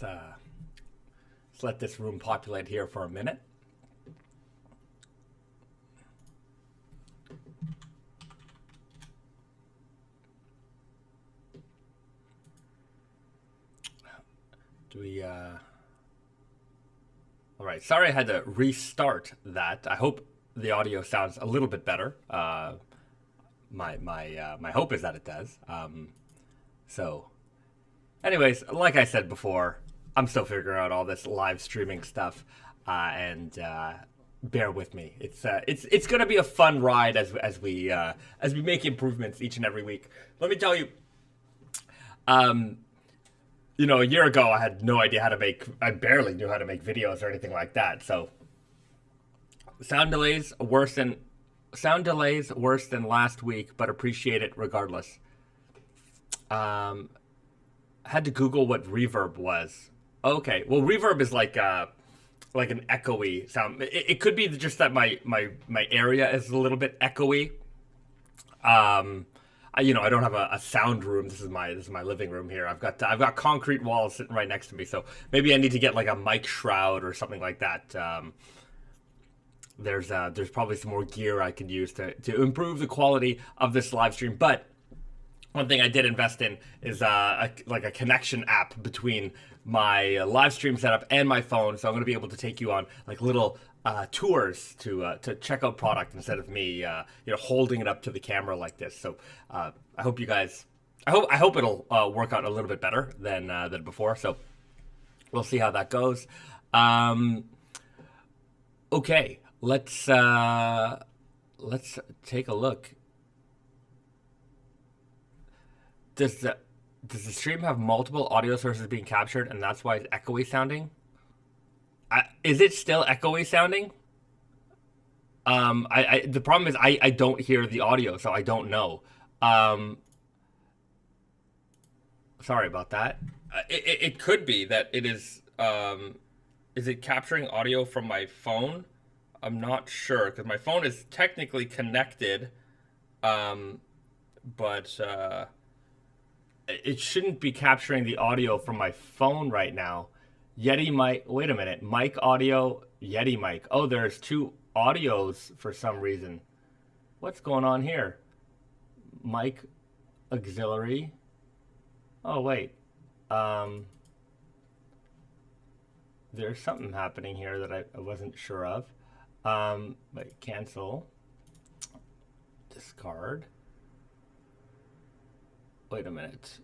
let's let this room populate here for a minute. Do we? All right. Sorry, I had to restart that. I hope the audio sounds a little bit better. My hope is that it does. So, anyways, like I said before, I'm still figuring out all this live streaming stuff, and bear with me. It's gonna be a fun ride as we make improvements each and every week. Let me tell you, you know, a year ago I had no idea how to make. I barely knew how to make videos or anything like that. So, sound delays worse than last week, but appreciate it regardless. Had to Google what reverb was. Okay, well, reverb is like an echoey sound. It could be just that my area is a little bit echoey. I don't have a sound room. This is my living room here. I've got concrete walls sitting right next to me, so maybe I need to get like a mic shroud or something like that. There's probably some more gear I could use to improve the quality of this live stream. But one thing I did invest in is a connection app between my live stream setup and my phone. So I'm going to be able to take you on like little tours to check out product instead of me holding it up to the camera like this. So I hope you guys, I hope it'll work out a little bit better than before. So we'll see how that goes. Okay, let's take a look. Does the stream have multiple audio sources being captured, and that's why it's echoey sounding? Is it still echoey sounding? The problem is I don't hear the audio, so I don't know. Sorry about that. It could be that it is. Is it capturing audio from my phone? I'm not sure because my phone is technically connected, but it shouldn't be capturing the audio from my phone right now. Yeti mic. Wait a minute. Mic audio. Yeti mic. Oh, there's two audios for some reason. What's going on here? Mic auxiliary. Oh wait. There's something happening here that I wasn't sure of. But cancel. Discard. Wait a minute.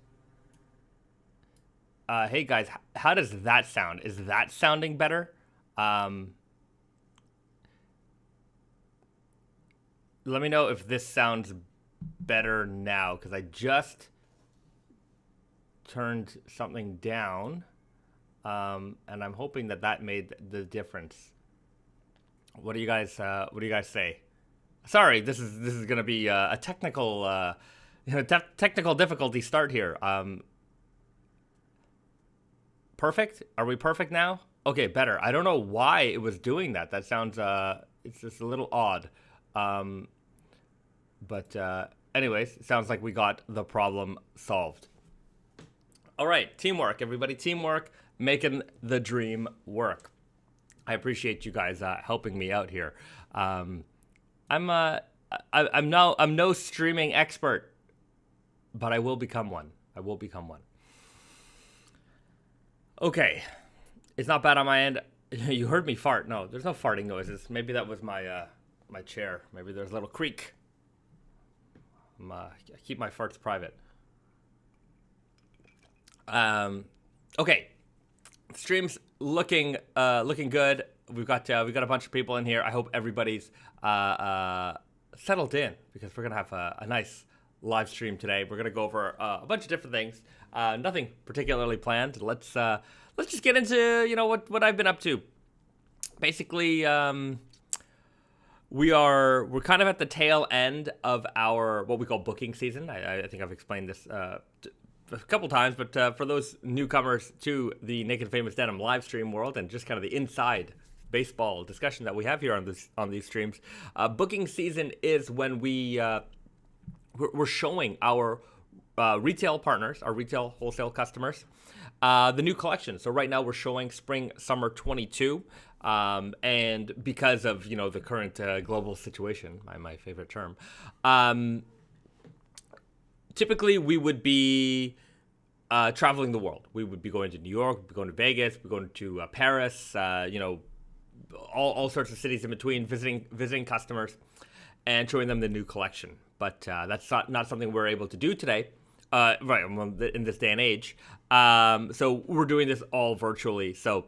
Hey guys, how does that sound? Is that sounding better? Let me know if this sounds better now, because I just turned something down, and I'm hoping that made the difference. What do you guys say? Sorry, this is gonna be a technical technical difficulty start here. Perfect? Are we perfect now? Okay, better. I don't know why it was doing that. That sounds it's just a little odd. But anyways, it sounds like we got the problem solved. All right, teamwork, everybody. Teamwork, making the dream work. I appreciate you guys helping me out here. I'm no streaming expert, but I will become one. Okay, it's not bad on my end. You heard me fart. No, there's no farting noises. Maybe that was my my chair. Maybe there's a little creak. I keep my farts private. Okay, stream's looking good. We've got a bunch of people in here. I hope everybody's settled in, because we're gonna have a nice live stream today. We're gonna go over a bunch of different things. Nothing particularly planned. Let's just get into what I've been up to. Basically, we're kind of at the tail end of our what we call booking season. I think I've explained this a couple times, but for those newcomers to the Naked Famous Denim live stream world and just kind of the inside baseball discussion that we have here on these streams, booking season is when we're showing our retail partners, our retail wholesale customers, the new collection. So right now we're showing Spring Summer 22. And because of, the current global situation, my favorite term, typically we would be traveling the world. We would be going to New York, going to Vegas, going to Paris, all sorts of cities in between, visiting customers and showing them the new collection. But that's not something we're able to do today, right, in this day and age. So we're doing this all virtually. So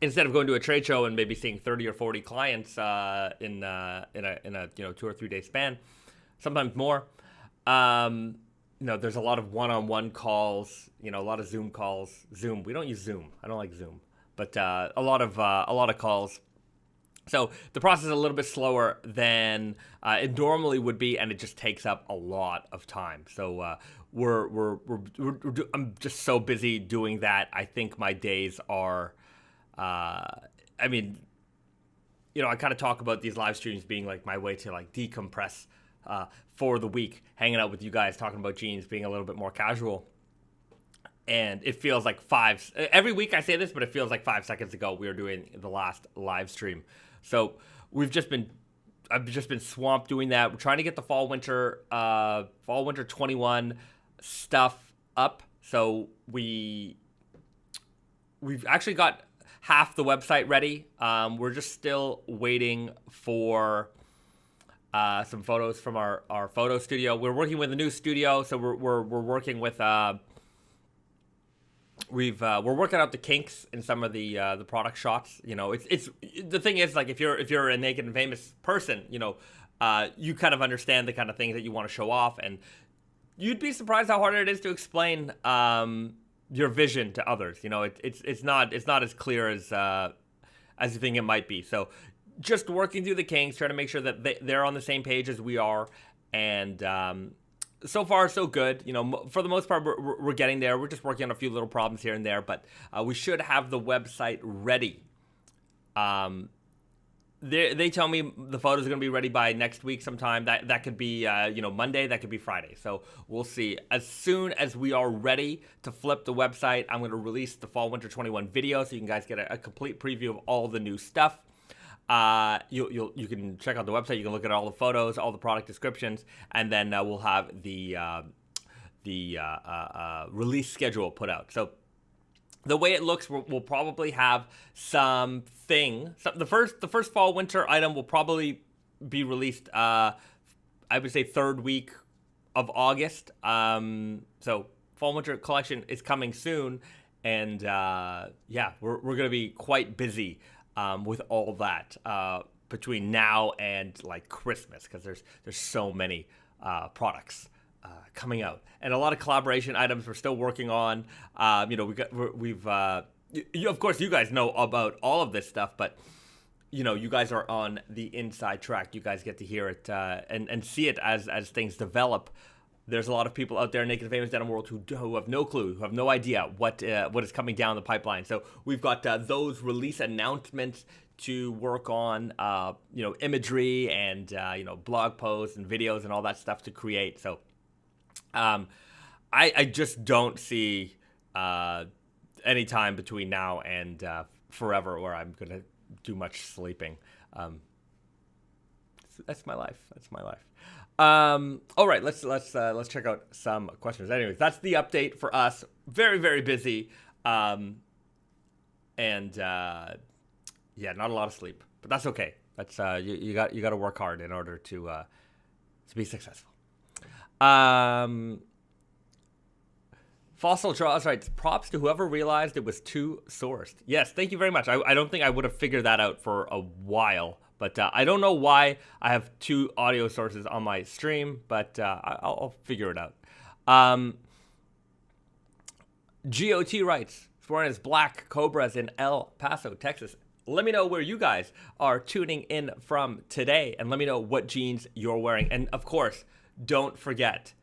instead of going to a trade show and maybe seeing 30 or 40 clients in a 2 or 3 day span, sometimes more, there's a lot of one-on-one calls, a lot of Zoom calls. Zoom, we don't use Zoom. I don't like Zoom, but a lot of calls. So the process is a little bit slower than it normally would be, and it just takes up a lot of time. So I'm just so busy doing that. I think my days are, I kind of talk about these live streams being like my way to like decompress for the week, hanging out with you guys, talking about jeans, being a little bit more casual. And it feels like every week I say this, but it feels like 5 seconds ago we were doing the last live stream. So I've just been swamped doing that. We're trying to get the fall winter 21 stuff up. So we've actually got half the website ready. We're just still waiting for some photos from our photo studio. We're working with a new studio, so we're working with we're working out the kinks in some of the product shots. It's the thing is, like, if you're a Naked and Famous person, you kind of understand the kind of things that you want to show off, and you'd be surprised how hard it is to explain your vision to others. It's not as clear as you think it might be. So just working through the kinks, trying to make sure that they're on the same page as we are, and so far so good. For the most part, we're getting there. We're just working on a few little problems here and there, but we should have the website ready. They tell me the photos are going to be ready by next week sometime. That could be Monday, that could be Friday. So we'll see. As soon as we are ready to flip the website, I'm going to release the Fall Winter 21 video so you guys get a complete preview of all the new stuff. You can check out the website. You can look at all the photos, all the product descriptions, and then we'll have the release schedule put out. So the way it looks, we'll probably have the first fall winter item will probably be released. I would say third week of August. So fall winter collection is coming soon, and we're gonna be quite busy with all that between now and like Christmas, because there's so many products coming out, and a lot of collaboration items we're still working on. We've of course you guys know about all of this stuff, but you guys are on the inside track. You guys get to hear it and see it as things develop. There's a lot of people out there in Naked and Famous Denim world who have no clue, who have no idea what is coming down the pipeline. So we've got those release announcements to work on, imagery and blog posts and videos and all that stuff to create. So I just don't see any time between now and forever where I'm gonna do much sleeping. That's my life. All right, let's check out some questions. Anyways, that's the update for us. Very, very busy, and not a lot of sleep, but that's okay. That's you got to work hard in order to be successful. Fossil Draws writes, props to whoever realized it was too sourced. Yes, thank you very much. I don't think I would have figured that out for a while. But I don't know why I have two audio sources on my stream, but I'll figure it out. GOT writes, sworn as Black Cobras in El Paso, Texas. Let me know where you guys are tuning in from today, and let me know what jeans you're wearing. And of course, don't forget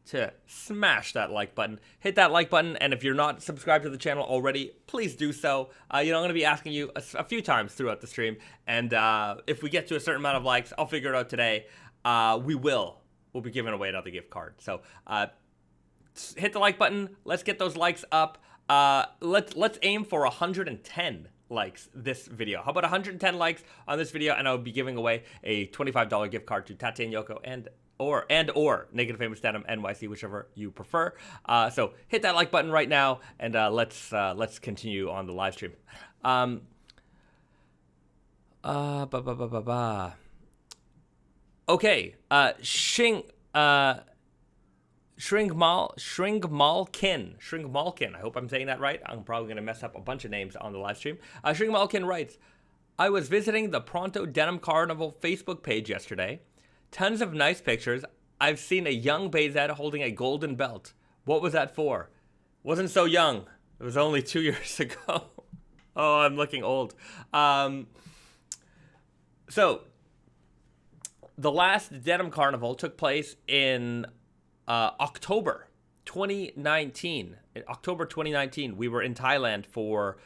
to smash that like button. Hit that like button, and if you're not subscribed to the channel already, please do so. I'm going to be asking you a few times throughout the stream, and if we get to a certain amount of likes, I'll figure it out today. We'll be giving away another gift card. So hit the like button. Let's get those likes up. let's aim for 110 likes this video. How about 110 likes on this video, and I'll be giving away a $25 gift card to Tate Yoko and or Naked Famous Denim NYC, whichever you prefer. So hit that like button right now, and let's continue on the live stream. Okay, Shringmalkin. I hope I'm saying that right. I'm probably going to mess up a bunch of names on the live stream. Shringmalkin writes, I was visiting the Pronto Denim Carnival Facebook page yesterday. Tons of nice pictures. I've seen a young Bayzad holding a golden belt. What was that for? Wasn't so young. It was only 2 years ago. Oh, I'm looking old. So, the last Denim Carnival took place in October 2019. In October 2019, we were in Thailand for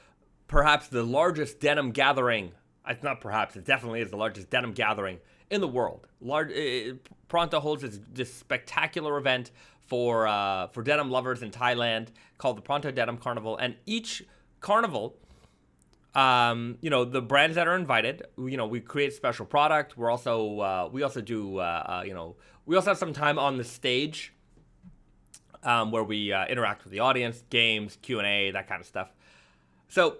perhaps the largest denim gathering. It's not perhaps, it definitely is the largest denim gathering in the world. Pronto holds this spectacular event for denim lovers in Thailand called the Pronto Denim Carnival. And each carnival, the brands that are invited, we create special product. We also have some time on the stage where we interact with the audience, games, Q&A, that kind of stuff. So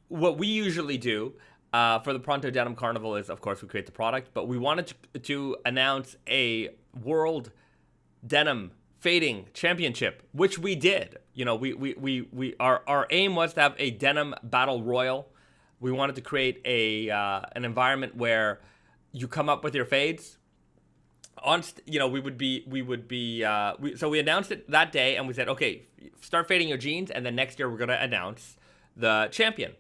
what we usually do for the Pronto Denim Carnival is, of course, we create the product, but we wanted to announce a World Denim Fading Championship, which we did. Our aim was to have a denim battle royal. We wanted to create an environment where you come up with your fades. So we announced it that day, and we said, okay, start fading your jeans, and then next year we're going to announce the champion.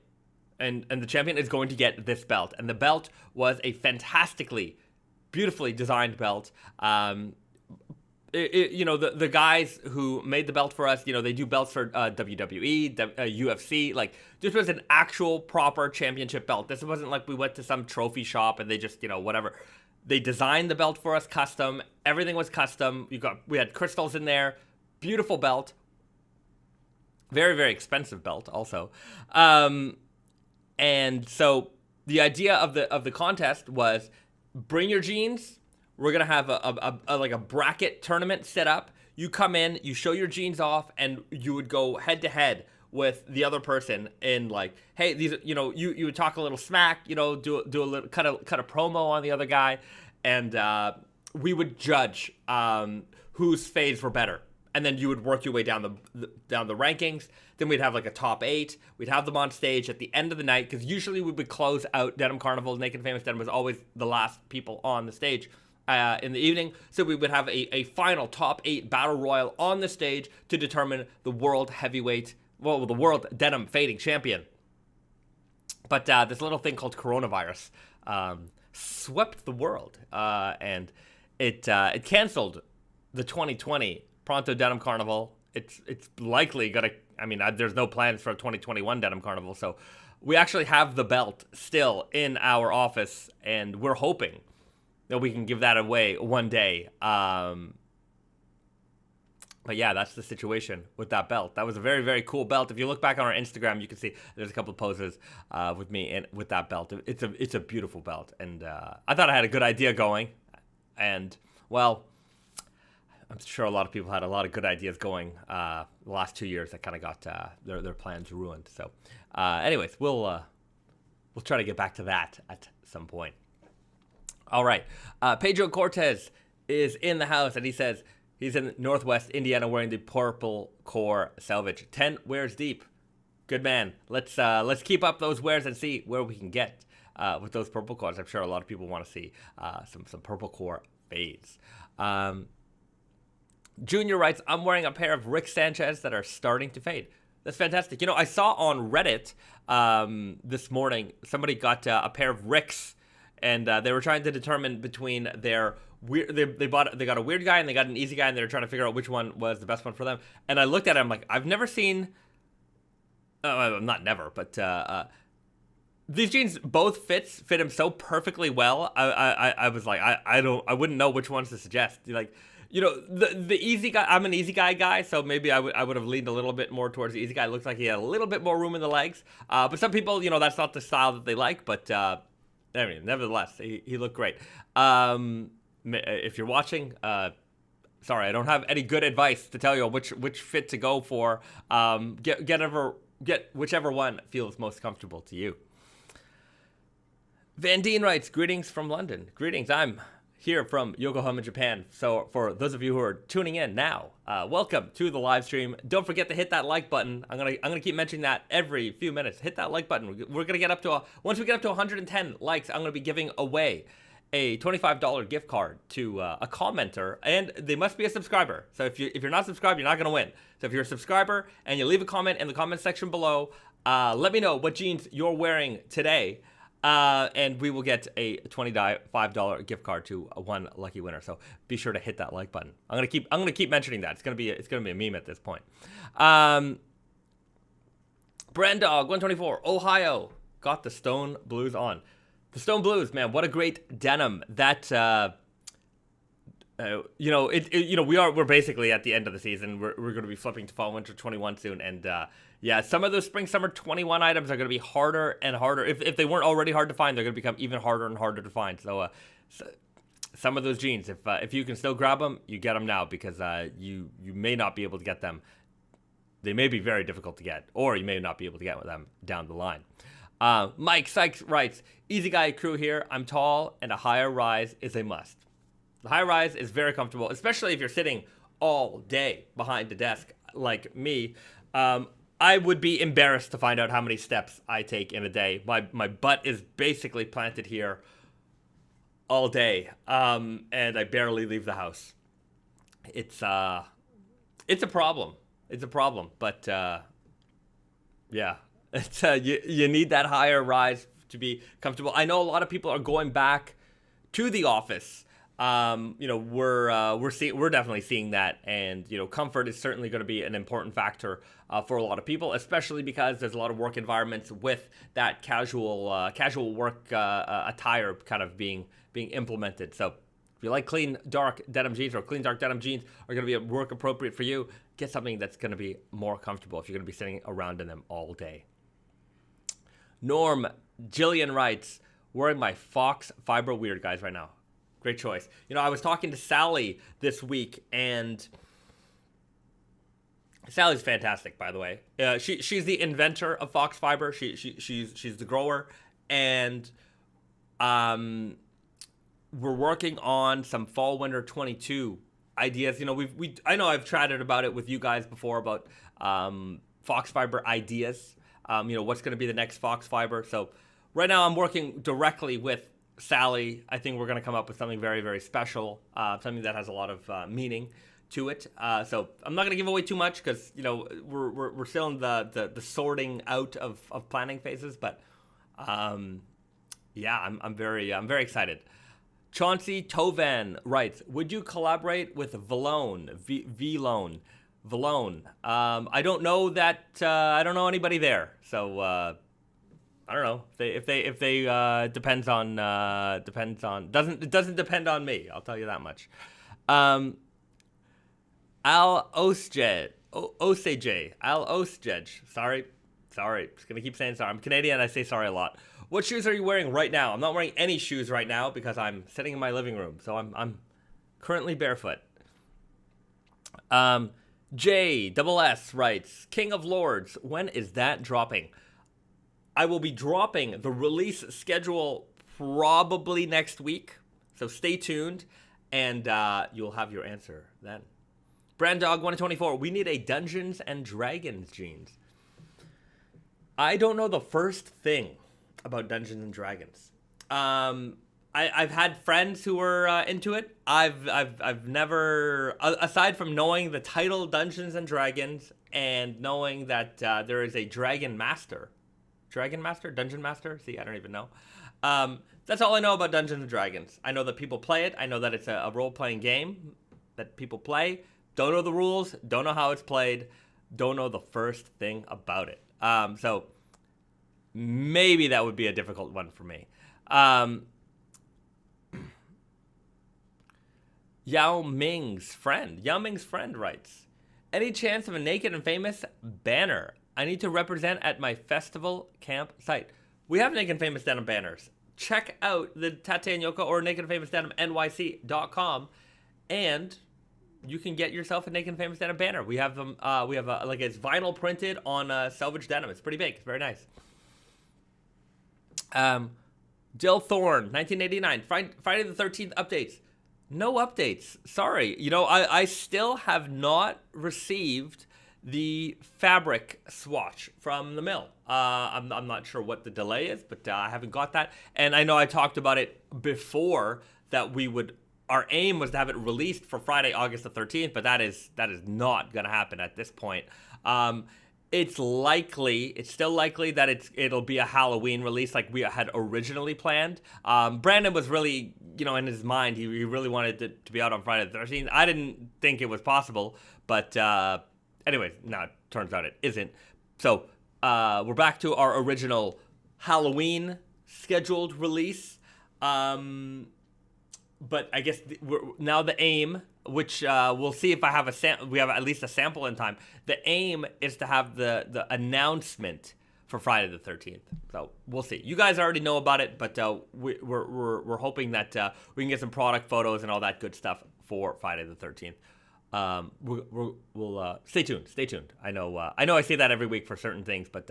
And the champion is going to get this belt. And the belt was a fantastically, beautifully designed belt. The guys who made the belt for us, they do belts for WWE, UFC. Like, this was an actual proper championship belt. This wasn't like we went to some trophy shop and they just, whatever. They designed the belt for us custom. Everything was custom. We had crystals in there. Beautiful belt. Very, very expensive belt also. And so the idea of the contest was bring your jeans. We're going to have a bracket tournament set up. You come in, you show your jeans off, and you would go head to head with the other person in like, hey, these, you would talk a little smack, do a little, cut a promo on the other guy, and we would judge whose fades were better. And then you would work your way down the rankings. Then we'd have like a top 8. We'd have them on stage at the end of the night, because usually we would close out Denim Carnival. Naked Famous Denim was always the last people on the stage in the evening. So we would have a final top 8 battle royal on the stage to determine the world denim fading champion. But this little thing called coronavirus swept the world, and it canceled the 2020 Pronto Denim Carnival. It's likely gonna. There's no plans for a 2021 Denim Carnival, so we actually have the belt still in our office, and we're hoping that we can give that away one day. But yeah, that's the situation with that belt. That was a very, very cool belt. If you look back on our Instagram, you can see there's a couple of poses with me and with that belt. It's a beautiful belt, and I thought I had a good idea going, and well, I'm sure a lot of people had a lot of good ideas going the last 2 years that kind of got their plans ruined. So, anyways, we'll try to get back to that at some point. All right, Pedro Cortez is in the house, and he says he's in Northwest Indiana wearing the purple core Selvedge. 10 wears deep. Good man. Let's keep up those wears and see where we can get with those purple cores. I'm sure a lot of people want to see some purple core fades. Junior writes, I'm wearing a pair of Rick Sanchez that are starting to fade. That's fantastic. I saw on Reddit this morning, somebody got a pair of Ricks, and they were trying to determine between their weird. They got a weird guy and they got an easy guy, and they were trying to figure out which one was the best one for them. And I looked at it, I'm like, I've never seen. Not never, but these jeans both fit him so perfectly well. I was like, I wouldn't know which ones to suggest. Like, the easy guy. I'm an easy guy, so maybe I would have leaned a little bit more towards the easy guy. It looks like he had a little bit more room in the legs. But some people, that's not the style that they like. But I mean, nevertheless, he looked great. If you're watching, sorry, I don't have any good advice to tell you which fit to go for. Get whichever one feels most comfortable to you. Van Deen writes, greetings from London. Greetings, I'm here from Yokohama, Japan. So for those of you who are tuning in now, welcome to the live stream. Don't forget to hit that like button. I'm gonna keep mentioning that every few minutes. Hit that like button. We're gonna get up to once we get up to 110 likes, I'm gonna be giving away a $25 gift card to a commenter, and they must be a subscriber. So if you're not subscribed, you're not gonna win. So if you're a subscriber and you leave a comment in the comment section below, let me know what jeans you're wearing today. And we will get a $25 gift card to one lucky winner. So be sure to hit that like button. I'm gonna keep mentioning that. It's gonna be a meme at this point. Brandog124, Ohio, got the Stone Blues on. The Stone Blues, man, what a great denim. That we're basically at the end of the season. We're gonna be flipping to fall winter 21 soon, and yeah, some of those spring summer 21 items are going to be harder and harder. If they weren't already hard to find, they're going to become even harder and harder to find. So some of those jeans, if you can still grab them, you get them now, because you may not be able to get them. They may be very difficult to get, or you may not be able to get them down the line. Mike Sykes writes, easy guy crew here. I'm tall and a higher rise is a must. The high rise is very comfortable, especially if you're sitting all day behind the desk like me. I would be embarrassed to find out how many steps I take in a day. My butt is basically planted here all day, and I barely leave the house. It's a problem. It's a problem, but yeah, it's you need that higher rise to be comfortable. I know a lot of people are going back to the office. We're definitely seeing that, and comfort is certainly going to be an important factor for a lot of people, especially because there's a lot of work environments with that casual work attire kind of being implemented. So if you like clean dark denim jeans, or clean dark denim jeans are going to be work appropriate for you, get something that's going to be more comfortable if you're going to be sitting around in them all day. Norm Jillian writes, wearing my FoxFibre Weird Guys right now. Great choice. I was talking to Sally this week, and Sally's fantastic, by the way. She's the inventor of FoxFibre. She's the grower, and we're working on some fall winter 22 ideas. I know I've chatted about it with you guys before about FoxFibre ideas. What's going to be the next FoxFibre. So right now I'm working directly with Sally. I think we're going to come up with something very, very special, something that has a lot of meaning to it. So I'm not going to give away too much, because we're still in the sorting out of planning phases. But yeah, I'm very excited. Chauncey Tovan writes, would you collaborate with Vlone? Vlone. I don't know that. I don't know anybody there. So. I don't know if they depends on it doesn't depend on me. I'll tell you that much. Al Osej. Sorry. Just gonna keep saying sorry. I'm Canadian. I say sorry a lot. What shoes are you wearing right now? I'm not wearing any shoes right now because I'm sitting in my living room. So I'm currently barefoot. JSS writes, King of Lords, when is that dropping? I will be dropping the release schedule probably next week, so stay tuned, and you'll have your answer then. Brandog124, we need a Dungeons and Dragons jeans. I don't know the first thing about Dungeons and Dragons. I've had friends who were into it. I've never, aside from knowing the title Dungeons and Dragons and knowing that there is a Dungeon Master? See, I don't even know. That's all I know about Dungeons and Dragons. I know that people play it. I know that it's a role-playing game that people play. Don't know the rules. Don't know how it's played. Don't know the first thing about it. So maybe that would be a difficult one for me. Yao Ming's friend writes, any chance of a Naked and Famous banner? I need to represent at my festival camp site. We have Naked and Famous Denim banners. Check out the Tate Yoko or Naked and Famous Denim NYC.com, and you can get yourself a Naked and Famous Denim banner. We have them. We have like it's vinyl printed on Selvedge denim. It's pretty big. It's very nice. Jill Thorne, 1989. Friday the 13th updates. No updates. Sorry. I still have not received the fabric swatch from the mill. I'm not sure what the delay is, but I haven't got that. And I know I talked about it before that our aim was to have it released for Friday, August the 13th, but that is not going to happen at this point. It's still likely that it'll be a Halloween release like we had originally planned. Brandon was really, in his mind, he really wanted it to be out on Friday the 13th. I didn't think it was possible, but anyways, now it turns out it isn't. So we're back to our original Halloween scheduled release. But I guess now the aim, which we'll see if I have we have at least a sample in time. The aim is to have the announcement for Friday the 13th. So we'll see. You guys already know about it, but we're hoping that we can get some product photos and all that good stuff for Friday the 13th. We'll stay tuned. Stay tuned. I know I say that every week for certain things, but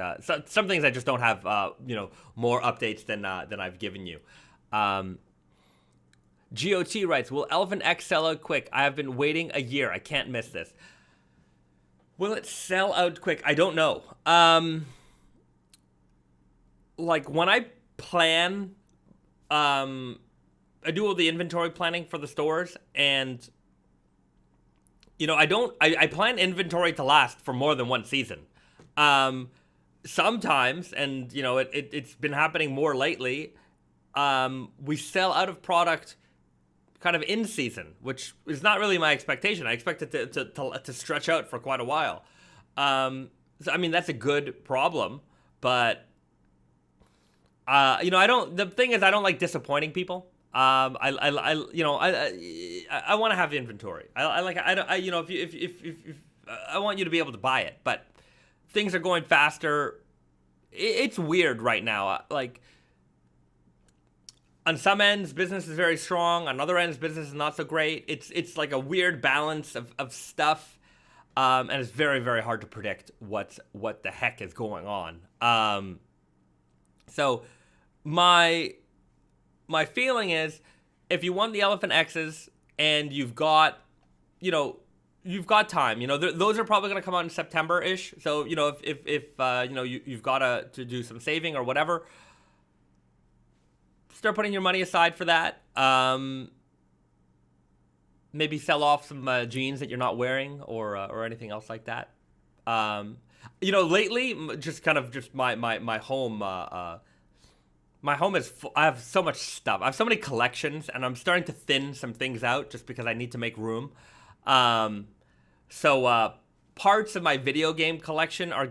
some things I just don't have more updates than I've given you. GOT writes, will Elephant X sell out quick? I have been waiting a year. I can't miss this. Will it sell out quick? I don't know. Like when I plan, I do all the inventory planning for the stores, and I plan inventory to last for more than one season. Sometimes, and it's been happening more lately, we sell out of product kind of in season, which is not really my expectation. I expect it to stretch out for quite a while. So I mean, that's a good problem, but the thing is, I don't like disappointing people. I want to have inventory. If I want you to be able to buy it, but things are going faster. It's weird right now. Like, on some ends, business is very strong. On other ends, business is not so great. It's like a weird balance of stuff, and it's very, very hard to predict what the heck is going on. So my feeling is, if you want the Elephant X's and you've got time, those are probably going to come out in September-ish. So if you've got to do some saving or whatever, start putting your money aside for that. Maybe sell off some jeans that you're not wearing or anything else like that. Lately, my home. My home is full. I have so much stuff. I have so many collections, and I'm starting to thin some things out just because I need to make room. So parts of my video game collection I'm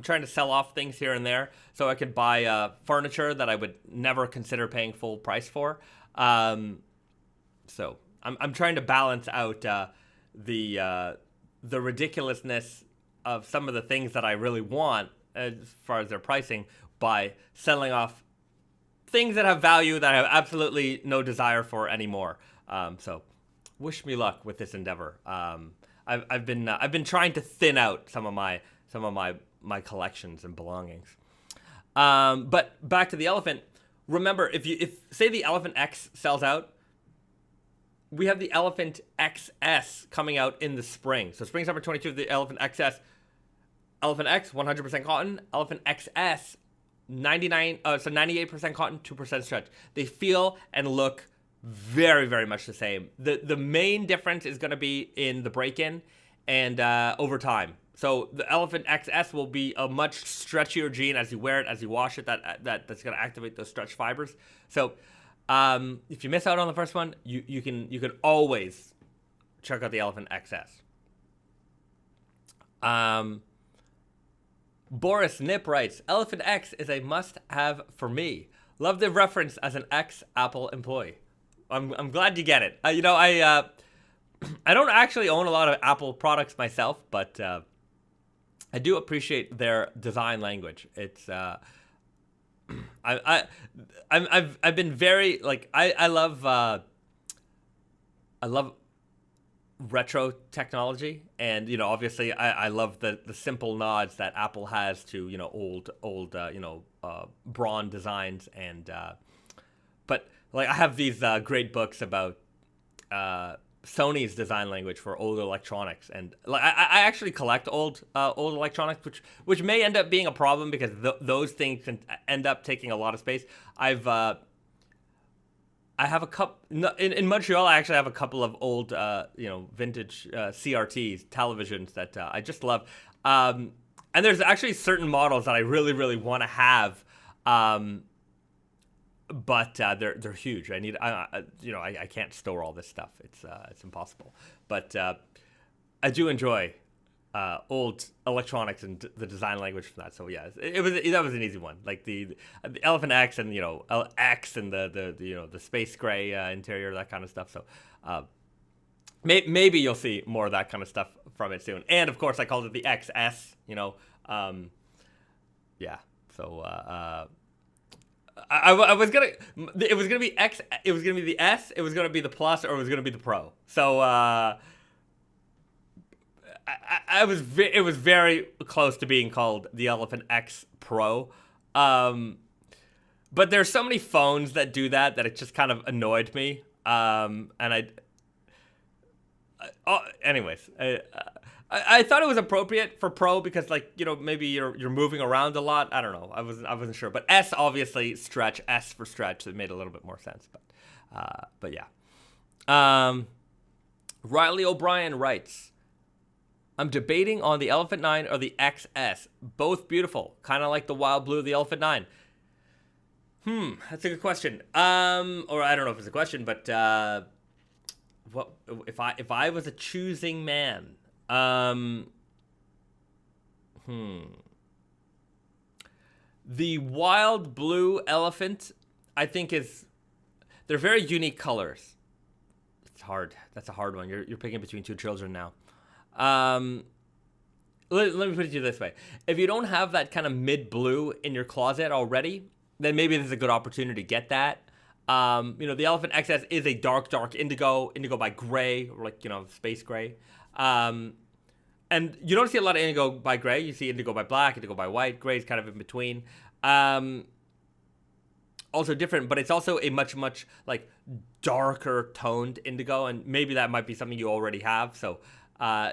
trying to sell off things here and there so I could buy furniture that I would never consider paying full price for. So I'm trying to balance out the ridiculousness of some of the things that I really want as far as their pricing by selling off things that have value that I have absolutely no desire for anymore. So wish me luck with this endeavor. I've been trying to thin out some of my collections and belongings. But back to the elephant. Remember, if say the Elephant X sells out, we have the Elephant XS coming out in the spring. So spring summer 22, the Elephant XS, Elephant X 100% cotton, Elephant XS 98% cotton, 2% stretch. They feel and look very, very much the same. The main difference is going to be in the break-in and over time. So the Elephant XS will be a much stretchier jean as you wear it, as you wash it. That's going to activate those stretch fibers. So if you miss out on the first one, you can always check out the Elephant XS. Boris Nip writes, Elephant X is a must-have for me. Love the reference as an ex-Apple employee. I'm glad you get it. I don't actually own a lot of Apple products myself, but I do appreciate their design language. It's I've been very like I love retro technology, and obviously I love the simple nods that Apple has to old Braun designs, and but like I have these great books about Sony's design language for old electronics, and like I actually collect old electronics, which may end up being a problem because those things can end up taking a lot of space. I have a couple in Montreal. I actually have a couple of old, vintage CRTs televisions that I just love. And there's actually certain models that I really, really want to have, but they're huge. I can't store all this stuff. It's impossible. But I do enjoy old electronics and the design language for that. So yeah, that was an easy one. Like the Elephant X and X and the space gray interior, that kind of stuff. So maybe you'll see more of that kind of stuff from it soon. And of course, I called it the XS. Yeah. So I was gonna. It was gonna be X. It was gonna be the S. It was gonna be the Plus, or it was gonna be the Pro. So it was very close to being called the Elephant X Pro. But there's so many phones that do that it just kind of annoyed me. Anyways, I thought it was appropriate for Pro because maybe you're moving around a lot. I don't know. I wasn't sure. But S, obviously, stretch. S for stretch. It made a little bit more sense. But yeah. Riley O'Brien writes, I'm debating on the Elephant 9 or the XS. Both beautiful. Kind of like the wild blue of the Elephant 9. That's a good question. Or I don't know if it's a question, but what if I was a choosing man? The wild blue elephant, I think they're very unique colors. It's hard. That's a hard one. You're picking between two children now. Let me put it to you this way. If you don't have that kind of mid-blue in your closet already, then maybe this is a good opportunity to get that. The Elephant XS is a dark indigo by gray, or space gray. And you don't see a lot of indigo by gray. You see indigo by black, indigo by white. Gray is kind of in between. Also different, but it's also a much darker toned indigo, and maybe that might be something you already have. So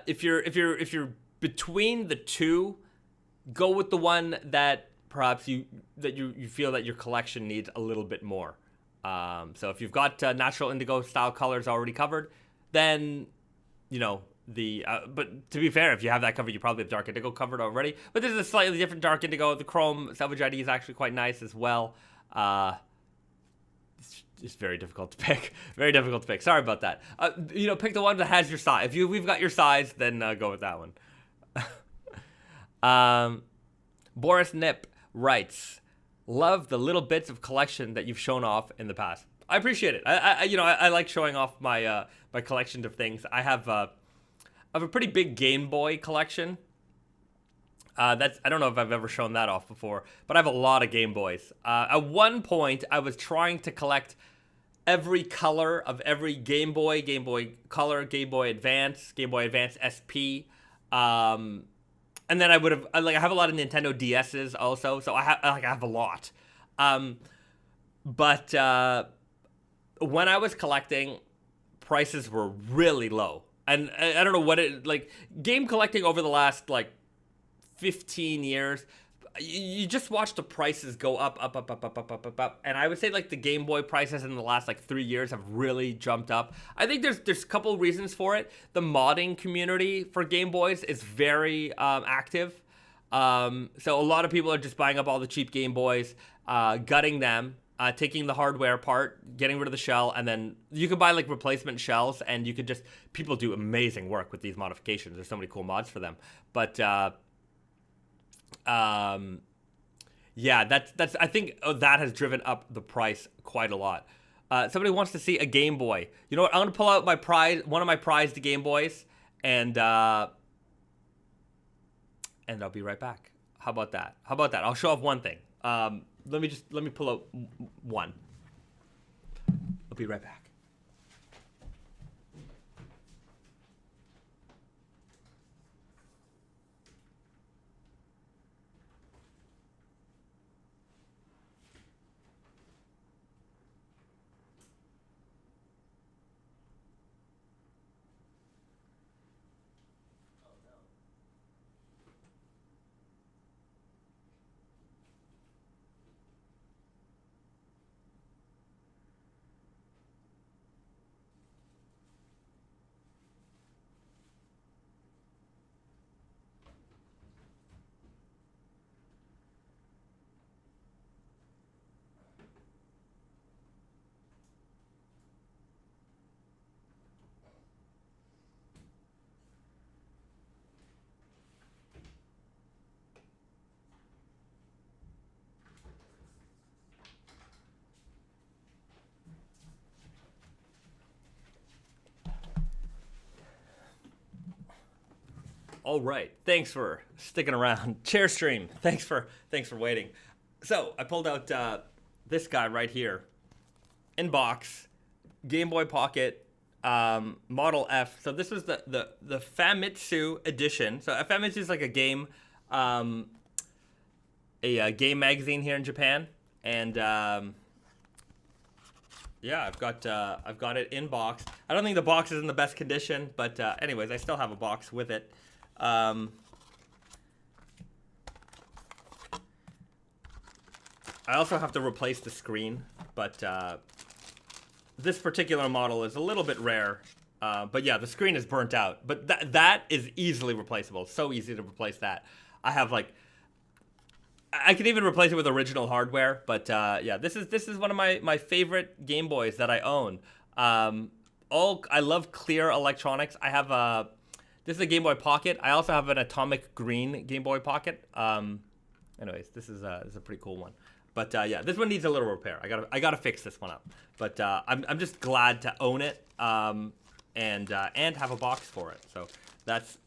if you're between the two, go with the one that perhaps you feel that your collection needs a little bit more. So if you've got natural indigo style colors already covered, then but to be fair, if you have that covered, you probably have dark indigo covered already. But this is a slightly different dark indigo. The chrome Selvedge ID is actually quite nice as well. It's very difficult to pick. Very difficult to pick. Sorry about that. Pick the one that has your size. If we've got your size, then go with that one. Boris Nip writes, love the little bits of collection that you've shown off in the past. I appreciate it. I like showing off my my collection of things. I have a pretty big Game Boy collection. I don't know if I've ever shown that off before, but I have a lot of Game Boys. At one point, I was trying to collect every color of every Game Boy Color, Game Boy Advance SP, and then I have a lot of Nintendo DS's also, so I have a lot. But when I was collecting, prices were really low, and I don't know what game collecting over the last 15 years, you just watch the prices go up, and I would say the Game Boy prices in the last 3 years have really jumped up. I think there's a couple reasons for it. The modding community for Game Boys is very active, so a lot of people are just buying up all the cheap Game Boys, gutting them, taking the hardware apart, getting rid of the shell, and then you can buy replacement shells, and people do amazing work with these modifications. There's so many cool mods for them, but Yeah, that's. I think that has driven up the price quite a lot. Somebody wants to see a Game Boy. You know what? I'm gonna pull out one of my prized Game Boys, and I'll be right back. How about that? I'll show off one thing. Let me pull out one. I'll be right back. All right, thanks for sticking around. Chair stream, thanks for waiting. So I pulled out this guy right here, in box, Game Boy Pocket, Model F. So this was the Famitsu edition. So Famitsu is like a game magazine here in Japan, and yeah, I've got it in box. I don't think the box is in the best condition, but anyways, I still have a box with it. I also have to replace the screen, but this particular model is a little bit rare. But yeah, the screen is burnt out, but that is easily replaceable. So easy to replace that. I have I can even replace it with original hardware, but yeah, this is one of my favorite Game Boys that I own. I love clear electronics. I have this is a Game Boy Pocket. I also have an atomic green Game Boy Pocket. Anyways, this is a pretty cool one. But yeah, this one needs a little repair. I gotta fix this one up. But I'm just glad to own it and have a box for it. So that's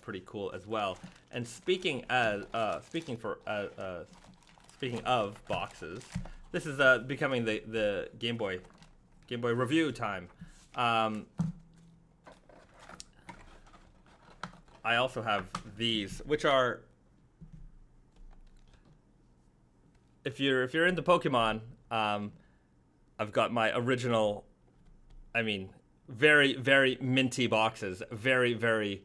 pretty cool as well. And speaking of boxes, this is becoming the Game Boy review time. I also have these, which are, if you're into Pokemon, I've got my original, I mean, very, very minty boxes, very, very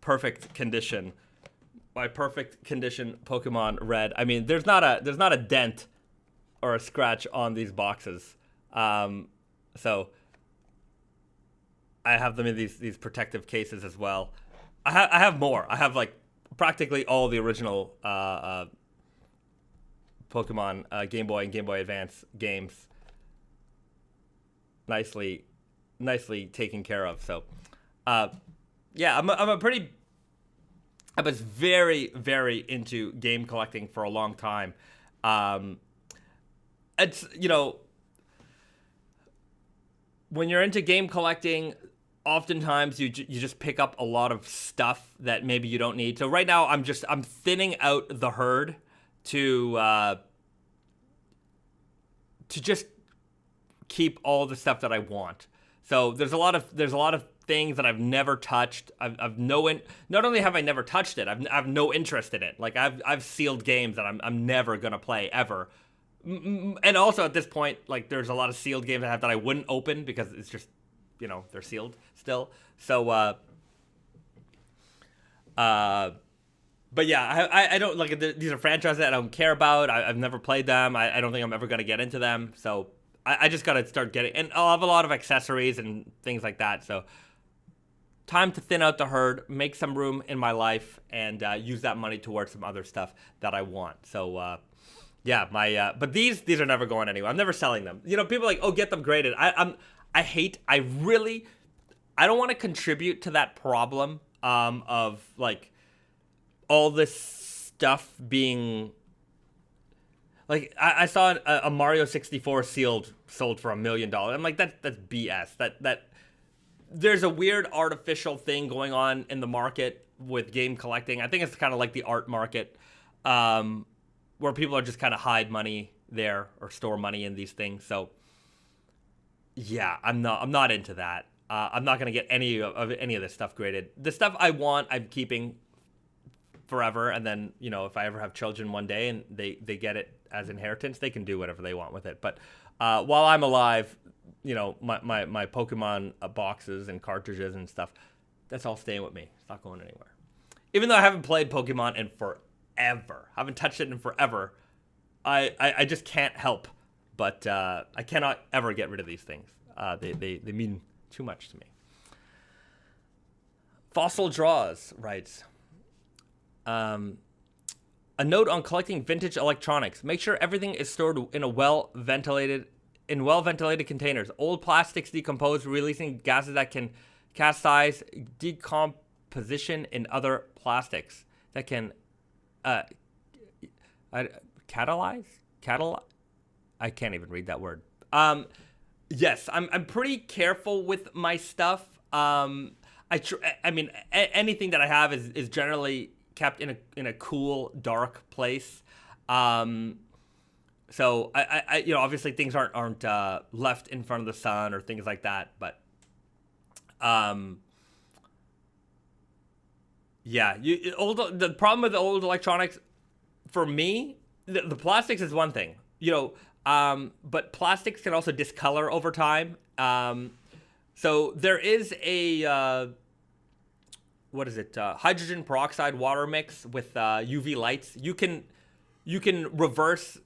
perfect condition. My perfect condition Pokemon Red. I mean, there's not a dent or a scratch on these boxes. So I have them in these protective cases as well. I have more. I have practically all the original Pokemon Game Boy and Game Boy Advance games. Nicely taken care of. So, yeah, I was very, very into game collecting for a long time. It's, when you're into game collecting, oftentimes you just pick up a lot of stuff that maybe you don't need. So right now I'm thinning out the herd to just keep all the stuff that I want. So there's a lot of things that I've never touched. Not only have I never touched it, I've no interest in it. I've sealed games that I'm never gonna play ever. And also at this point, there's a lot of sealed games I have that I wouldn't open because it's just, they're sealed still. So, but yeah, I don't these are franchises that I don't care about. I've never played them. I don't think I'm ever gonna get into them. So I just gotta start getting, and I'll have a lot of accessories and things like that. So time to thin out the herd, make some room in my life, and use that money towards some other stuff that I want. So, yeah, but these are never going anywhere. I'm never selling them. People are like, oh, get them graded. I don't want to contribute to that problem of all this stuff being like I saw a Mario 64 sealed sold for $1 million. I'm like, that's BS. That there's a weird artificial thing going on in the market with game collecting. I think it's kind of like the art market, where people are just kind of hide money there or store money in these things. So yeah, I'm not into that. I'm not gonna get any of this stuff graded. The stuff I want, I'm keeping forever, and then if I ever have children one day and they get it as inheritance, they can do whatever they want with it. But while I'm alive, my Pokemon boxes and cartridges and stuff, that's all staying with me. It's not going anywhere. Even though I haven't played Pokemon in forever, haven't touched it in forever, I just can't help but I cannot ever get rid of these things. They mean too much to me. Fossil Draws writes, a note on collecting vintage electronics. Make sure everything is stored in well-ventilated containers. Old plastics decompose, releasing gases that can catalyze decomposition in other plastics. That can catalyze? I can't even read that word. Yes, I'm pretty careful with my stuff. Anything that I have is generally kept in a cool, dark place. So I obviously things aren't left in front of the sun or things like that. But the problem with the old electronics, for me, the plastics is one thing, but plastics can also discolor over time. So there is a hydrogen peroxide water mix with UV lights. You can reverse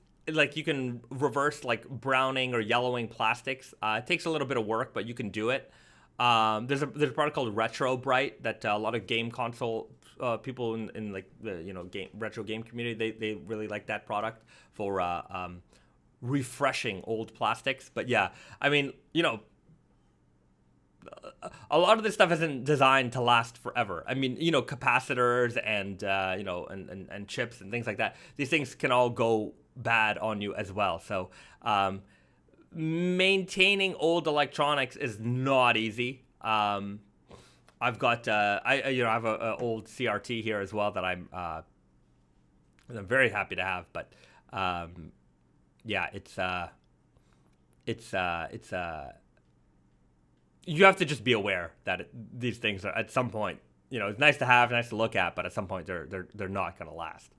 like browning or yellowing plastics. It takes a little bit of work, but you can do it. There's a product called Retro Bright that a lot of game console people in like the retro game community, they really like that product for refreshing old plastics. But yeah, I mean, a lot of this stuff isn't designed to last forever. I mean, capacitors and and chips and things like that. These things can all go bad on you as well. So maintaining old electronics is not easy. I've got I have a old CRT here as well that I'm very happy to have. But it's you have to just be aware that these things are at some point, it's nice to have, nice to look at, but at some point they're not going to last.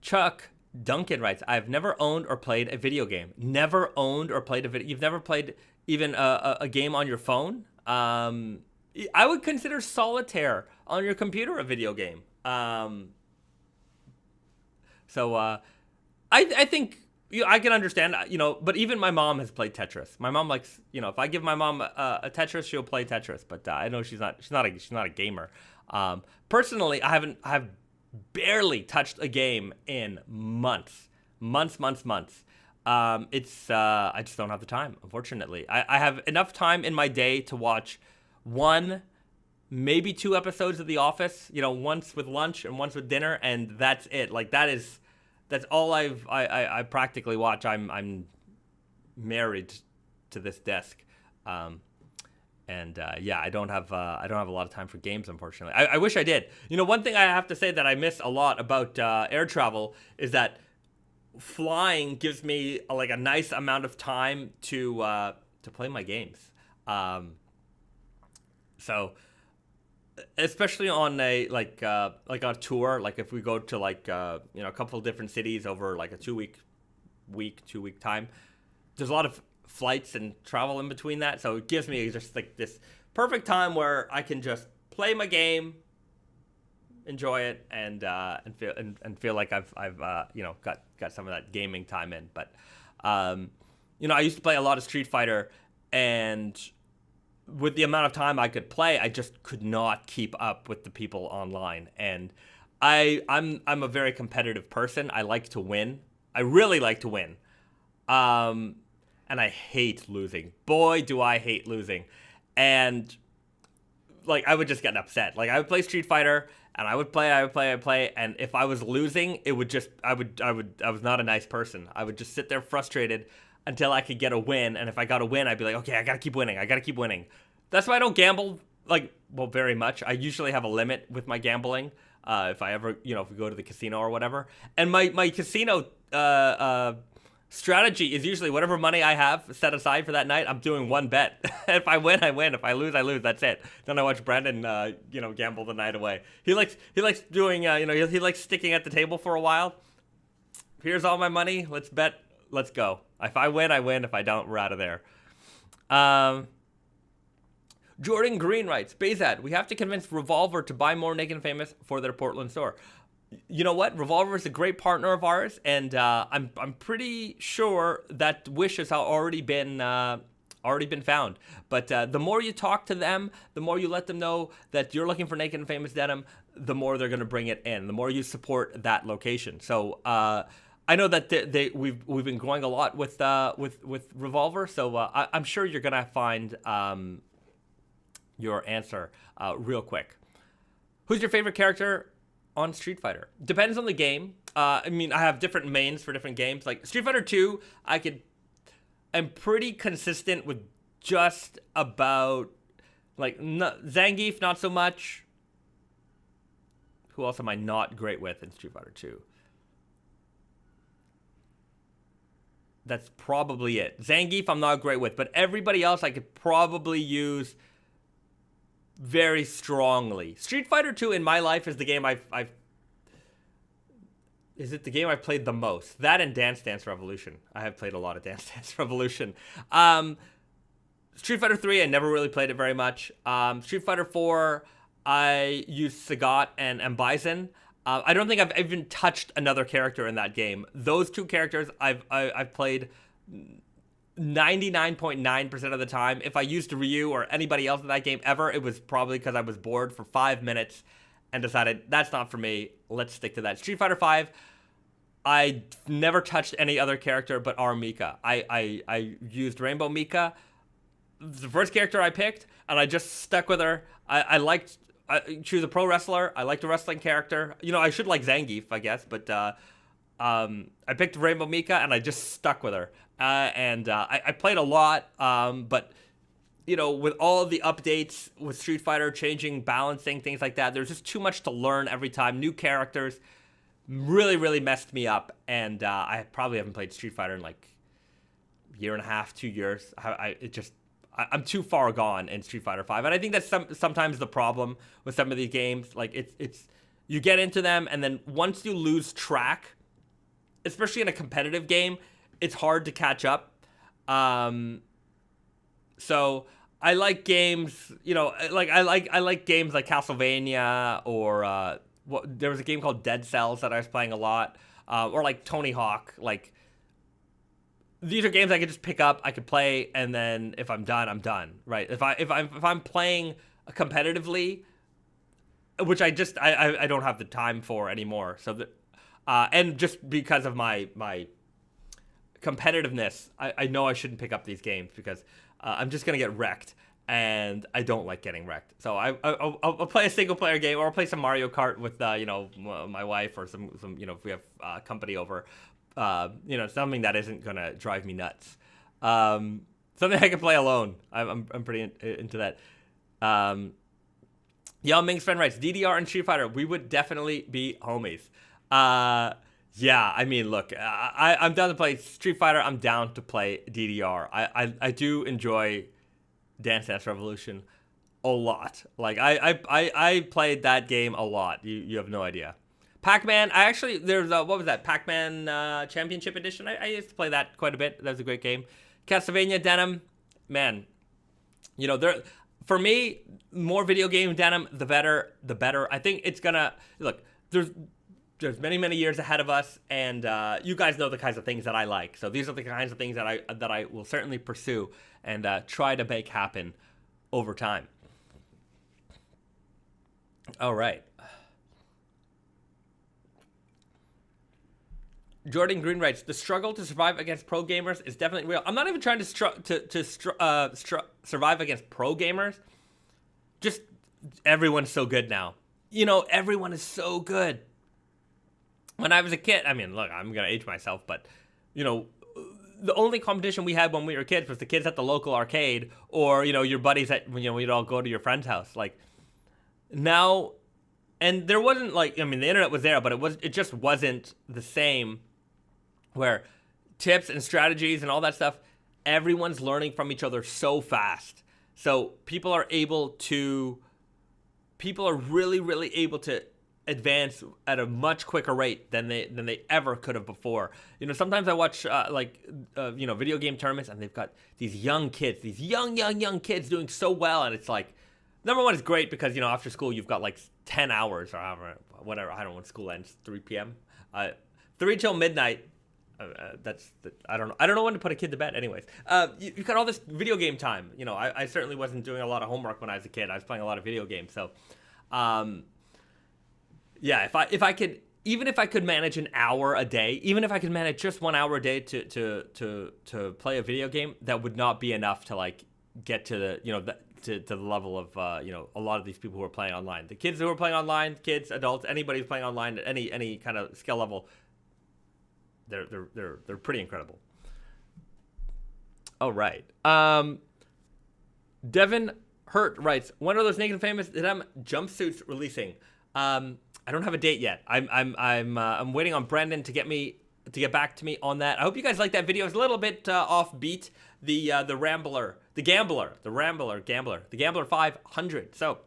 Chuck Duncan writes, I've never owned or played a video game. Never owned or played a video. You've never played even a game on your phone? I would consider solitaire on your computer a video game. I think I can understand, but even my mom has played Tetris. My mom likes, if I give my mom a Tetris, she'll play Tetris. But I know she's not a gamer. Personally, I've barely touched a game in months. I just don't have the time, unfortunately. I have enough time in my day to watch one, maybe two episodes of The Office. Once with lunch and once with dinner, and that's it. Like that's all I practically watch. I'm married to this desk, I don't have a lot of time for games, unfortunately. I wish I did. One thing I have to say that I miss a lot about air travel is that flying gives me a nice amount of time to play my games. So especially on a like on a tour, like if we go to a couple of different cities over like a 2 week time, there's a lot of flights and travel in between that, so it gives me just like this perfect time where I can just play my game, enjoy it, and feel like I've got some of that gaming time in. But I used to play a lot of Street Fighter, and with the amount of time I could play, I just could not keep up with the people online. And I'm a very competitive person. I like to win. I really like to win. And I hate losing. Boy, do I hate losing. And like I would just get upset. Like I would play Street Fighter and I would play, and if I was losing, it would just I was not a nice person. I would just sit there frustrated until I could get a win, and if I got a win, I'd be like, okay, I gotta keep winning. That's why I don't gamble very much. I usually have a limit with my gambling. If I ever, if we go to the casino or whatever, and my casino strategy is usually whatever money I have set aside for that night, I'm doing one bet. If I win, I win. If I lose, I lose. That's it. Then I watch Brendan, gamble the night away. He likes doing, he likes sticking at the table for a while. Here's all my money. Let's bet. Let's go. If I win, I win. If I don't, we're out of there. Jordan Green writes, Bezad, we have to convince Revolver to buy more Naked Famous for their Portland store. You know what? Revolver is a great partner of ours, and I'm pretty sure that wish has already been found. But the more you talk to them, the more you let them know that you're looking for Naked Famous denim, the more they're going to bring it in. The more you support that location. So I know that we've been going a lot with Revolver, so I'm sure you're going to find your answer real quick. Who's your favorite character on Street Fighter? Depends on the game. I have different mains for different games. Like Street Fighter 2, I'm pretty consistent with just about, Zangief, not so much. Who else am I not great with in Street Fighter 2? That's probably it. Zangief, I'm not great with, but everybody else I could probably use very strongly. Street Fighter 2 in my life is the game is it the game I've played the most? That and Dance Dance Revolution. I have played a lot of Dance Dance Revolution. Street Fighter 3, I never really played it very much. Street Fighter 4, I used Sagat and Bison. I don't think I've even touched another character in that game. Those two characters I've played 99.9% of the time. If I used Ryu or anybody else in that game ever, it was probably because I was bored for 5 minutes and decided that's not for me. Let's stick to that. Street Fighter 5, I never touched any other character but our Mika. I used Rainbow Mika, the first character I picked, and I just stuck with her. She was a pro wrestler. I liked a wrestling character. I should like Zangief, I guess, but I picked Rainbow Mika and I just stuck with her. I played a lot, but with all of the updates with Street Fighter, changing, balancing, things like that, there's just too much to learn every time. New characters really, really messed me up, and I probably haven't played Street Fighter in like a year and a half, 2 years. I'm too far gone in Street Fighter 5, and I think that's sometimes the problem with some of these games. Like it's you get into them, and then once you lose track, especially in a competitive game, it's hard to catch up. So I like games, I like games like Castlevania, or there was a game called Dead Cells that I was playing a lot, or like Tony Hawk. Like, these are games I could just pick up, I could play, and then if I'm done, I'm done. Right? If I'm playing competitively, which I don't have the time for anymore. So and just because of my competitiveness, I know I shouldn't pick up these games because I'm just gonna get wrecked, and I don't like getting wrecked. So I'll play a single player game, or I'll play some Mario Kart with my wife, or some if we have company over. Something that isn't gonna drive me nuts. Something I can play alone. I'm pretty into that. Yao Ming's friend writes, DDR and Street Fighter, we would definitely be homies. Yeah, look, I'm down to play Street Fighter. I'm down to play DDR. I do enjoy Dance Dance Revolution a lot. Like, I played that game a lot. You have no idea. Pac-Man, there's what was that? Pac-Man Championship Edition. I used to play that quite a bit. That was a great game. Castlevania Denim, man, for me, more video game denim, the better. I think it's gonna look. There's many years ahead of us, and you guys know the kinds of things that I like. So these are the kinds of things that I will certainly pursue and try to make happen over time. All right. Jordan Green writes, the struggle to survive against pro gamers is definitely real. I'm not even trying to survive against pro gamers. Just everyone's so good now. You know, everyone is so good. When I was a kid, I mean, look, I'm gonna age myself, but you know, the only competition we had when we were kids was the kids at the local arcade, or you know, your buddies at, you know, we'd all go to your friend's house. Like now, and there wasn't like, I mean, the internet was there, but it just wasn't the same. Where tips and strategies and all that stuff, everyone's learning from each other so fast. So people are really, really able to advance at a much quicker rate than they ever could have before. You know, sometimes I watch you know, video game tournaments, and they've got these young kids, these young kids doing so well, and it's like, number one, it's great because, you know, after school you've got like 10 hours or however, whatever. I don't know when school ends, 3 p.m. 3 till midnight. I don't know when to put a kid to bed. Anyways, you've got all this video game time. You know, I certainly wasn't doing a lot of homework when I was a kid. I was playing a lot of video games. So, yeah, if I could, even if I could manage an hour a day, even if I could manage just 1 hour a day to play a video game, that would not be enough to like get to the, you know, to the level of you know, a lot of these people who are playing online. The kids who are playing online, kids, adults, anybody who's playing online at any kind of skill level. They're pretty incredible. All right. Devin Hurt writes, when are those Naked Famous Denim jumpsuits releasing? I don't have a date yet. I'm waiting on Brendan to get back to me on that. I hope you guys like that video. It's a little bit offbeat. The Gambler 500. So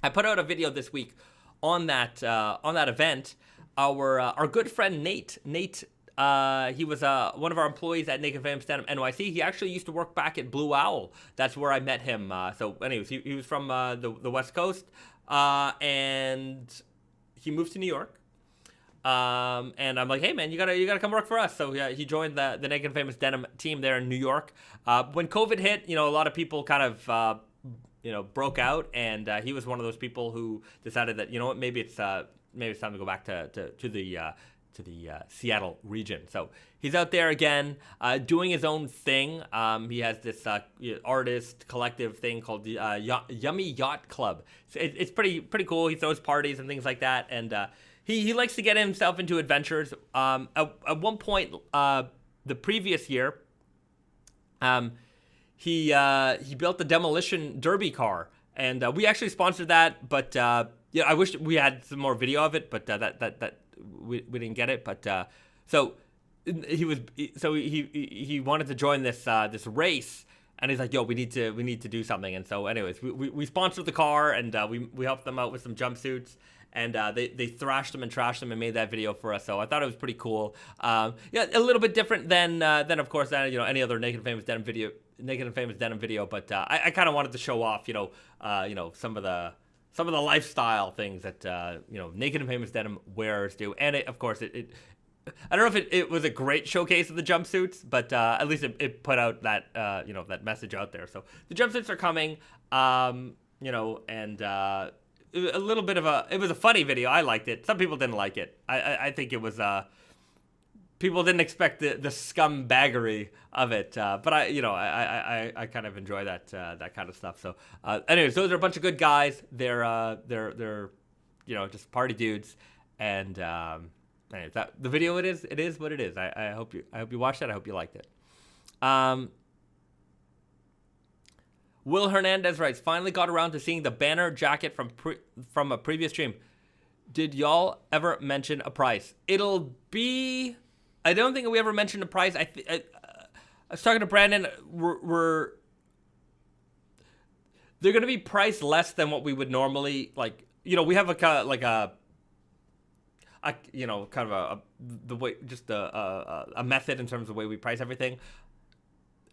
I put out a video this week on that event. Our good friend Nate, he was one of our employees at Naked Famous Denim NYC. He actually used to work back at Blue Owl. That's where I met him. So anyways, he was from the West Coast, and he moved to New York. And I'm like, hey man, you gotta come work for us. So yeah, he joined the Naked Famous Denim team there in New York. When COVID hit, you know, a lot of people kind of you know, broke out, and he was one of those people who decided that, you know what, maybe it's time to go back to the Seattle region. So he's out there again, doing his own thing. He has this artist collective thing called the Yummy Yacht Club. So it's pretty cool. He throws parties and things like that, and he likes to get himself into adventures. At one point, the previous year, he built the Demolition Derby car, and we actually sponsored that, but yeah, I wish we had some more video of it, but that we didn't get it. But so he wanted to join this race, and he's like, yo, we need to do something. And so anyways, we sponsored the car, and we helped them out with some jumpsuits, and they thrashed them and trashed them and made that video for us. So I thought it was pretty cool. Yeah, a little bit different than of course, you know, any other Naked Famous Denim video. But I kind of wanted to show off, you know, some of the lifestyle things that you know, Naked and Famous Denim wearers do. And of course it I don't know if it was a great showcase of the jumpsuits, but at least it put out that you know, that message out there. So the jumpsuits are coming, you know, and a little bit of it was a funny video. I liked it. Some people didn't like it. I think it was people didn't expect the scumbaggery of it, but I kind of enjoy that kind of stuff. So, anyways, those are a bunch of good guys. They're you know, just party dudes, and anyways, the video it is what it is. I hope you watched it. I hope you liked it. Will Hernandez writes, finally got around to seeing the banner jacket from a previous stream. Did y'all ever mention a price? It'll be. I don't think we ever mentioned a price. I was talking to Brandon. They're going to be priced less than what we would normally, like, you know, we have a you know, kind of a method in terms of the way we price everything.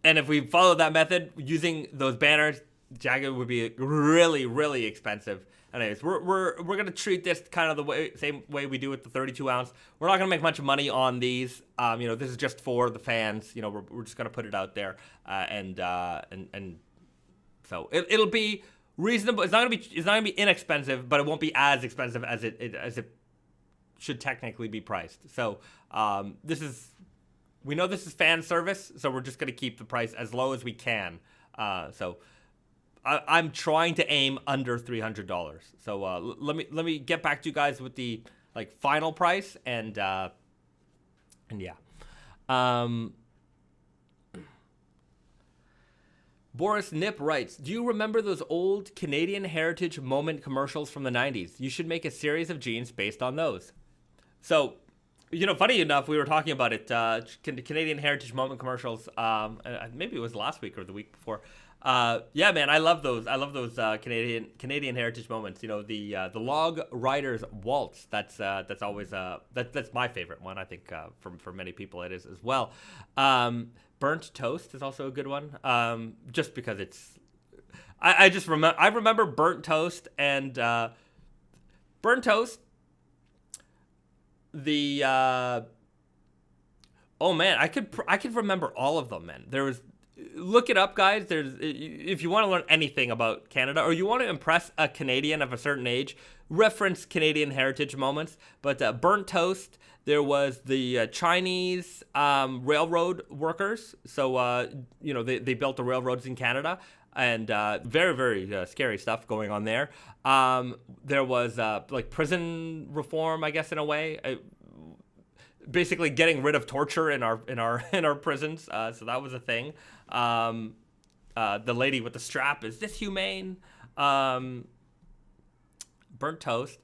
And if we follow that method using those banners, jacket would be really, really expensive. Anyways, we're gonna treat this kind of the same way we do with the 32 ounce. We're not gonna make much money on these. You know, this is just for the fans. You know, we're just gonna put it out there, and so it'll be reasonable. It's not gonna be inexpensive, but it won't be as expensive as it should technically be priced. So we know this is fan service, so we're just gonna keep the price as low as we can. So I'm trying to aim under $300. So let me get back to you guys with the like final price and yeah. Boris Nip writes, do you remember those old Canadian Heritage Moment commercials from the 90s? You should make a series of jeans based on those. So, funny enough, we were talking about it, Canadian Heritage Moment commercials, maybe it was last week or the week before. Yeah, man, I love those. I love those Canadian Heritage Moments. The Log Riders Waltz. That's always that's my favorite one. I think for many people it is as well. Burnt Toast is also a good one. Just because it's, I remember Burnt Toast and Burnt Toast. Oh man, I could remember all of them, man. Look it up, guys. If you want to learn anything about Canada or you want to impress a Canadian of a certain age, reference Canadian Heritage Moments. But Burnt Toast, there was the Chinese railroad workers. So they built the railroads in Canada, and very, very scary stuff going on there. There was like prison reform, I guess, in a way. Basically getting rid of torture in our prisons. So that was a thing. The lady with the strap, is this humane? Burnt Toast,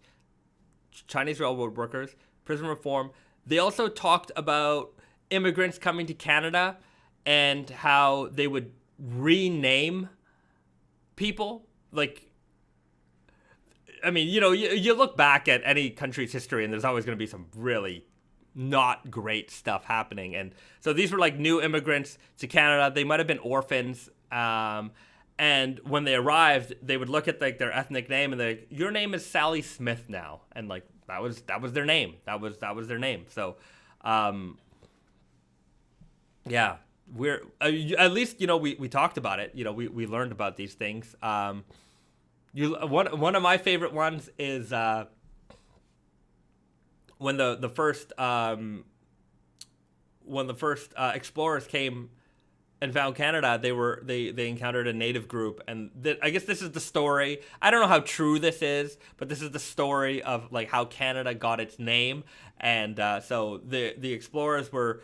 Chinese railroad workers, prison reform. They also talked about immigrants coming to Canada and how they would rename people. Like, I mean, you look back at any country's history and there's always going to be some really not great stuff happening. And so these were like new immigrants to Canada. They might have been orphans. And when they arrived, they would look at like their ethnic name and they're like, your name is Sally Smith now. And like, that was their name. That was their name. So, yeah, we're, at least, we talked about it. We learned about these things. One of my favorite ones is, when the first explorers came and found Canada, they encountered a native group, and I guess this is the story. I don't know how true this is, but this is the story of like how Canada got its name, and so the explorers were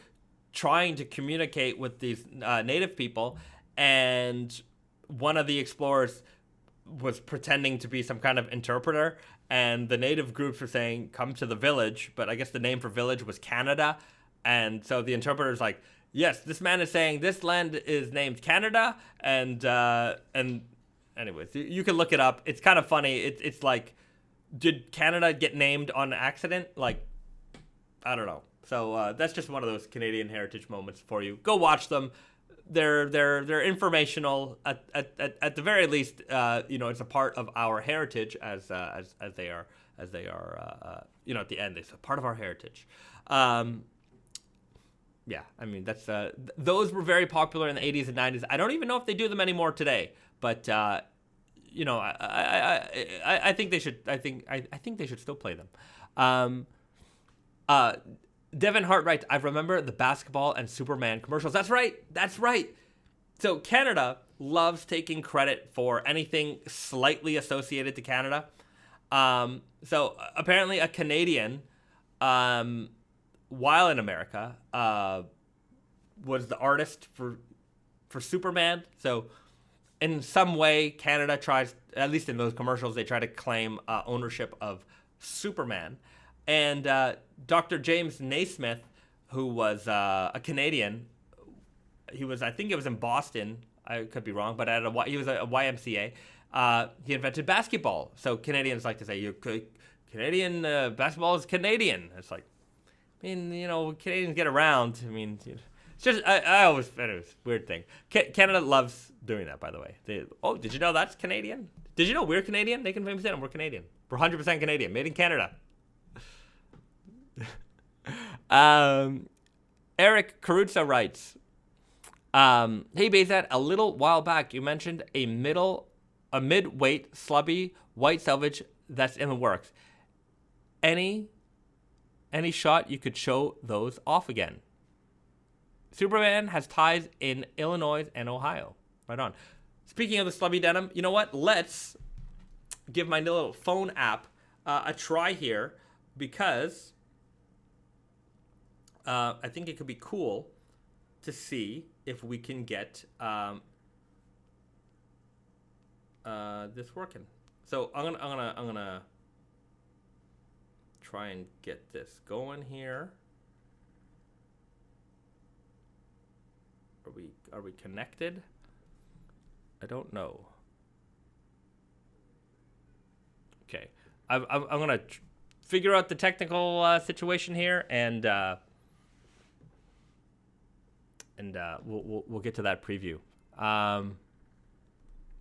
trying to communicate with these native people, and one of the explorers was pretending to be some kind of interpreter, and the native groups were saying, come to the village, but I guess the name for village was Canada, and so the interpreter's like, yes, this man is saying this land is named Canada, and anyways, you can look it up. It's kind of funny. It's like, did Canada get named on accident? Like, I don't know. So that's just one of those Canadian Heritage Moments for you. Go watch them. They're informational at the very least. It's a part of our heritage as they are at the end. It's a part of our heritage. Yeah, I mean that's those were very popular in the 80s and 90s. I don't even know if they do them anymore today, but I think they should. I think they should still play them. Devin Hart writes, I remember the basketball and Superman commercials. That's right. So Canada loves taking credit for anything slightly associated to Canada. So apparently a Canadian, while in America, was the artist for Superman. So in some way, Canada tries, at least in those commercials, they try to claim ownership of Superman. And Dr. James Naismith, who was a Canadian, I think it was in Boston, I could be wrong, but he was a YMCA. He invented basketball. So Canadians like to say, Canadian basketball is Canadian. It's like, I mean, Canadians get around. I mean, it's just, I always, anyways, weird thing. Canada loves doing that, by the way. Did you know that's Canadian? Did you know we're Canadian? Naked Famous Denim, we're Canadian. We're 100% Canadian, made in Canada. Eric Caruso writes, hey Bezat, a little while back you mentioned a mid-weight slubby white selvage that's in the works. Any shot you could show those off again? Superman has ties in Illinois and Ohio. Right on. Speaking of the Slubby denim, you know what? Let's give my little phone app a try here, because I think it could be cool to see if we can get this working. So I'm gonna try and get this going here. Are we connected? I don't know. Okay, I'm gonna figure out the technical situation here, and we'll get to that preview.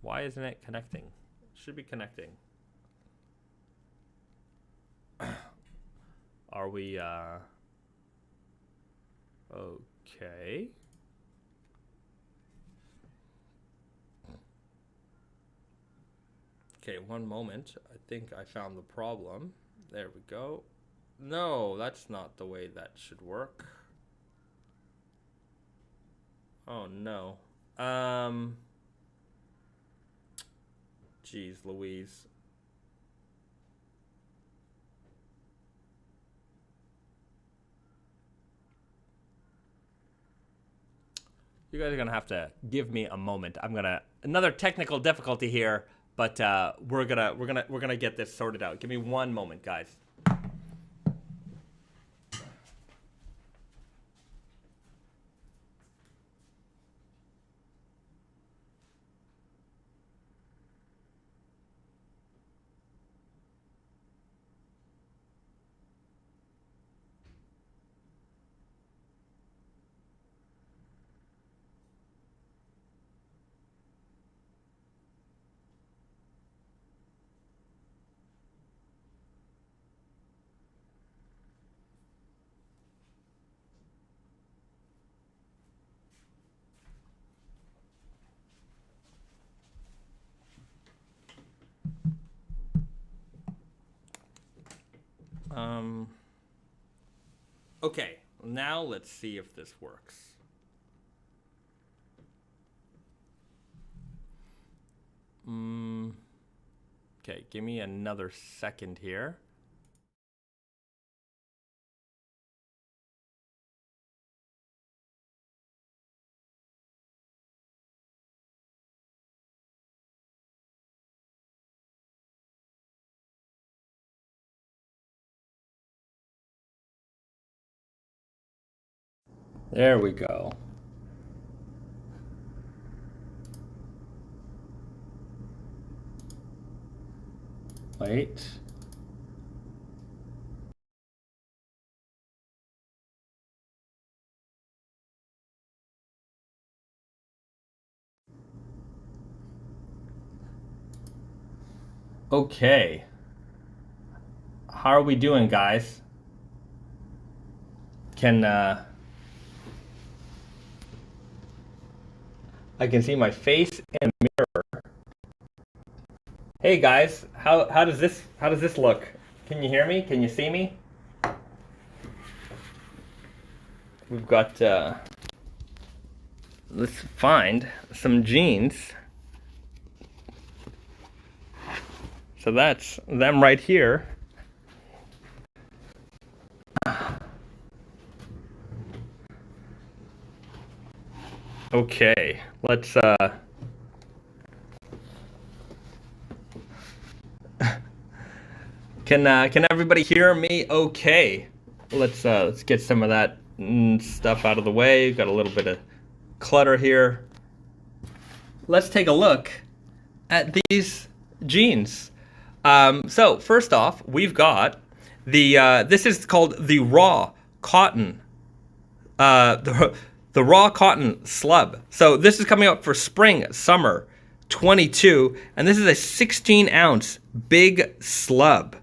Why isn't it connecting? It should be connecting. Are we okay? Okay, one moment. I think I found the problem. There we go. No, that's not the way that should work. Oh no. Jeez Louise. You guys are gonna have to give me a moment. Another technical difficulty here, but we're gonna get this sorted out. Give me one moment, guys. Okay, now let's see if this works. Okay, give me another second here. There we go. Wait. Okay. How are we doing, guys? I can see my face in a mirror. Hey guys, how does this look? Can you hear me? Can you see me? We've got let's find some jeans. So that's them right here. Okay, let's can everybody hear me okay? Let's get some of that stuff out of the way. Got a little bit of clutter here. Let's take a look at these jeans. So first off, we've got the this is called the raw cotton. The raw cotton slub. So this is coming up for spring, summer 22, and this is a 16-ounce big slub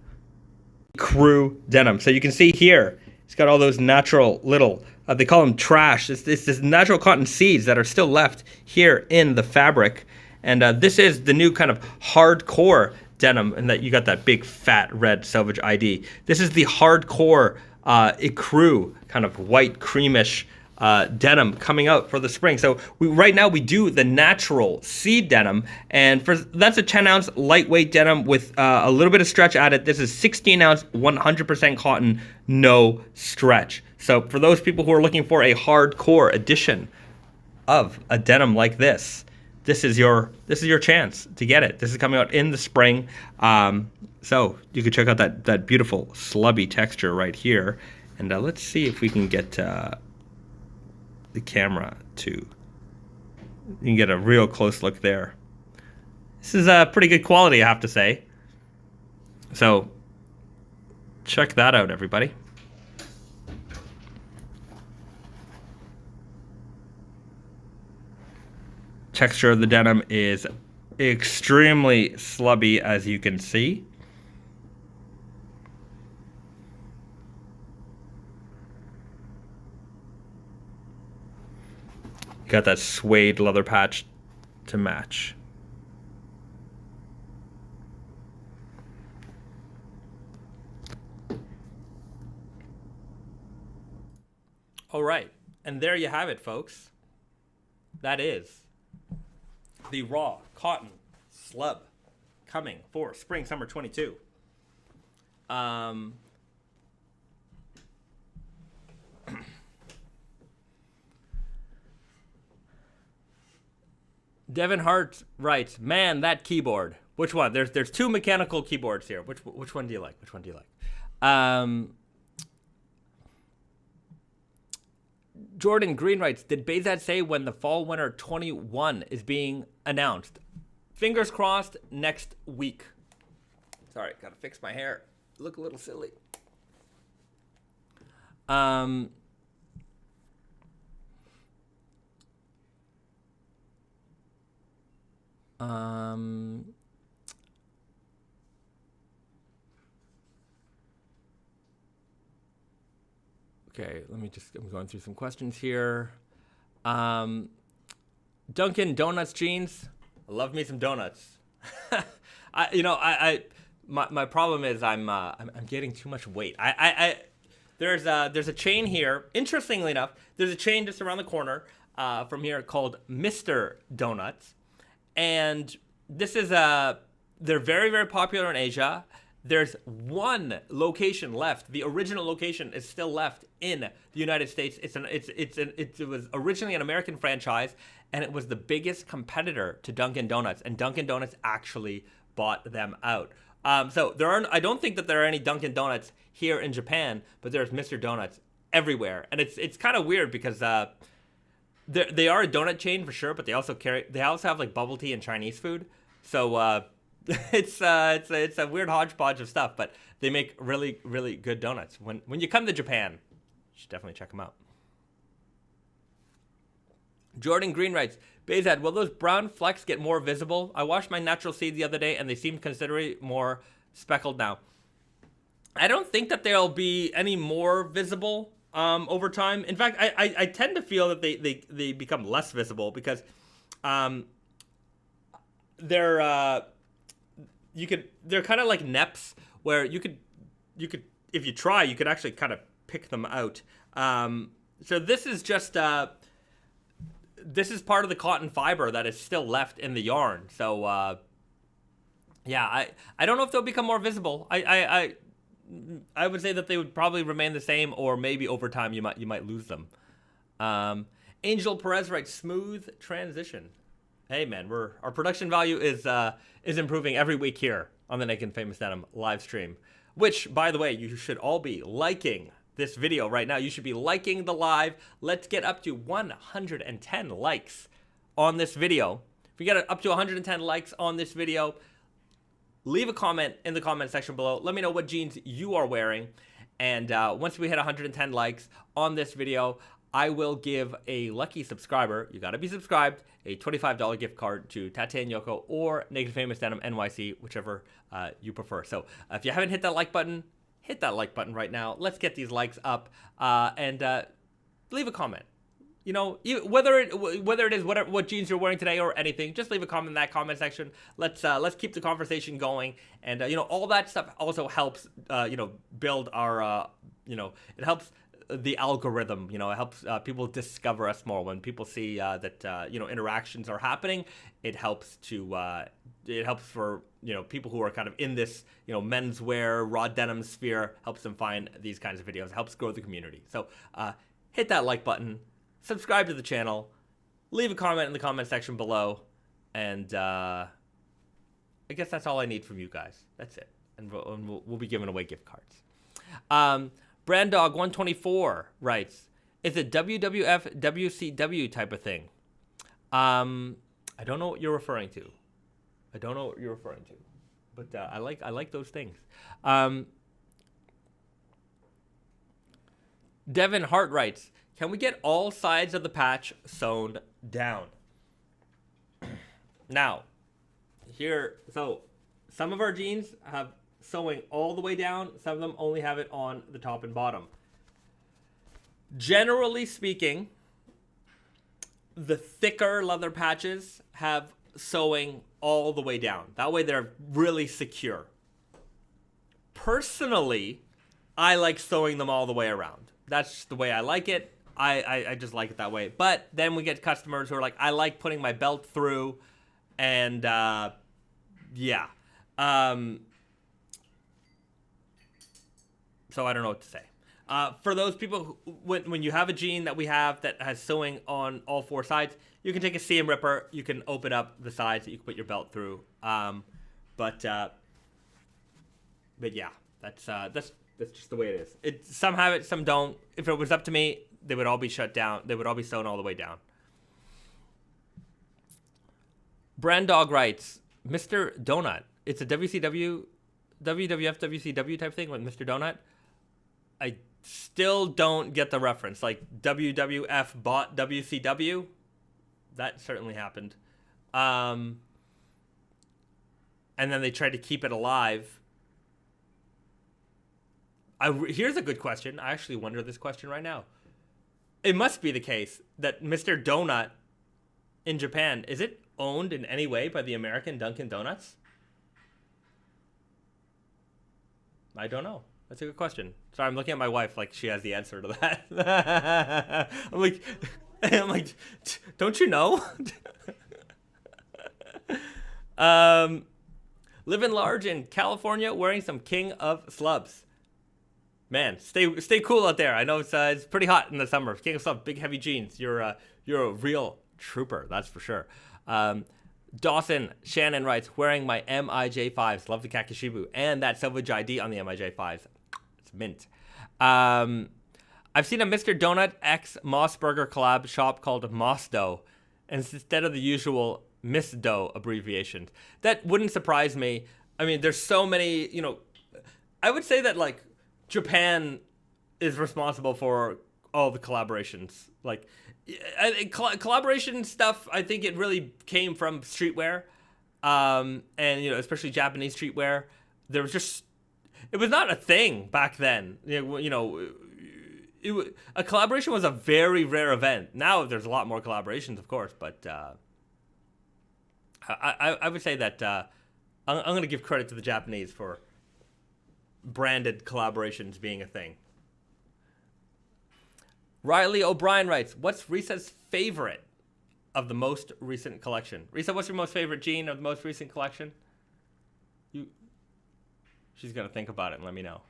crew denim. So you can see here, it's got all those natural little, they call them trash. It's this natural cotton seeds that are still left here in the fabric. And this is the new kind of hardcore denim, and that you got that big fat red Selvedge ID. This is the hardcore ecru kind of white creamish denim coming out for the spring. So right now we do the natural seed denim, and that's a 10-ounce lightweight denim with a little bit of stretch added. This is 16-ounce, 100% cotton, no stretch. So for those people who are looking for a hardcore edition of a denim like this, this is your chance to get it. This is coming out in the spring. So you can check out that beautiful slubby texture right here. And let's see if we can get the camera to, you can get a real close look there. This is a pretty good quality, I have to say. So check that out, everybody. Texture of the denim is extremely slubby, as you can see. Got that suede leather patch to match. All right, and there you have it, folks. That is the raw cotton slub coming for spring summer 22. Devin Hart writes, "Man, that keyboard. Which one? There's two mechanical keyboards here. Which one do you like? Which one do you like?" Jordan Green writes, "Did Bezat say when the Fall Winter 21 is being announced?" Fingers crossed, next week. Sorry, gotta fix my hair. Look a little silly. Okay, I'm going through some questions here. Dunkin' Donuts jeans. I love me some donuts. My problem is I'm getting too much weight. There's a chain here. Interestingly enough, there's a chain just around the corner from here called Mr. Donuts, and this is they're very, very popular in Asia. There's one location left. The original location is still left in the United States. It was originally an American franchise, and it was the biggest competitor to Dunkin' Donuts, and Dunkin' Donuts actually bought them out. So I don't think that there are any Dunkin' Donuts here in Japan, but there's Mr. Donuts everywhere, and it's kind of weird because they are a donut chain for sure, but they also have like bubble tea and Chinese food. So it's a weird hodgepodge of stuff, but they make really, really good donuts. When you come to Japan, you should definitely check them out. Jordan Green writes, "Bezad, will those brown flecks get more visible? I washed my natural seed the other day, and they seem considerably more speckled now." I don't think that they'll be any more visible over time. In fact, I tend to feel that they become less visible because they're kind of like neps where you could if you try, you could actually kind of pick them out. So this is just this is part of the cotton fiber that is still left in the yarn. So yeah, I don't know if they'll become more visible. I would say that they would probably remain the same, or maybe over time you might lose them. Angel Perez writes, "Smooth transition." Hey man, our production value is improving every week here on the Naked Famous Denim live stream. Which, by the way, you should all be liking this video right now. You should be liking the live. Let's get up to 110 likes on this video. If we get up to 110 likes on this video, leave a comment in the comment section below. Let me know what jeans you are wearing. And once we hit 110 likes on this video, I will give a lucky subscriber, you gotta be subscribed, a $25 gift card to Tate Yoko or Naked Famous Denim NYC, whichever you prefer. So if you haven't hit that like button, hit that like button right now. Let's get these likes up and leave a comment. You know, whether it is what jeans you're wearing today or anything, just leave a comment in that comment section. Let's keep the conversation going, and you know, all that stuff also helps build our it helps the algorithm. You know, it helps people discover us more. When people see that interactions are happening, it helps for people who are kind of in this menswear raw denim sphere. Helps them find these kinds of videos. Helps grow the community. So hit that like button, subscribe to the channel, leave a comment in the comment section below, and I guess that's all I need from you guys. That's it, and we'll be giving away gift cards. Branddog124 writes, "It's a WWF WCW type of thing." I don't know what you're referring to. But I like those things. Devin Hart writes, "Can we get all sides of the patch sewn down?" Now, so some of our jeans have sewing all the way down. Some of them only have it on the top and bottom. Generally speaking, the thicker leather patches have sewing all the way down. That way they're really secure. Personally, I like sewing them all the way around. That's just the way I like it. I just like it that way. But then we get customers who are like, I like putting my belt through, and yeah. So I don't know what to say. For those people, when you have a jean that we have that has sewing on all four sides, you can take a seam ripper, you can open up the sides that you can put your belt through. But yeah, that's just the way it is. Some have it, some don't. If it was up to me, they would all be shut down. They would all be sewn all the way down. Branddog writes, "Mr. Donut. It's a WWF, WCW type thing with Mr. Donut. I still don't get the reference. Like WWF bought WCW. That certainly happened. And then they tried to keep it alive. Here's a good question. I actually wonder this question right now. It must be the case that Mr. Donut in Japan, is it owned in any way by the American Dunkin' Donuts? I don't know. That's a good question. Sorry, I'm looking at my wife like she has the answer to that. I'm like, don't you know? Living large in California, wearing some King of Slubs. Man, stay cool out there. I know it's pretty hot in the summer. King of Slubs, big heavy jeans. You're a real trooper, that's for sure. Dawson Shannon writes, "Wearing my MIJ5s. Love the Kakishibu and that Selvedge ID on the MIJ5s. It's mint." I've seen a Mr. Donut X Mossburger collab shop called Moss Dough, instead of the usual Miss Dough abbreviations. That wouldn't surprise me. I mean, there's so many, I would say that like Japan is responsible for all the collaborations. Like, collaboration stuff, I think it really came from streetwear, and especially Japanese streetwear. There was it was not a thing back then. A collaboration was a very rare event. Now there's a lot more collaborations, of course, but I would say that I'm going to give credit to the Japanese for branded collaborations being a thing. Riley O'Brien writes, "What's Risa's favorite of the most recent collection?" Risa, what's your most favorite jean of the most recent collection? She's going to think about it and let me know.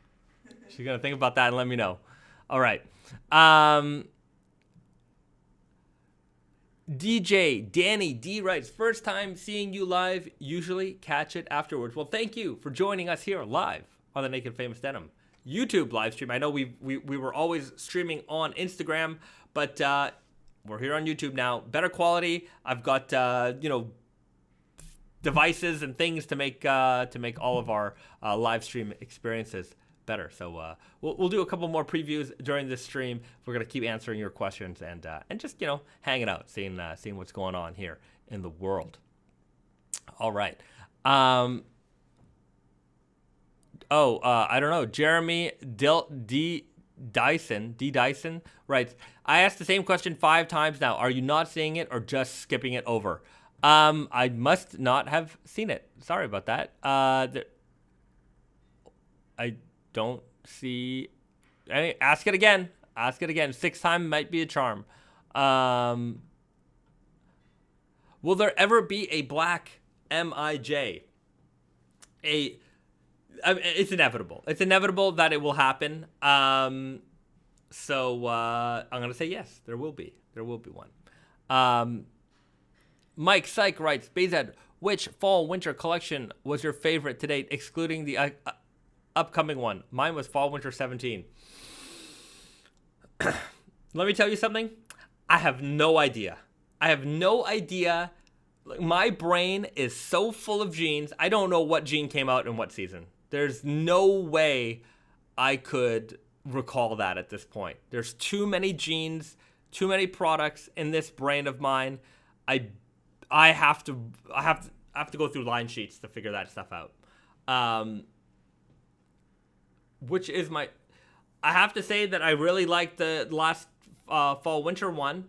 She's going to think about that and let me know. All right. DJ Danny D writes, "First time seeing you live, usually catch it afterwards." Well, thank you for joining us here live on the Naked Famous Denim YouTube live stream. I know we were always streaming on Instagram, but we're here on YouTube now. Better quality. I've got devices and things to make all of our live stream experiences better. So we'll do a couple more previews during this stream. We're gonna keep answering your questions and just hanging out, seeing what's going on here in the world. All right. I don't know. Jeremy D. Dyson writes, "I asked the same question 5 times now. Are you not seeing it or just skipping it over?" I must not have seen it. Sorry about that. I don't see any. Ask it again. Ask it again. 6th time might be a charm. Will there ever be a black MIJ? It's inevitable. It's inevitable that it will happen. So I'm going to say yes, there will be. There will be one. Mike Syke writes, BZ, which fall-winter collection was your favorite to date, excluding the upcoming one? Mine was fall-winter 17. Let me tell you something. I have no idea. My brain is so full of jeans. I don't know what jean came out in what season. There's no way I could recall that at this point. There's too many jeans, too many products in this brain of mine. I have to go through line sheets to figure that stuff out. Which is I have to say that I really liked the last fall winter one.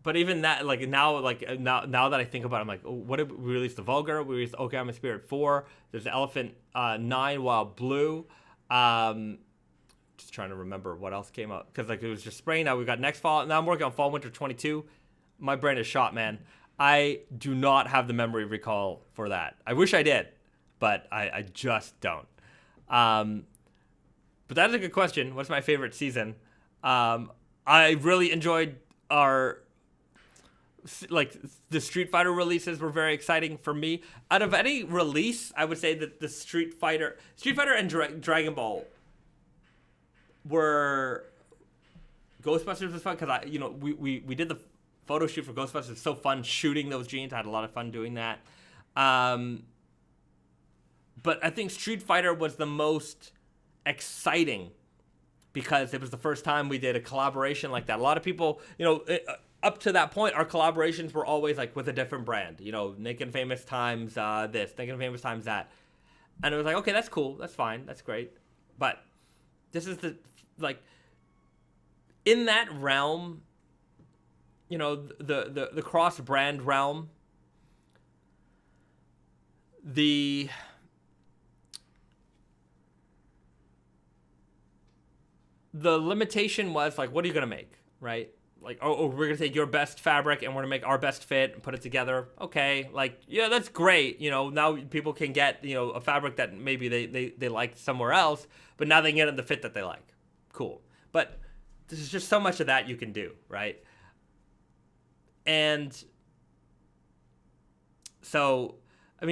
But even that, now that I think about it, I'm like, oh, what did we release? The Vulgar. We released Okay, I'm a Spirit 4. There's the Elephant 9 Wild Blue. Just trying to remember what else came out. Because it was just spring. Now we've got next fall. Now I'm working on fall winter 22. My brain is shot, man. I do not have the memory recall for that. I wish I did, but I just don't. But that is a good question. What's my favorite season? I really enjoyed the Street Fighter releases were very exciting for me. Out of any release, I would say that the Street Fighter and Dragon Ball were. Ghostbusters was fun because we did the photo shoot for Ghostbusters. It's so fun shooting those jeans. I had a lot of fun doing that. But I think Street Fighter was the most exciting because it was the first time we did a collaboration like that. A lot of people, up to that point, our collaborations were always with a different brand. Naked Famous times this, Naked Famous times that. And it was okay, that's cool. That's fine. That's great. But this is in that realm, the cross-brand realm, the limitation was what are you going to make, right? We're going to take your best fabric and we're going to make our best fit and put it together. Okay. Yeah, that's great. Now people can get, a fabric that maybe they liked somewhere else, but now they can get the fit that they like. Cool. But there's just so much of that you can do, right? And so,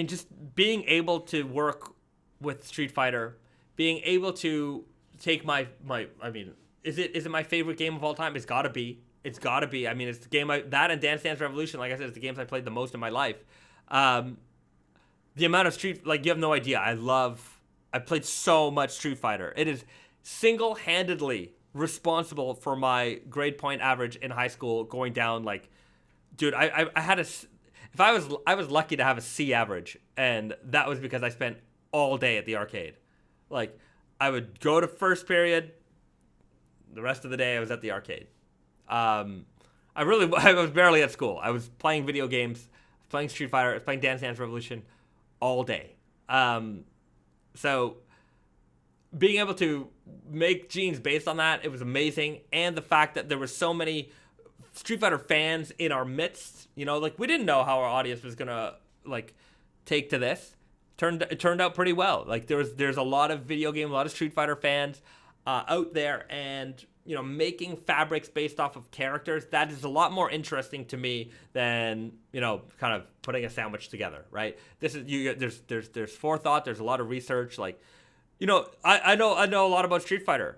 just being able to work with Street Fighter, being able to take is it my favorite game of all time? It's gotta be. It's the game that and Dance Dance Revolution, like I said, it's the games I played the most in my life. The amount of Street, you have no idea. I played so much Street Fighter. It is single-handedly responsible for my grade point average in high school going down. Dude, I had I was lucky to have a C average, and that was because I spent all day at the arcade. I would go to first period. The rest of the day, I was at the arcade. I was barely at school. I was playing video games, playing Street Fighter, I was playing Dance Dance Revolution all day. So being able to make jeans based on that, it was amazing. And the fact that there were so many Street Fighter fans in our midst, we didn't know how our audience was gonna take to this. It turned out pretty well. There's a lot of video game, a lot of Street Fighter fans out there, and making fabrics based off of characters, that is a lot more interesting to me than kind of putting a sandwich together, right? This is there's forethought, there's a lot of research. I know a lot about Street Fighter,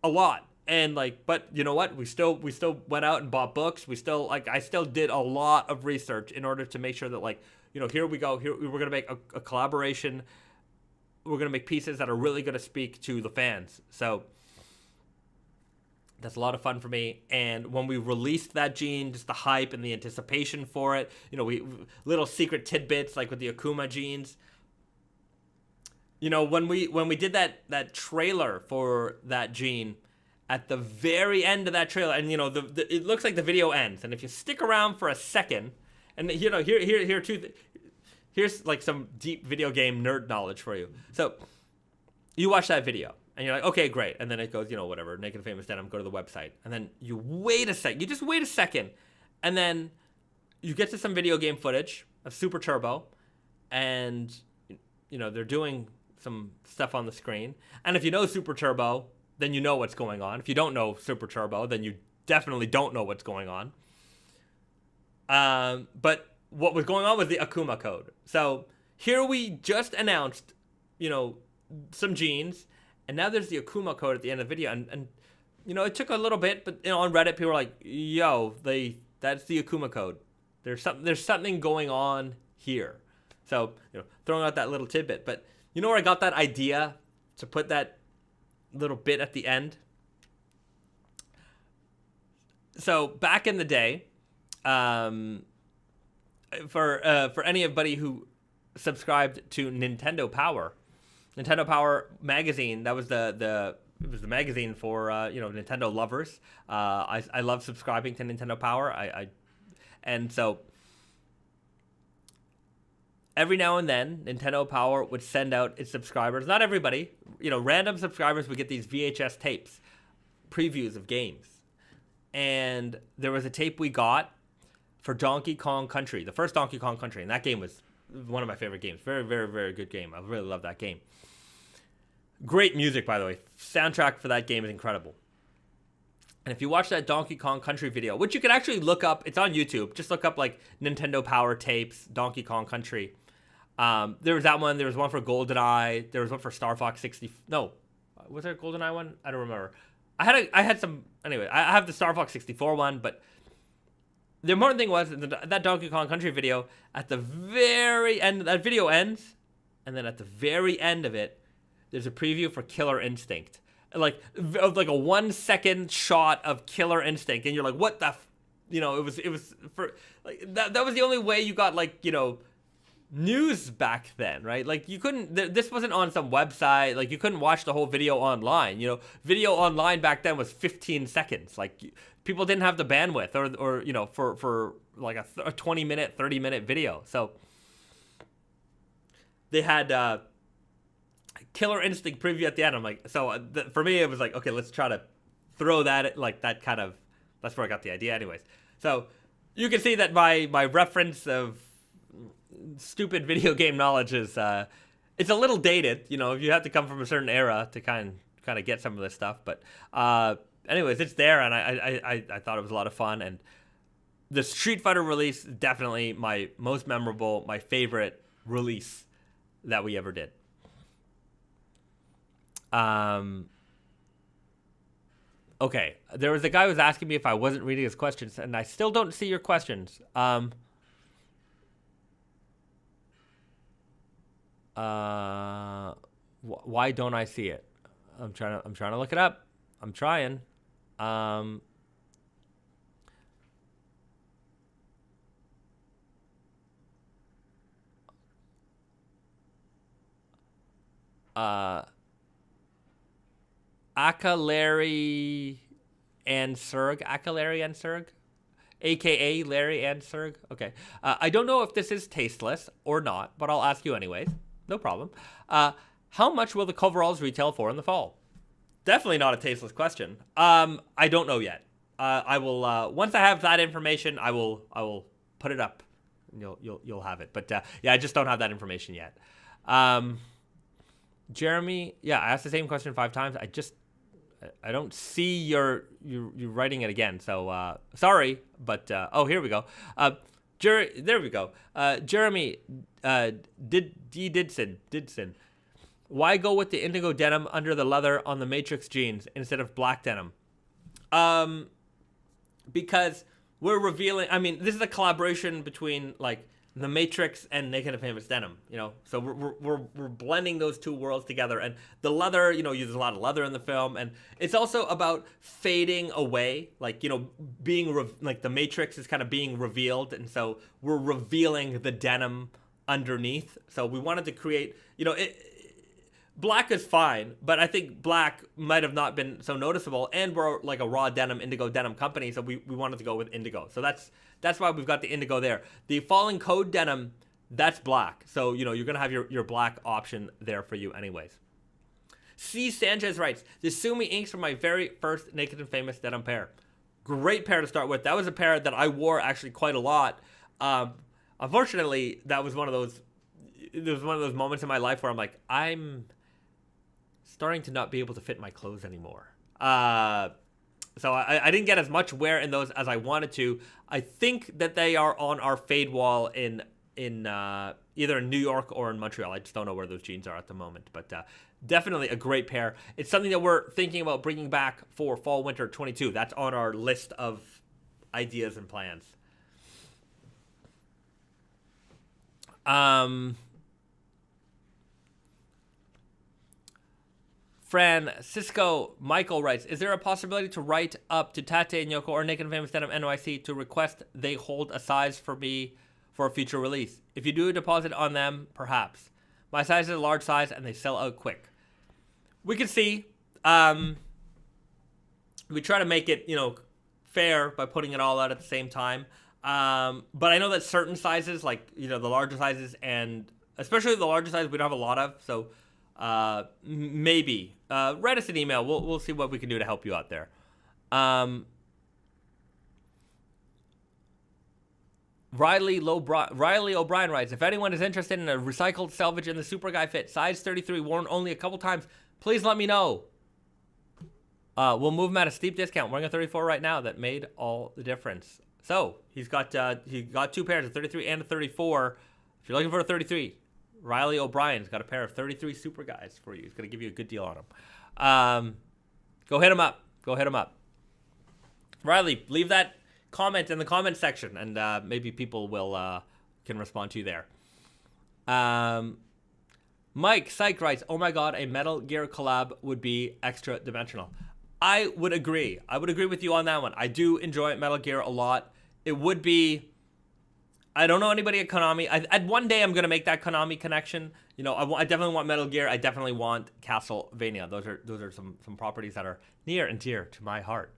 a lot, and but you know what? We still went out and bought books. We still I still did a lot of research in order to make sure that here we go. Here we're gonna make a collaboration. We're gonna make pieces that are really gonna speak to the fans. So that's a lot of fun for me. And when we released that jean, just the hype and the anticipation for it, we little secret tidbits with the Akuma jeans. When we did that trailer for that jean, at the very end of that trailer, and it looks like the video ends, and if you stick around for a second, and here's some deep video game nerd knowledge for you. So you watch that video and you're like, okay, great. And then it goes, whatever, Naked Famous Denim, go to the website. And then you wait a second. You just wait a second. And then you get to some video game footage of Super Turbo. And, they're doing some stuff on the screen. And if you know Super Turbo, then you know what's going on. If you don't know Super Turbo, then you definitely don't know what's going on. But what was going on was the Akuma code. So here we just announced, some jeans, and now there's the Akuma code at the end of the video. And it took a little bit, but on Reddit, people were like, yo, that's the Akuma code. There's something going on here. So, throwing out that little tidbit. But you know where I got that idea to put that little bit at the end? So back in the day, for anybody who subscribed to Nintendo Power magazine, that was it was the magazine for Nintendo lovers. I love subscribing to Nintendo Power. And so every now and then Nintendo Power would send out its subscribers, not everybody, random subscribers would get these VHS tapes, previews of games. And there was a tape we got for Donkey Kong Country, the first Donkey Kong Country, and that game was one of my favorite games. Very, very, very good game. I really love that game. Great music, by the way. Soundtrack for that game is incredible. And if you watch that Donkey Kong Country video, which you can actually look up, it's on YouTube. Just look up like Nintendo Power tapes, Donkey Kong Country. There was that one. There was one for GoldenEye. There was one for Star Fox 60. No, was there a GoldenEye one? I don't remember. I had some. Anyway, I have the Star Fox 64 one, but the important thing was that Donkey Kong Country video, at the very end, that video ends, and then at the very end of it, there's a preview for Killer Instinct. Like a 1 second shot of Killer Instinct, and you're like, what the, it was for, like, that was the only way you got, like, news back then, right? Like, you couldn't, this wasn't on some website, like, you couldn't watch the whole video online. Video online back then was 15 seconds. Like, people didn't have the bandwidth or for like a 20-minute, 30-minute video. So they had Killer Instinct preview at the end. I'm like, so for me, it was like, okay, let's try to throw that, like, that kind of, that's where I got the idea anyways. So you can see that my reference of stupid video game knowledge is, it's a little dated, if you have to come from a certain era to kind of get some of this stuff. But anyways, it's there, and I thought it was a lot of fun. And the Street Fighter release is definitely my most memorable, my favorite release that we ever did. Okay, there was a guy who was asking me if I wasn't reading his questions, and I still don't see your questions. Why don't I see it? I'm trying to look it up. I'm trying. Larry and Serg, aka Larry and Serg. Okay. I don't know if this is tasteless or not, but I'll ask you anyways. No problem. How much will the coveralls retail for in the fall? Definitely not a tasteless question. I don't know yet. I will once I have that information, I will put it up. And you'll have it. But yeah, I just don't have that information yet. Jeremy, yeah, I asked the same question 5 times. I don't see you writing it again. So sorry, but here we go. There we go. Jeremy, Didson. Why go with the indigo denim under the leather on the Matrix jeans instead of black denim? Because we're revealing. I mean, this is a collaboration between like the Matrix and Naked Famous Denim. So we're blending those two worlds together. And the leather, uses a lot of leather in the film, and it's also about fading away. Like being like the Matrix is kind of being revealed, and so we're revealing the denim underneath. So we wanted to create, black is fine, but I think black might have not been so noticeable, and we're like a raw denim, indigo denim company, so we wanted to go with indigo. So that's why we've got the indigo there. The falling code denim, that's black. So, you're going to have your black option there for you anyways. C. Sanchez writes, the Sumi inks were my very first Naked and Famous Denim pair. Great pair to start with. That was a pair that I wore actually quite a lot. Unfortunately, that was one of those. There was one of those moments in my life where I'm like, I'm starting to not be able to fit my clothes anymore. So I didn't get as much wear in those as I wanted to. I think that they are on our fade wall in either in New York or in Montreal. I just don't know where those jeans are at the moment. But definitely a great pair. It's something that we're thinking about bringing back for fall winter 22. That's on our list of ideas and plans. Francisco Michael writes, is there a possibility to write up to Tate Yoko or Naked Famous Denim NYC to request they hold a size for me for a future release? If you do a deposit on them, perhaps. My size is a large size and they sell out quick. We can see. We try to make it, fair by putting it all out at the same time. But I know that certain sizes, like, the larger sizes, and especially the larger sizes, we don't have a lot of. So maybe write us an email. We'll see what we can do to help you out there. Riley O'Brien writes, if anyone is interested in a recycled Selvedge in the Super Guy fit, size 33, worn only a couple times, please let me know. We'll move him at a steep discount. Wearing a 34 right now. That made all the difference. So he got two pairs, a 33 and a 34. If you're looking for a 33, Riley O'Brien's got a pair of 33 Super Guys for you. He's going to give you a good deal on them. Go hit him up. Riley, leave that comment in the comment section, and maybe people can respond to you there. Mike Syke writes, oh my god, a Metal Gear collab would be extra dimensional. I would agree. I would agree with you on that one. I do enjoy Metal Gear a lot. It would be... I don't know anybody at Konami. One day I'm going to make that Konami connection. I definitely want Metal Gear. I definitely want Castlevania. Those are some properties that are near and dear to my heart.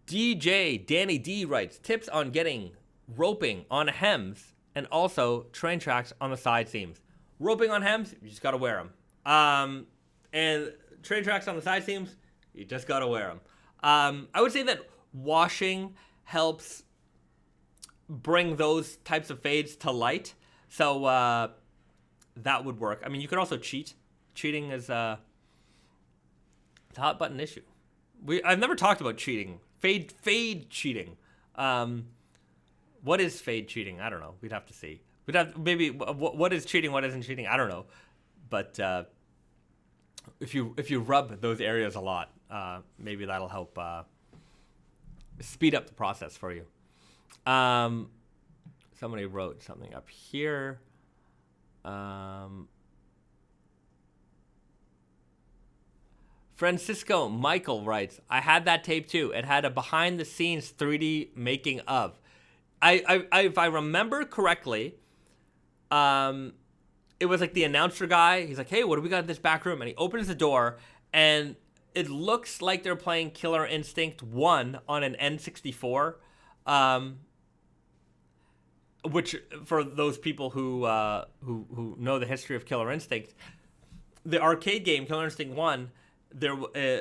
DJ Danny D writes, tips on getting roping on hems and also train tracks on the side seams. Roping on hems, you just got to wear them. And train tracks on the side seams, you just got to wear them. I would say that washing helps bring those types of fades to light. So that would work. I mean, you could also cheat. Cheating is it's a hot button issue. I've never talked about cheating. Fade cheating. What is fade cheating? I don't know. We'd have to see. Maybe what is cheating? What isn't cheating? I don't know. But if you rub those areas a lot, maybe that'll help speed up the process for you. Somebody wrote something up here. Francisco Michael writes, I had that tape too. It had a behind the scenes 3D making of. If I remember correctly, it was like the announcer guy. He's like, hey, what do we got in this back room? And he opens the door, and it looks like they're playing Killer Instinct 1 on an N64. Which, for those people who know the history of Killer Instinct, the arcade game Killer Instinct 1, there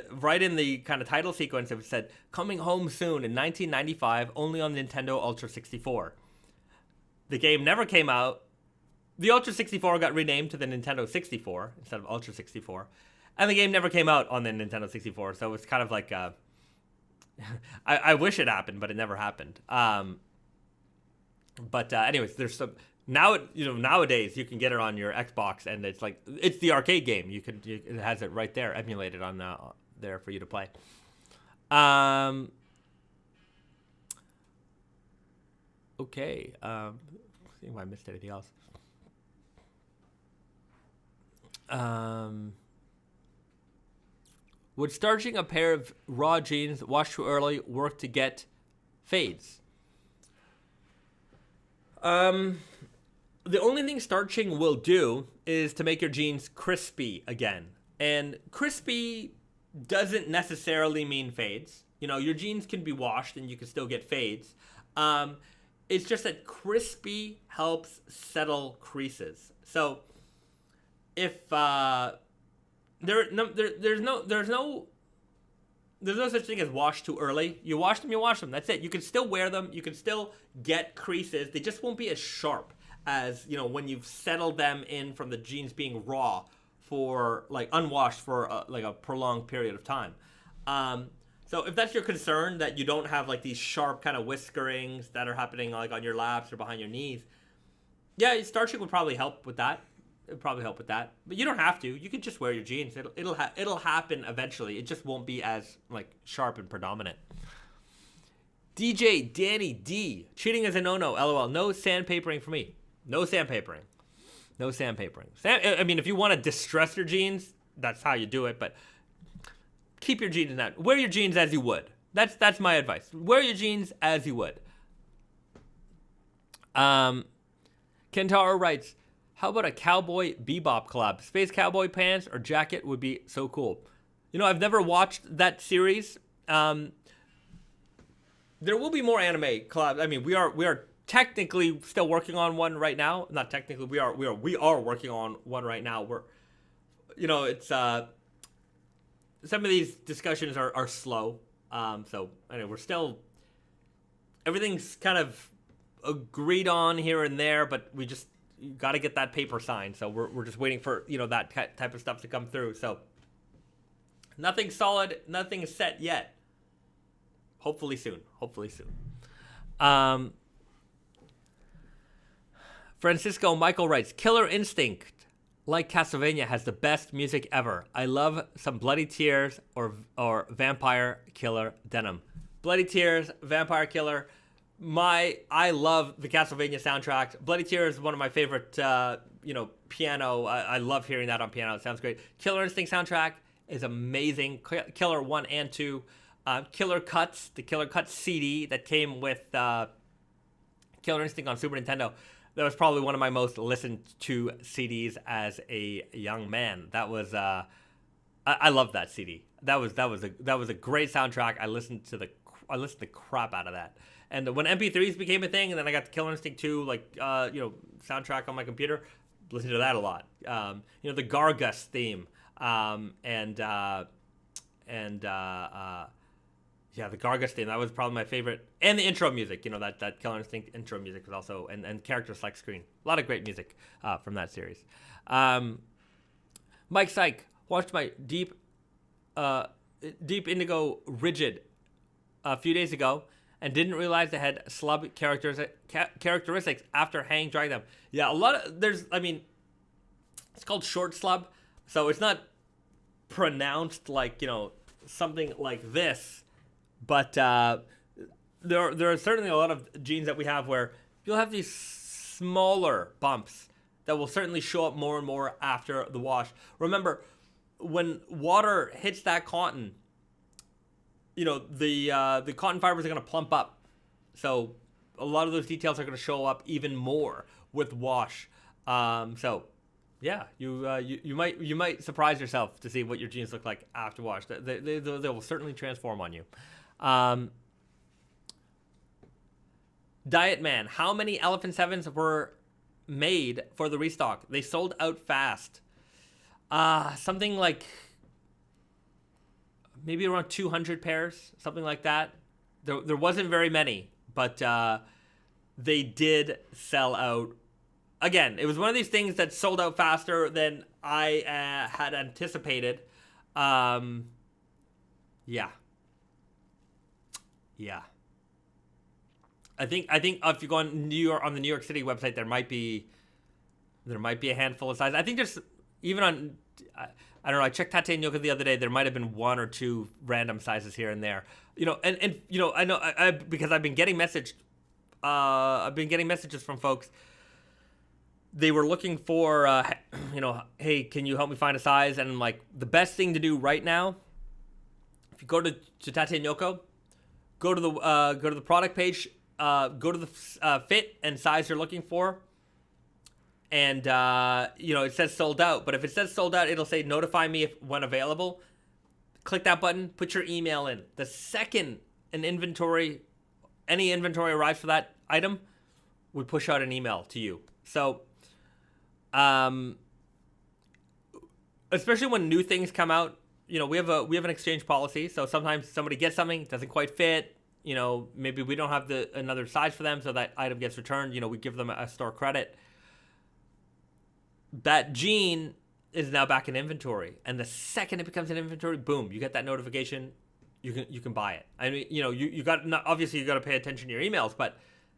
right in the kind of title sequence, it said, coming home soon in 1995, only on Nintendo Ultra 64. The game never came out. The Ultra 64 got renamed to the Nintendo 64 instead of Ultra 64. And the game never came out on the Nintendo 64. So it's kind of like, I wish it happened, but it never happened. But anyways, there's some, nowadays you can get it on your Xbox, and it's like, it's the arcade game. It has it right there, emulated on there for you to play. Okay. See if I missed anything else. Would starching a pair of raw jeans washed too early work to get fades? The only thing starching will do is to make your jeans crispy again. And crispy doesn't necessarily mean fades. Your jeans can be washed and you can still get fades. It's just that crispy helps settle creases. So if there's no such thing as wash too early. You wash them. That's it. You can still wear them. You can still get creases. They just won't be as sharp as, you know, when you've settled them in from the jeans being raw for, like, unwashed for like a prolonged period of time. So if that's your concern, that you don't have like these sharp kind of whiskerings that are happening like on your laps or behind your knees, yeah, starching would probably help with that. It would probably help with that, but you don't have to. You can just wear your jeans. It'll happen eventually. It just won't be as like sharp and predominant. DJ Danny D, cheating is a no-no. LOL. No sandpapering for me. No sandpapering. No sandpapering. I mean, if you want to distress your jeans, that's how you do it. But keep your jeans in that. Wear your jeans as you would. That's my advice. Wear your jeans as you would. Kentaro writes, how about a Cowboy Bebop collab? Space cowboy pants or jacket would be so cool. You know, I've never watched that series. There will be more anime collabs. I mean, we are technically still working on one right now. Not technically, we are working on one right now. It's some of these discussions are slow. So anyway, everything's kind of agreed on here and there, but you got to get that paper signed. So we're just waiting for, that type of stuff to come through. So nothing solid, nothing set yet. Hopefully soon. Francisco Michael writes, Killer Instinct, like Castlevania, has the best music ever. I love some Bloody Tears or Vampire Killer Denim. Bloody Tears, Vampire Killer. I love the Castlevania soundtrack. Bloody Tears is one of my favorite, piano. I love hearing that on piano. It sounds great. Killer Instinct soundtrack is amazing. Killer 1 and 2. Killer Cuts, the Killer Cuts CD that came with Killer Instinct on Super Nintendo. That was probably one of my most listened to CDs as a young man. That was I love that CD. That was a great soundtrack. I listened to the crap out of that. And when MP3s became a thing, and then I got the Killer Instinct 2 soundtrack on my computer, listened to that a lot. The Gargus theme, the Gargus theme, that was probably my favorite. And the intro music, that Killer Instinct intro music was also, and character select screen. A lot of great music from that series. Mike Syke watched my Deep Indigo Rigid a few days ago and didn't realize they had slub characteristics after hang drying them. Yeah, it's called short slub, so it's not pronounced like, something like this. But there are certainly a lot of jeans that we have where you'll have these smaller bumps that will certainly show up more and more after the wash. Remember, when water hits that cotton, the cotton fibers are going to plump up. So a lot of those details are going to show up even more with wash. So yeah, you might surprise yourself to see what your jeans look like after wash. They will certainly transform on you. Diet Man, how many Elephant 7s were made for the restock? They sold out fast. Something like maybe around 200 pairs, something like that. There wasn't very many, but they did sell out. Again, it was one of these things that sold out faster than I had anticipated. Yeah. I think if you go on the New York City website, there might be a handful of sizes. I think there's even on, I don't know, I checked Tate Yoko the other day, there might have been one or two random sizes here and there. I know because I've been getting messages from folks. They were looking for hey, can you help me find a size? And I'm like, the best thing to do right now, if you go to Tate Yoko, go to the product page, go to the fit and size you're looking for, and it says sold out. But if it says sold out, it'll say notify me when available. Click that button, put your email in. The second any inventory arrives for that item, we push out an email to you. So especially when new things come out. We have an exchange policy, so sometimes somebody gets something, doesn't quite fit. Maybe we don't have another size for them, so that item gets returned. We give them a store credit. That jean is now back in inventory, and the second it becomes an inventory, boom, you get that notification. You can buy it. I mean, you got, obviously you got to pay attention to your emails, but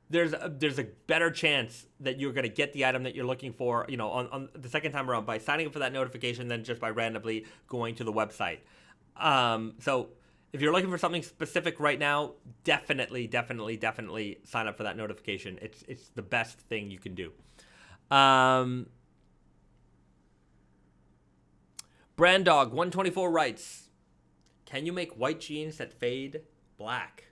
there's a better chance that you're going to get the item that you're looking for, on the second time around by signing up for that notification than just by randomly going to the website. So if you're looking for something specific right now, definitely sign up for that notification. It's the best thing you can do. Brand Dog 124 writes, can you make white jeans that fade black?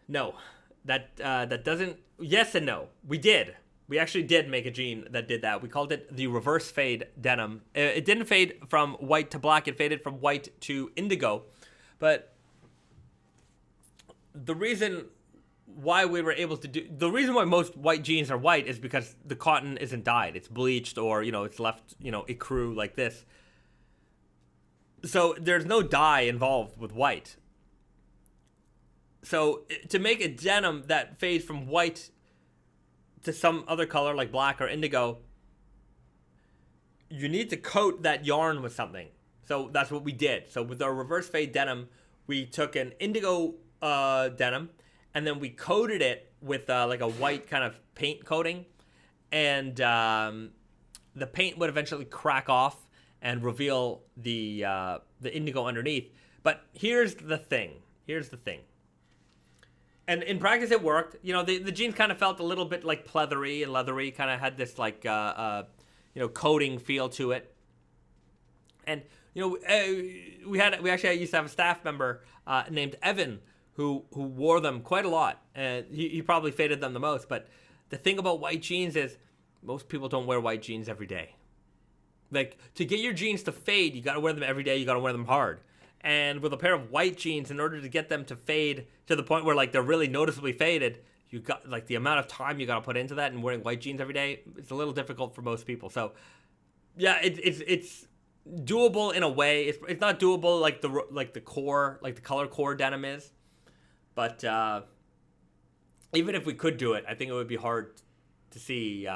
No. That doesn't. Yes and no. We actually did make a jean that did that. We called it the reverse fade denim. It didn't fade from white to black. It faded from white to indigo. But the reason why most white jeans are white is because the cotton isn't dyed. It's bleached, or it's left ecru like this. So there's no dye involved with white. So to make a denim that fades from white to some other color like black or indigo, you need to coat that yarn with something. So that's what we did. So with our reverse fade denim, we took an indigo denim, and then we coated it with like a white kind of paint coating, and the paint would eventually crack off and reveal the indigo underneath. But here's the thing. And in practice, it worked. The jeans kind of felt a little bit like pleathery and leathery. Kind of had this like coating feel to it. And we actually used to have a staff member named Evan who wore them quite a lot. And he probably faded them the most. But the thing about white jeans is most people don't wear white jeans every day. Like, to get your jeans to fade, you got to wear them every day. You got to wear them hard. And with a pair of white jeans, in order to get them to fade to the point where like they're really noticeably faded, you got like the amount of time you got to put into that, and wearing white jeans every day, it's a little difficult for most people. So yeah, it's doable in a way. It's not doable like the core, like the color core denim is, but even if we could do it, I think it would be hard to see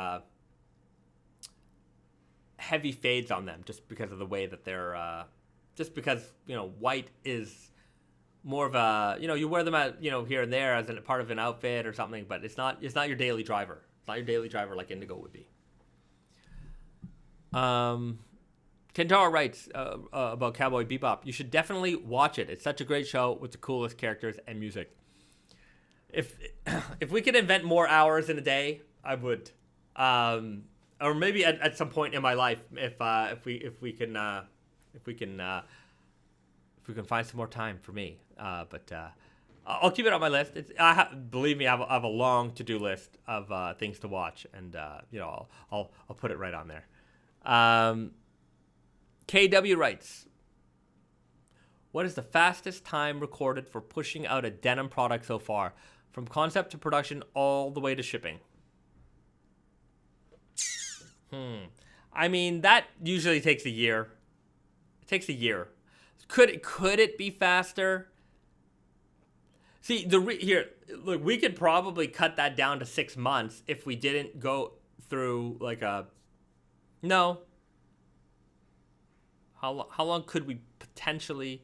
heavy fades on them just because of the way that they're just because white is more of a you wear them at here and there as a part of an outfit or something, but it's not your daily driver. It's not your daily driver like indigo would be. Kentaro writes about Cowboy Bebop. You should definitely watch it. It's such a great show with the coolest characters and music. If we could invent more hours in a day, I would. Or maybe at some point in my life, if we can find some more time for me. But I'll keep it on my list. Believe me, I have a long to-do list of things to watch, and I'll put it right on there. KW writes, what is the fastest time recorded for pushing out a denim product so far, from concept to production all the way to shipping? I mean, that usually takes a year. It takes a year. Could it be faster? See, here, look, we could probably cut that down to 6 months if we didn't go through like no. How long could we potentially,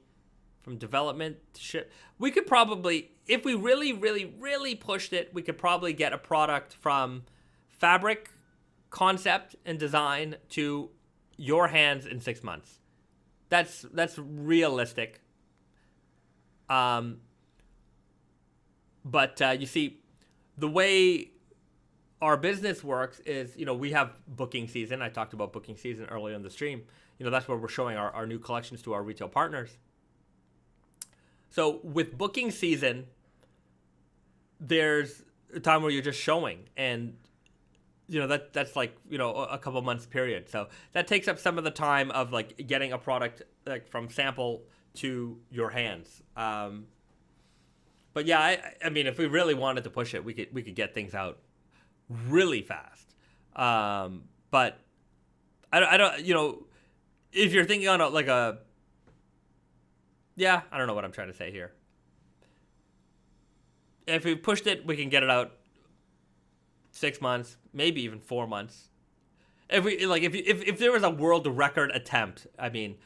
from development to ship? We could probably, if we really, really, really pushed it, we could probably get a product from fabric, concept, and design to your hands in 6 months. That's realistic. But you see, the way our business works is, we have booking season. I talked about booking season earlier in the stream. That's where we're showing our new collections to our retail partners. So with booking season, there's a time where you're just showing, and that's like a couple months period. So that takes up some of the time of like getting a product like from sample to your hands. But yeah, I mean, if we really wanted to push it, we could get things out really fast. But I don't, if you're thinking on yeah, I don't know what I'm trying to say here. If we pushed it, we can get it out 6 months, maybe even 4 months. If there was a world record attempt, I mean,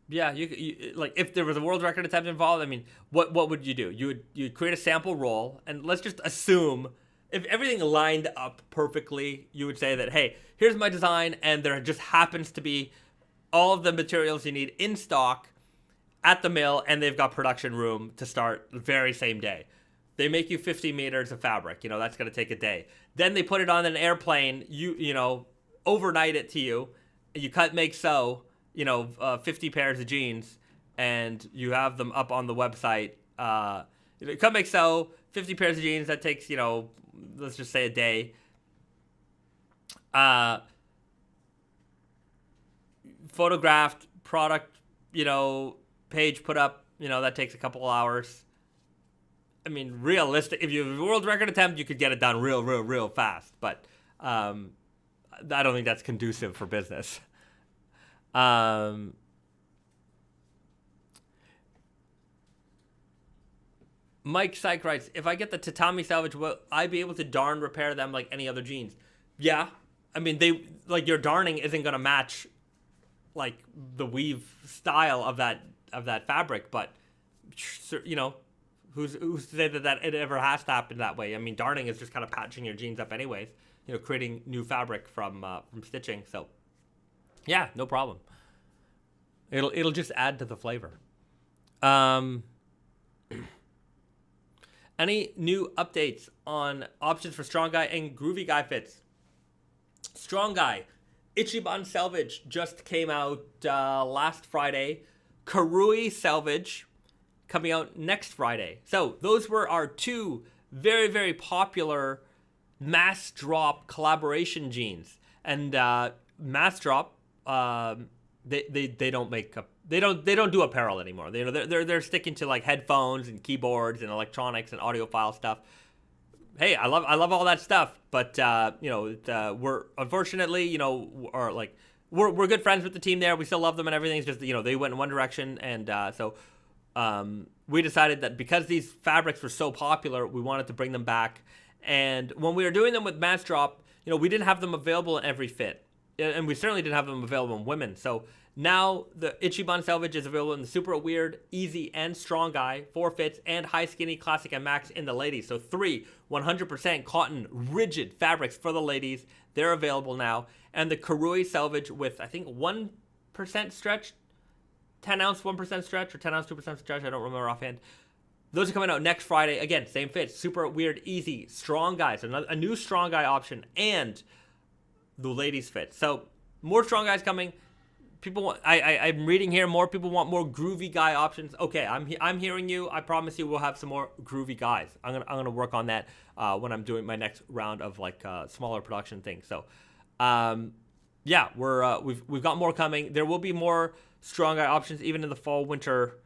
yeah, if there was a world record attempt involved, I mean, what would you do? You'd create a sample roll, and let's just assume if everything lined up perfectly, you would say that, hey, here's my design, and there just happens to be all of the materials you need in stock at the mill, and they've got production room to start the very same day. They make you 50 meters of fabric. That's going to take a day. Then they put it on an airplane, overnight it to you, and you make 50 pairs of jeans, and you have them up on the website. Cut, make, sew, 50 pairs of jeans. That takes, let's just say a day. Photographed product, page put up, that takes a couple of hours. I mean, realistic. If you have a world record attempt, you could get it done real fast. But I don't think that's conducive for business. Mike Syke writes, if I get the tatami Selvedge, will I be able to darn repair them like any other jeans? Yeah. I mean, your darning isn't going to match like the weave style of that fabric, but who's to say that it ever has to happen that way? I mean, darning is just kind of patching your jeans up anyways, creating new fabric from stitching. So yeah, no problem. It'll just add to the flavor. Any new updates on options for strong guy and groovy guy fits? Strong guy, Ichiban Selvedge just came out last Friday. Karui Selvedge coming out next Friday. So those were our two very, very popular mass drop collaboration jeans. And mass drop, they don't make up. They don't do apparel anymore. They're sticking to like headphones and keyboards and electronics and audiophile stuff. Hey, I love all that stuff, but we're unfortunately, we're good friends with the team there. We still love them and everything. It's just they went in one direction, and so we decided that because these fabrics were so popular, we wanted to bring them back. And when we were doing them with mass drop, we didn't have them available in every fit, and we certainly didn't have them available in women. So now the Ichiban Selvedge is available in the super weird, easy, and strong guy, 4 fits, and high skinny, classic, and max in the ladies. So 3 100% cotton, rigid fabrics for the ladies. They're available now. And the Karui Selvedge with, I think, 1% stretch, 10 ounce 1% stretch, or 10 ounce 2% stretch. I don't remember offhand. Those are coming out next Friday. Again, same fit, super weird, easy, strong guys. So a new strong guy option and the ladies fit. So more strong guys coming. People want. I'm reading here. More people want more groovy guy options. Okay, I'm hearing you. I promise you, we'll have some more groovy guys. I'm gonna work on that when I'm doing my next round of smaller production things. So, yeah, we've got more coming. There will be more strong guy options even in the fall winter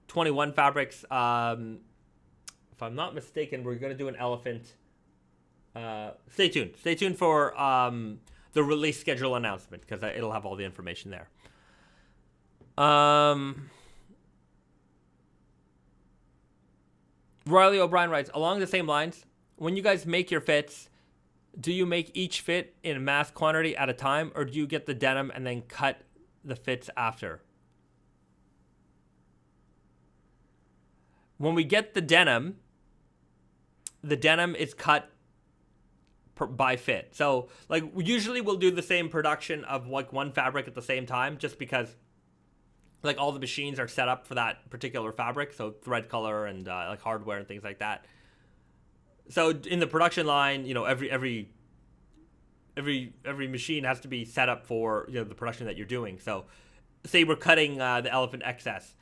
21 fabrics. If I'm not mistaken, we're gonna do an elephant. Stay tuned. Stay tuned for the release schedule announcement because it'll have all the information there. Riley O'Brien writes, along the same lines, when you guys make your fits, do you make each fit in mass quantity at a time, or do you get the denim and then cut the fits after? When we get the denim is cut by fit. So usually we'll do the same production of one fabric at the same time, just because all the machines are set up for that particular fabric, so thread color and hardware and things like that. So in the production line, every machine has to be set up for the production that you're doing. So say we're cutting the elephant XS,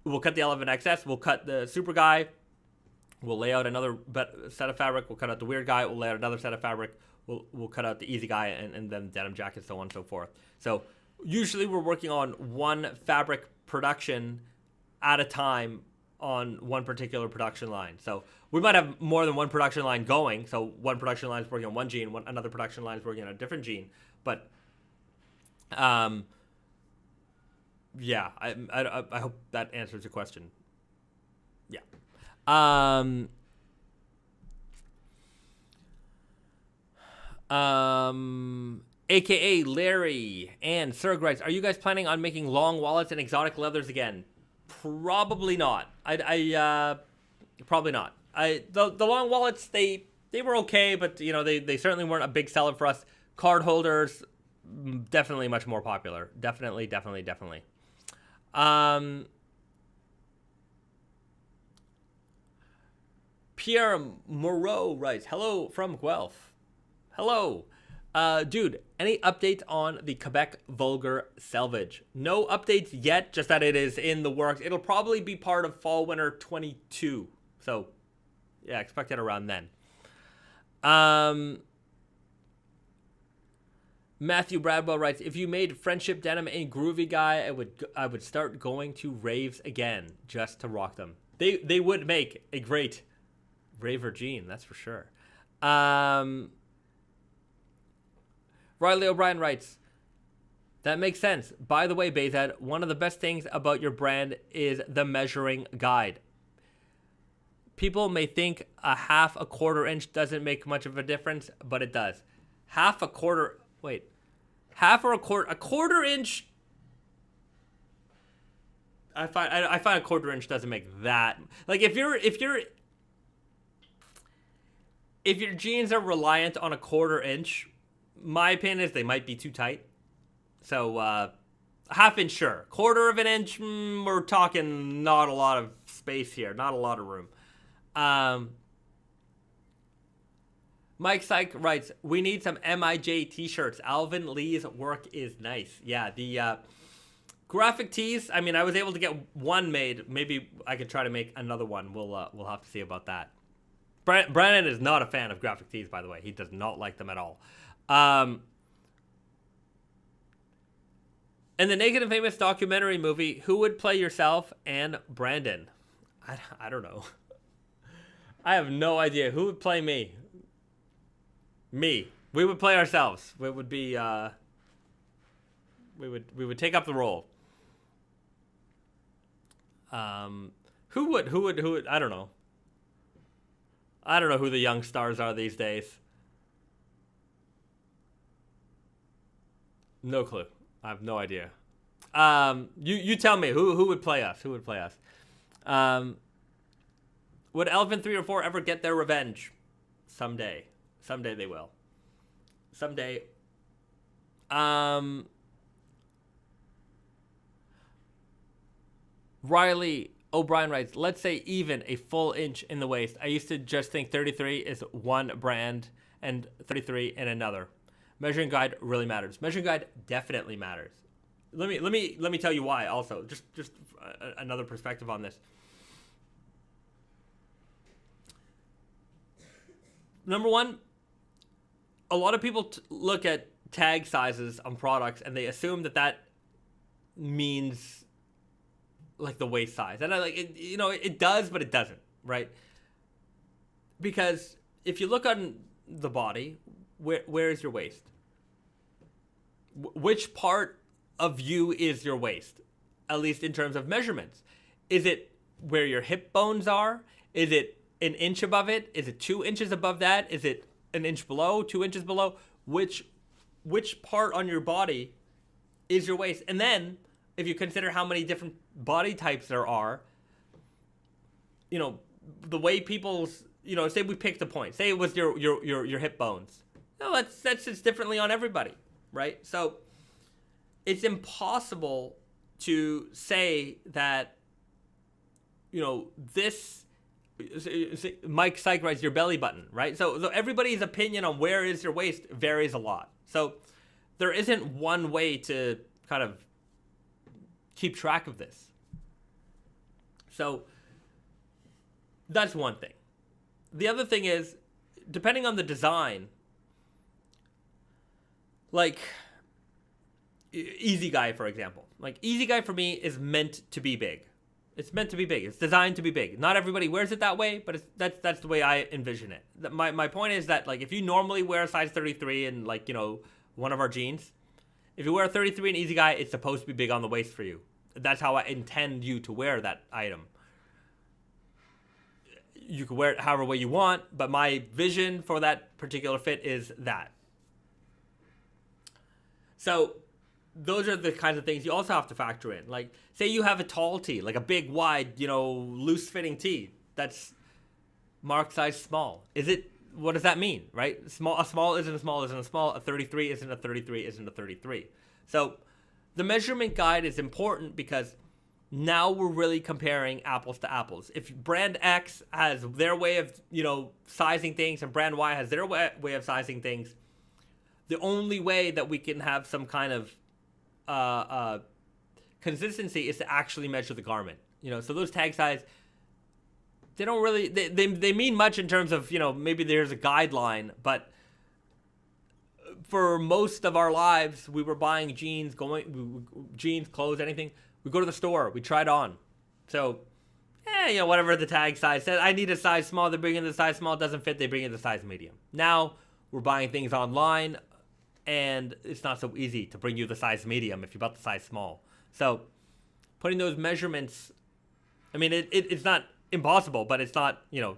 we'll cut the elephant XS, we'll cut the super guy, we'll lay out another set of fabric, we'll cut out the weird guy, we'll lay out another set of fabric, we'll cut out the easy guy, and then denim jacket, so on and so forth. So usually we're working on one fabric production at a time on one particular production line. So we might have more than one production line going. So one production line is working on one gene, another production line is working on a different gene. But yeah, I hope that answers your question. Yeah. AKA Larry and Serg writes, are you guys planning on making long wallets and exotic leathers again? Probably not. Probably not. The long wallets, they were okay, but you know, they certainly weren't a big seller for us. Card holders, definitely much more popular. Definitely. Pierre Moreau writes, hello from Guelph. Hello. Dude, any updates on the Quebec Vulgar Selvedge? No updates yet, just that it is in the works. It'll probably be part of Fall Winter 22. So, yeah, expect it around then. Matthew Bradwell writes, if you made Friendship Denim a groovy guy, I would start going to raves again just to rock them. They would make a great raver jean, that's for sure. Riley O'Brien writes, that makes sense. By the way, Bezad, one of the best things about your brand is the measuring guide. People may think a half a quarter inch doesn't make much of a difference, but it does. Half a quarter inch. I find a quarter inch doesn't make that. Like if your jeans are reliant on a quarter inch, my opinion is they might be too tight. So half inch, sure. Quarter of an inch, we're talking not a lot of space here, not a lot of room. Mike Syke writes, we need some MIJ t-shirts. Alvin Lee's work is nice. Yeah, the graphic tees, I mean, I was able to get one made. Maybe I could try to make another one. We'll have to see about that. Brandon is not a fan of graphic tees, by the way. He does not like them at all. In the Naked and Famous documentary movie, who would play yourself and Brandon? I don't know. I have no idea. Who would play me? Me. We would play ourselves. We would be, we would take up the role. Who would, I don't know. I don't know who the young stars are these days. No clue. I have no idea. You tell me who would play us? Who would play us? Would Elephant 3 or 4 ever get their revenge? Someday. Someday they will. Someday. Riley O'Brien writes, let's say even a full inch in the waist. I used to just think 33 is one brand and 33 in another. Measuring guide really matters. Measuring guide definitely matters. Let me tell you why also. Just another perspective on this. Number one, a lot of people look at tag sizes on products and they assume that means like the waist size. And it does, but it doesn't, right? Because if you look on the body, where is your waist? Which part of you is your waist? At least in terms of measurements. Is it where your hip bones are? Is it an inch above it? Is it 2 inches above that? Is it an inch below, 2 inches below? Which part on your body is your waist? And then if you consider how many different body types there are, the way people's, say we picked a point. Say it was your hip bones. No, that's just differently on everybody, right? So it's impossible to say that, this, Mike Syke writes, your belly button, right? So everybody's opinion on where is your waist varies a lot. So there isn't one way to kind of keep track of this. So that's one thing. The other thing is, depending on the design, like Easy Guy, for example. Like Easy Guy for me is meant to be big. It's meant to be big. It's designed to be big. Not everybody wears it that way, but that's the way I envision it. My point is that, like, if you normally wear a size 33 in, like, you know, one of our jeans, if you wear a 33 in Easy Guy, it's supposed to be big on the waist for you. That's how I intend you to wear that item. You can wear it however way you want, but my vision for that particular fit is that. So those are the kinds of things you also have to factor in. Like, say you have a tall tee, like a big, wide, you know, loose-fitting tee that's marked size small. What does that mean, right? A small isn't a small isn't a small. A 33 isn't a 33 isn't a 33. So the measurement guide is important because now we're really comparing apples to apples. If brand X has their way of, you know, sizing things and brand Y has their way of sizing things, the only way that we can have some kind of consistency is to actually measure the garment. You know, so those tag size, they don't really, they mean much in terms of, you know, maybe there's a guideline, but for most of our lives, we were buying jeans, clothes, anything. We go to the store, we try it on. So, you know, whatever the tag size says, I need a size small, they bring in the size small, it doesn't fit, they bring in the size medium. Now, we're buying things online, and it's not so easy to bring you the size medium if you bought the size small. So, putting those measurements, I mean, it's not impossible, but it's not, you know,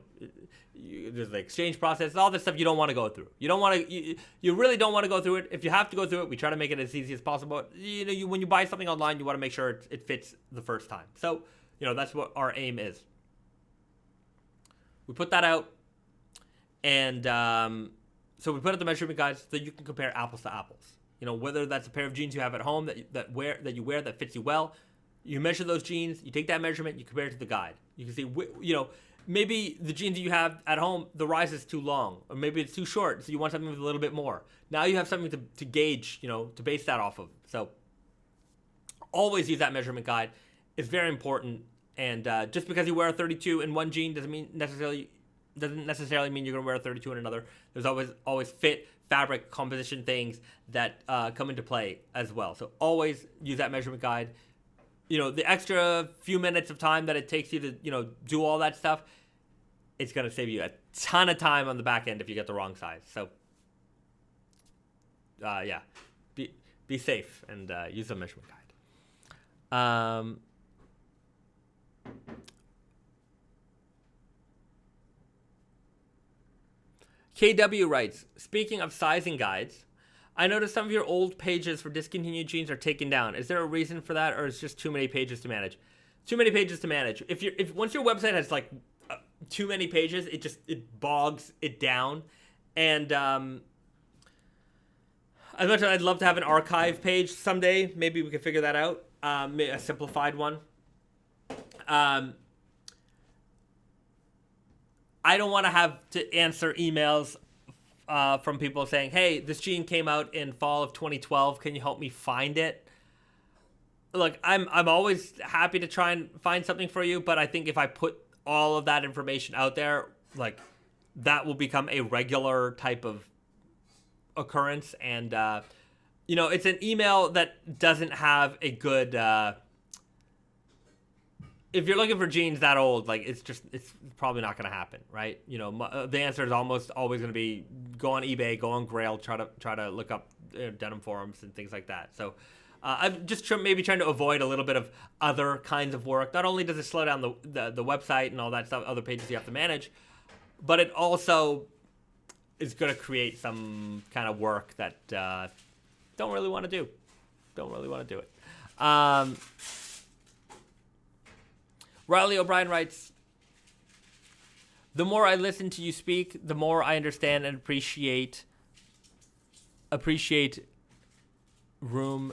there's the exchange process, all this stuff you don't want to go through. You really don't want to go through it. If you have to go through it, we try to make it as easy as possible. You know, when you buy something online, you want to make sure it fits the first time. So, you know, that's what our aim is. We put that out, and so we put out the measurement guides so you can compare apples to apples. You know, whether that's a pair of jeans you have at home that you wear that fits you well, you measure those jeans, you take that measurement, you compare it to the guide. You can see, you know, maybe the jeans that you have at home, the rise is too long, or maybe it's too short, so you want something with a little bit more. Now you have something to gauge, you know, to base that off of. So always use that measurement guide. It's very important, and just because you wear a 32 in one jean doesn't necessarily mean you're going to wear a 32 in another. There's always fit, fabric, composition things that come into play as well. So always use that measurement guide. You know, the extra few minutes of time that it takes you to, you know, do all that stuff, it's going to save you a ton of time on the back end if you get the wrong size. So, yeah, be safe and use the measurement guide. KW writes, speaking of sizing guides, I noticed some of your old pages for discontinued jeans are taken down. Is there a reason for that, or is it just too many pages to manage? Too many pages to manage. If once your website has like too many pages, it bogs it down. And as much as I'd love to have an archive page someday, maybe we could figure that out. A simplified one. I don't want to have to answer emails from people saying, hey, this jean came out in fall of 2012. Can you help me find it? Look, I'm always happy to try and find something for you, but I think if I put all of that information out there, like, that will become a regular type of occurrence. And, you know, it's an email that doesn't have a good... if you're looking for jeans that old, like, it's probably not going to happen, right? You know, the answer is almost always going to be go on eBay, go on Grail, try to look up denim forums and things like that. So I'm just maybe trying to avoid a little bit of other kinds of work. Not only does it slow down the website and all that stuff, other pages you have to manage, but it also is going to create some kind of work that don't really want to do. Don't really want to do it. Riley O'Brien writes, the more I listen to you speak, the more I understand and appreciate room.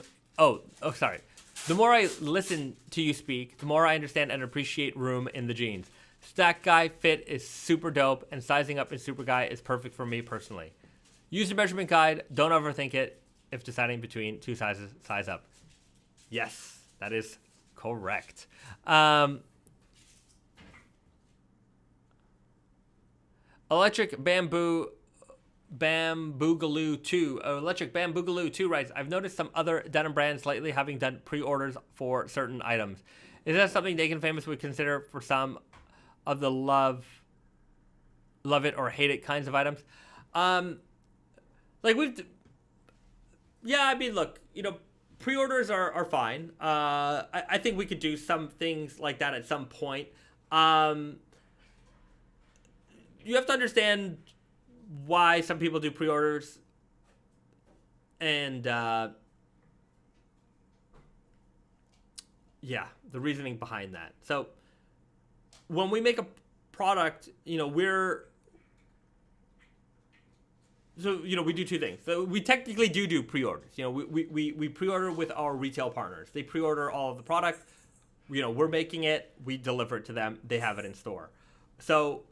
Sorry. The more I listen to you speak, the more I understand and appreciate room in the jeans. Stack Guy fit is super dope, and sizing up in Super Guy is perfect for me personally. Use the measurement guide. Don't overthink it. If deciding between two sizes, size up. Yes, that is correct. Electric Bamboogaloo 2 writes, I've noticed some other denim brands lately having done pre-orders for certain items. Is that something Naked Famous would consider for some of the love it or hate it kinds of items? Like yeah, I mean, look, pre-orders are fine. I think we could do some things like that at some point. You have to understand why some people do pre-orders, and yeah, the reasoning behind that. So when we make a product, we do two things. So we technically do pre-orders. We pre-order with our retail partners. They pre-order all of the product. We're making it. We deliver it to them. They have it in store. So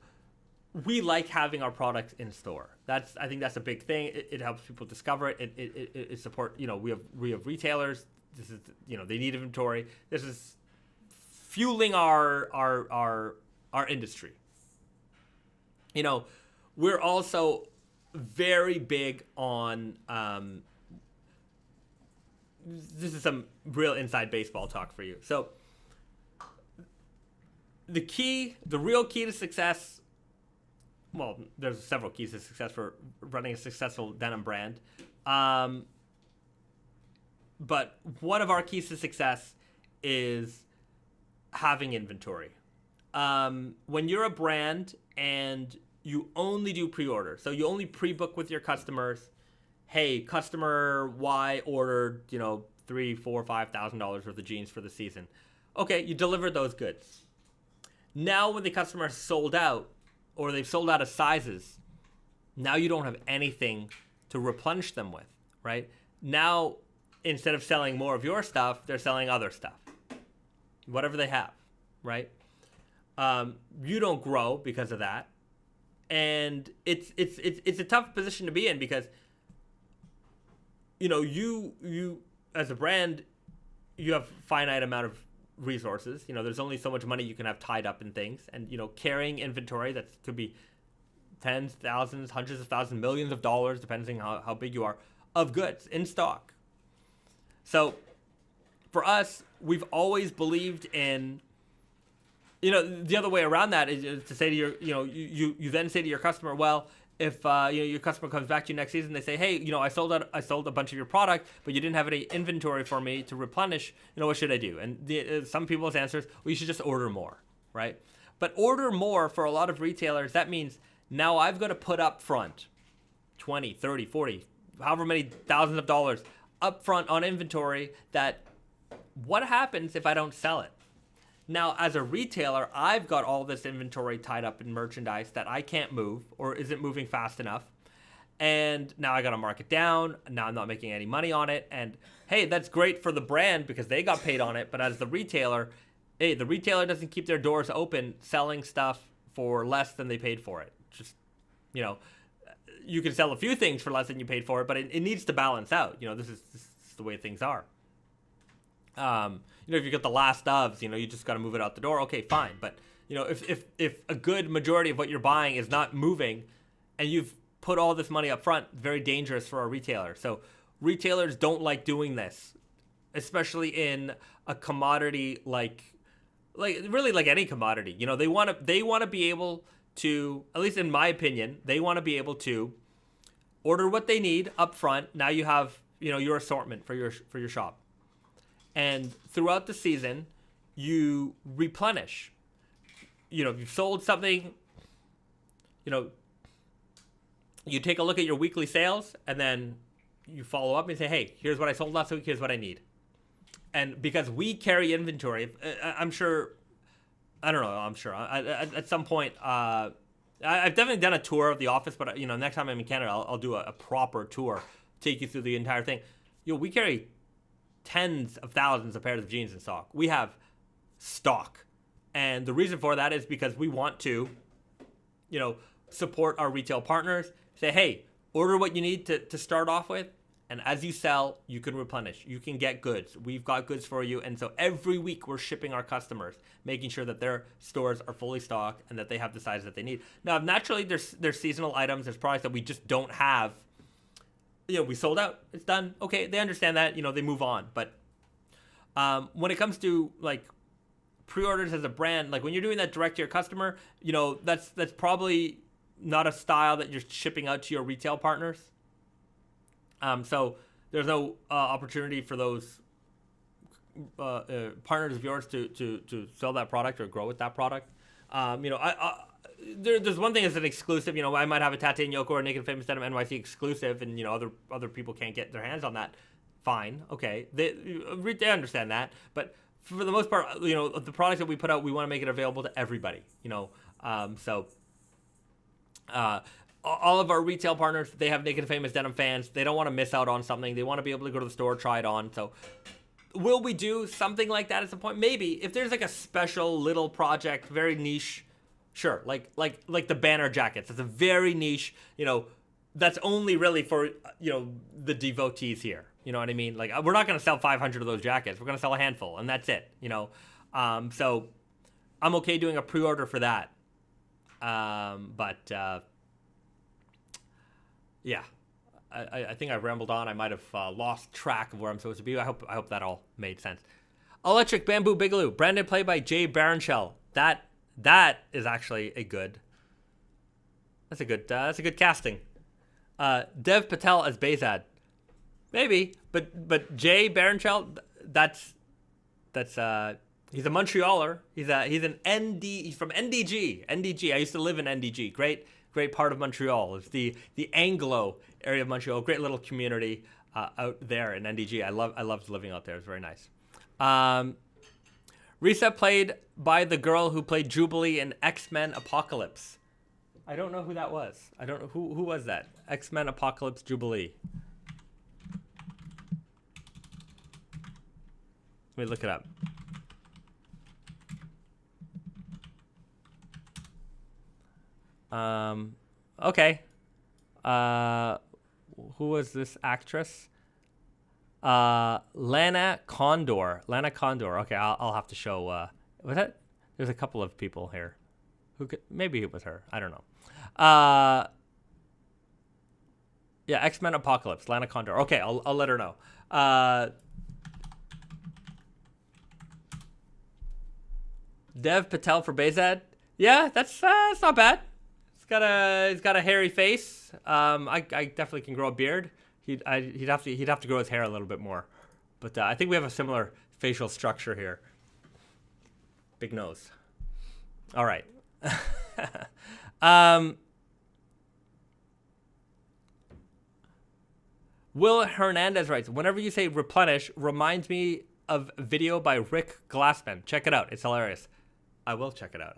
we like having our products in store. I think that's a big thing. It helps people discover it. It support. We have retailers. This is they need inventory. This is fueling our industry. We're also very big on this is some real inside baseball talk for you. So the real key to success, well, there's several keys to success for running a successful denim brand, but one of our keys to success is having inventory. When you're a brand and you only do pre-order, so you only pre-book with your customers. Hey, customer Y ordered, $3,000, $4,000, $5,000 worth of jeans for the season. Okay, you delivered those goods. Now when the customer is sold out, or they've sold out of sizes, now you don't have anything to replenish them with, right? Now, instead of selling more of your stuff, they're selling other stuff, whatever they have, right? You don't grow because of that. And it's a tough position to be in because you as a brand, you have finite amount of resources. There's only so much money you can have tied up in things, and carrying inventory that could be tens, thousands, hundreds of thousands, millions of dollars, depending on how big you are, of goods in stock. So for us, we've always believed in the other way around that is to say to your, you then say to your customer, well, if your customer comes back to you next season, they say, hey, I sold a bunch of your product, but you didn't have any inventory for me to replenish. What should I do? And some people's answers, well, you should just order more, right? But order more for a lot of retailers, that means now I've got to put up front 20, 30, 40, however many thousands of dollars up front on inventory. That what happens if I don't sell it? Now, as a retailer, I've got all this inventory tied up in merchandise that I can't move or isn't moving fast enough. And now I got to mark it down. Now I'm not making any money on it. And hey, that's great for the brand because they got paid on it. But as the retailer, hey, the retailer doesn't keep their doors open selling stuff for less than they paid for it. Just, you can sell a few things for less than you paid for it, but it needs to balance out. This is the way things are. If you get the last ofs, you just got to move it out the door. Okay, fine. But, if a good majority of what you're buying is not moving and you've put all this money up front, very dangerous for a retailer. So retailers don't like doing this, especially in a commodity like really like any commodity. They want to be able to, at least in my opinion, they want to be able to order what they need up front. Now you have, your assortment for your shop. And throughout the season, you replenish. If you've sold something, you take a look at your weekly sales, and then you follow up and say, hey, here's what I sold last week, here's what I need. And because we carry inventory, at some point, I've definitely done a tour of the office, but, next time I'm in Canada, I'll do a proper tour, take you through the entire thing. We carry tens of thousands of pairs of jeans in stock. We have stock. And the reason for that is because we want to, support our retail partners. Say, hey, order what you need to start off with. And as you sell, you can replenish. You can get goods. We've got goods for you. And so every week we're shipping our customers, making sure that their stores are fully stocked and that they have the size that they need. Now, naturally, there's seasonal items. There's products that we just don't have. We sold out. It's done. Okay, they understand that. They move on. But when it comes to pre-orders as a brand, like when you're doing that direct to your customer, that's probably not a style that you're shipping out to your retail partners. So there's no opportunity for those partners of yours to sell that product or grow with that product. There's one thing as an exclusive. I might have a Tate Yoko or Naked Famous Denim NYC exclusive, and other people can't get their hands on that. Fine, okay, they understand that. But for the most part, the products that we put out, we want to make it available to everybody. All of our retail partners, they have Naked Famous Denim fans. They don't want to miss out on something. They want to be able to go to the store, try it on. So will we do something like that at some point? Maybe. If there's like a special little project, very niche, sure. Like the banner jackets. It's a very niche, that's only really for, the devotees here. You know what I mean? Like, we're not going to sell 500 of those jackets. We're going to sell a handful, and that's it, So I'm okay doing a pre-order for that. Yeah. I think I rambled on. I might have lost track of where I'm supposed to be. I hope that all made sense. Electric Bamboo Bigaloo, branded play by Jay Baronshell. That is actually a good casting. Dev Patel as Bezad. Maybe, but Jay Baronshell, that's he's a Montrealer. He's from NDG. I used to live in NDG. Great part of Montreal. It's the Anglo area of Montreal. Great little community out there in NDG. I loved living out there. It's very nice. Risa played by the girl who played Jubilee in X-Men Apocalypse. I don't know who that was. I don't know who was that. X-Men Apocalypse Jubilee. Let me look it up. Okay. Who was this actress? Lana Condor. Okay, I'll have to show. Was that? There's a couple of people here. Maybe it was her. I don't know. Yeah, X-Men Apocalypse. Lana Condor. Okay, I'll let her know. Dev Patel for Bezad. Yeah, that's not bad. He's got a hairy face. I definitely can grow a beard. He'd have to grow his hair a little bit more, but I think we have a similar facial structure here. Big nose. All right. Will Hernandez writes, whenever you say replenish, reminds me of a video by Rick Glassman. Check it out. It's hilarious. I will check it out.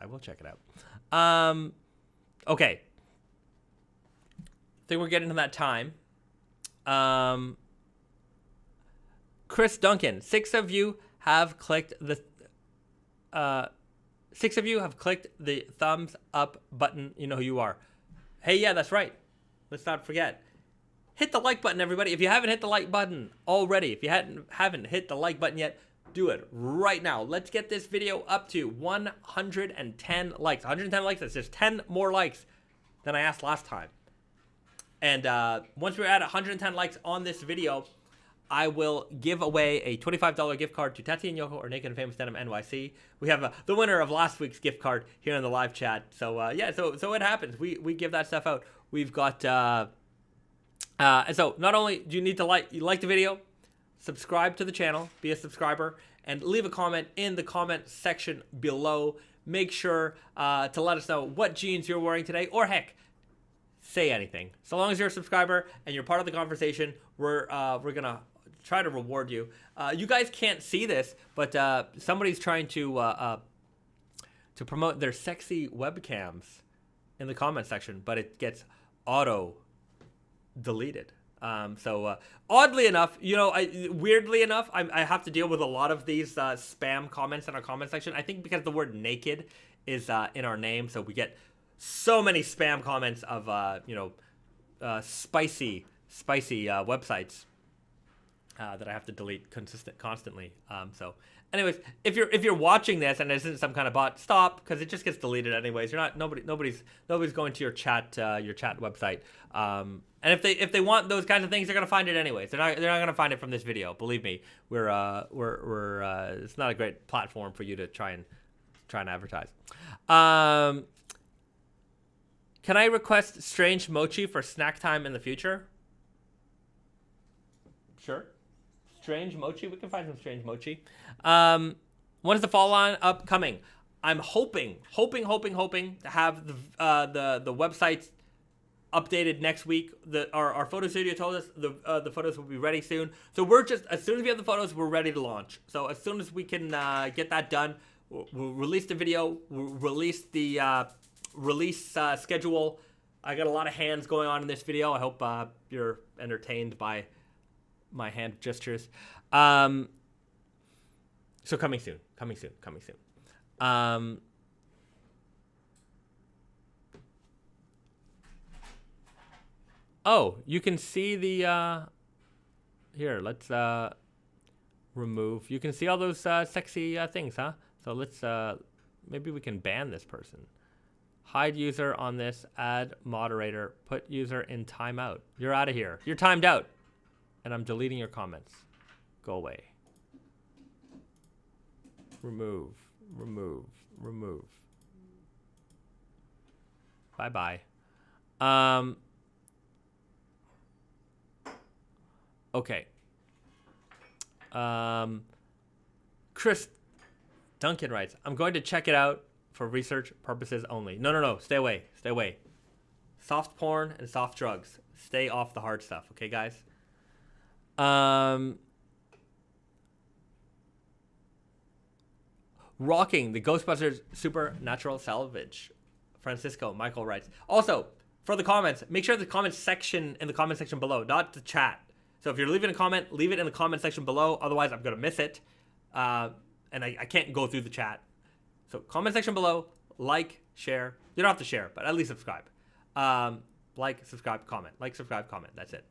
Okay. I think we're getting to that time. Chris Duncan, 6 of you have clicked the thumbs up button. You know who you are. Hey, yeah, that's right. Let's not forget. Hit the like button, everybody. If you haven't hit the like button already, if you haven't hit the like button yet, do it right now. Let's get this video up to 110 likes. 110 likes, that's just 10 more likes than I asked last time. And once we're at 110 likes on this video, I will give away a $25 gift card to Tate Yoko or Naked Famous Denim NYC. We have the winner of last week's gift card here in the live chat. So yeah, so it happens. We give that stuff out. We've got and so not only do you need to like the video, subscribe to the channel, be a subscriber, and leave a comment in the comment section below. Make sure to let us know what jeans you're wearing today, or heck, say anything. So long as you're a subscriber and you're part of the conversation, we're gonna try to reward you. You guys can't see this, but somebody's trying to promote their sexy webcams in the comment section, but it gets auto deleted. So oddly enough, weirdly enough, I have to deal with a lot of these spam comments in our comment section. I think because the word naked is in our name, so we get so many spam comments of spicy websites that I have to delete constantly. So Anyways, if you're watching this and this isn't some kind of bot, stop, because it just gets deleted anyways. You're not nobody's going to your chat website. And if they want those kinds of things, they're gonna find it anyways. They're not gonna find it from this video. Believe me, we're it's not a great platform for you to try and advertise. Can I request Strange Mochi for snack time in the future? Sure. Strange Mochi. We can find some Strange Mochi. When is the fall on upcoming? I'm hoping to have the websites updated next week. Our photo studio told us the photos will be ready soon. So we're just, as soon as we have the photos, we're ready to launch. So as soon as we can get that done, we'll release the video. We'll release the release schedule. I got a lot of hands going on in this video. I hope you're entertained by my hand gestures. So coming soon. Oh, you can see the here, let's remove. You can see all those sexy things, huh? So let's maybe we can ban this person. Hide user on this, add moderator, put user in timeout. You're out of here. You're timed out. And I'm deleting your comments. Go away. Remove. Bye-bye. Okay. Chris Duncan writes, I'm going to check it out for research purposes only. No. Stay away. Soft porn and soft drugs. Stay off the hard stuff. Okay, guys? Rocking the Ghostbusters Supernatural Selvedge. Francisco Michael writes. Also, for the comments, make sure the comment section in the comment section below, not the chat. So if you're leaving a comment, leave it in the comment section below. Otherwise, I'm gonna miss it, and I can't go through the chat. So comment section below, like, share. You don't have to share, but at least subscribe. Like, subscribe, comment. Like, subscribe, comment. That's it.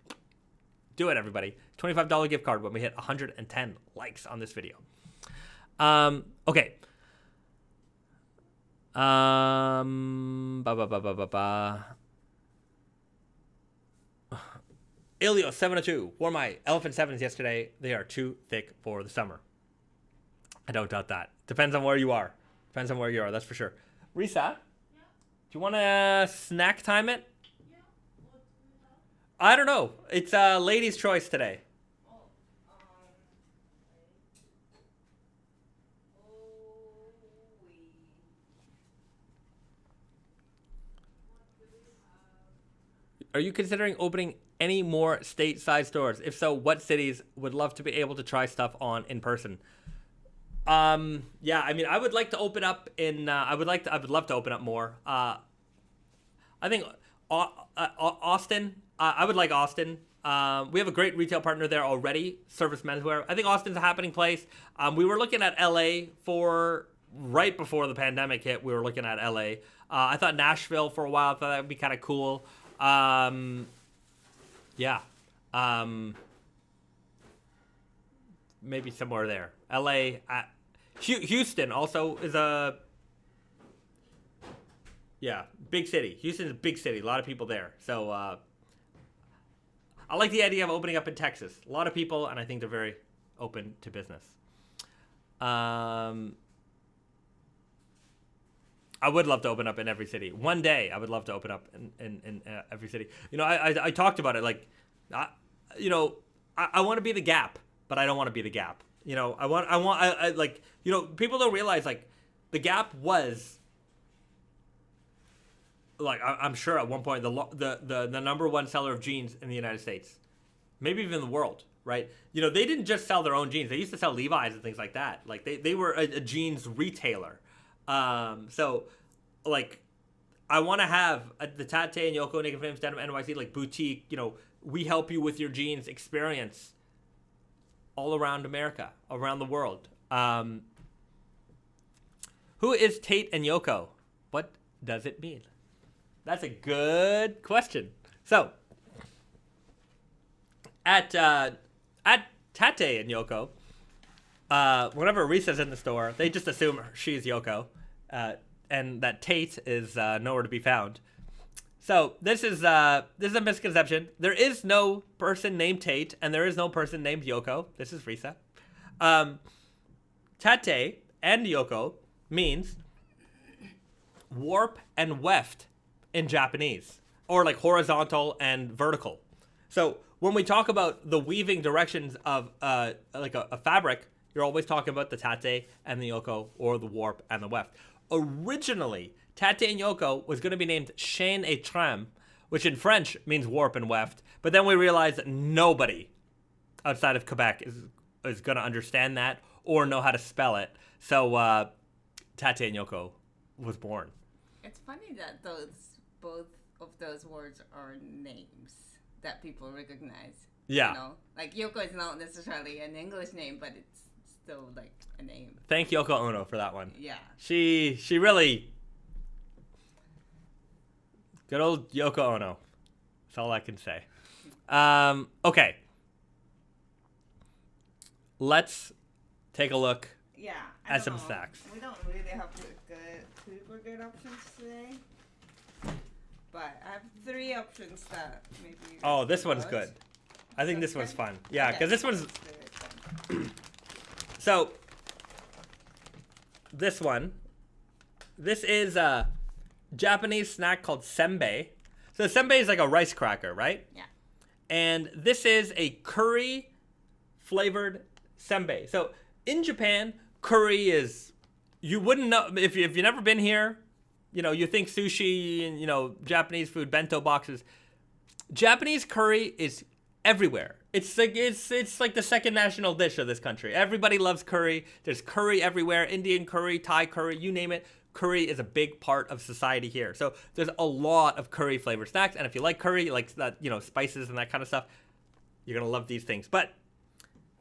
Do it, everybody. $25 gift card when we hit 110 likes on this video. Okay. Ilio702 wore my Elephant 7s yesterday. They are too thick for the summer. I don't doubt that. Depends on where you are. That's for sure. Risa, yeah. Do you want to snack time it? Yeah. What do we have? I don't know. It's a lady's choice today. Are you considering opening any more stateside stores? If so, what cities would love to be able to try stuff on in person? Yeah, I mean, I would like to open up in. I would love to open up more. I think Austin. I would like Austin. We have a great retail partner there already, Service Menswear. I think Austin's a happening place. We were looking at LA for right before the pandemic hit. We were looking at LA. I thought Nashville for a while. I thought that would be kind of cool. Yeah. Maybe somewhere there. LA. Houston also is a big city. Houston's a big city. A lot of people there. So I like the idea of opening up in Texas. A lot of people, and I think they're very open to business. I would love to open up in every city. One day, I would love to open up in every city. You know, I talked about it. Like, I want to be the Gap, but I don't want to be the Gap. You know, I like, you know, people don't realize, like, the Gap was, like, I'm sure at one point the number one seller of jeans in the United States, maybe even the world, right? You know, they didn't just sell their own jeans. They used to sell Levi's and things like that. Like, they were a jeans retailer. So, like, I want to have the Tate and Yoko Naked Famous Denim NYC, like, boutique, you know, we help you with your jeans experience all around America, around the world. Who is Tate and Yoko? What does it mean? That's a good question. So, at Tate and Yoko, whenever Risa's in the store, they just assume she's Yoko, and that Tate is nowhere to be found. So this is a misconception. There is no person named Tate, and there is no person named Yoko. This is Risa. Tate and Yoko means warp and weft in Japanese, or like horizontal and vertical. So when we talk about the weaving directions of like a fabric, you're always talking about the tate and the yoko, or the warp and the weft. Originally, Tate and Yoko was going to be named chaîne et trame, which in French means warp and weft. But then we realized that nobody outside of Quebec is going to understand that or know how to spell it. So Tate and Yoko was born. It's funny that both of those words are names that people recognize. Yeah. You know? Like Yoko is not necessarily an English name, but it's still like a name. Thank Yoko Ono for that one. Yeah. She really... Good old Yoko Ono. That's all I can say. Okay. Let's take a look at some snacks. We don't really have super good options today. But I have 3 options that maybe... Oh, this one's good. I think this one's fun. Yeah, because this one's... So, this one. This is a Japanese snack called senbei. So senbei is like a rice cracker, right? Yeah. And this is a curry flavored senbei. So in Japan, curry is, you wouldn't know, if you've never been here, you know, you think sushi and, you know, Japanese food, bento boxes. Japanese curry is everywhere. It's like the second national dish of this country. Everybody loves curry. There's curry everywhere. Indian curry, Thai curry, you name it. Curry is a big part of society here. So there's a lot of curry flavored snacks. And if you like curry, you like that, you know, spices and that kind of stuff, you're going to love these things. But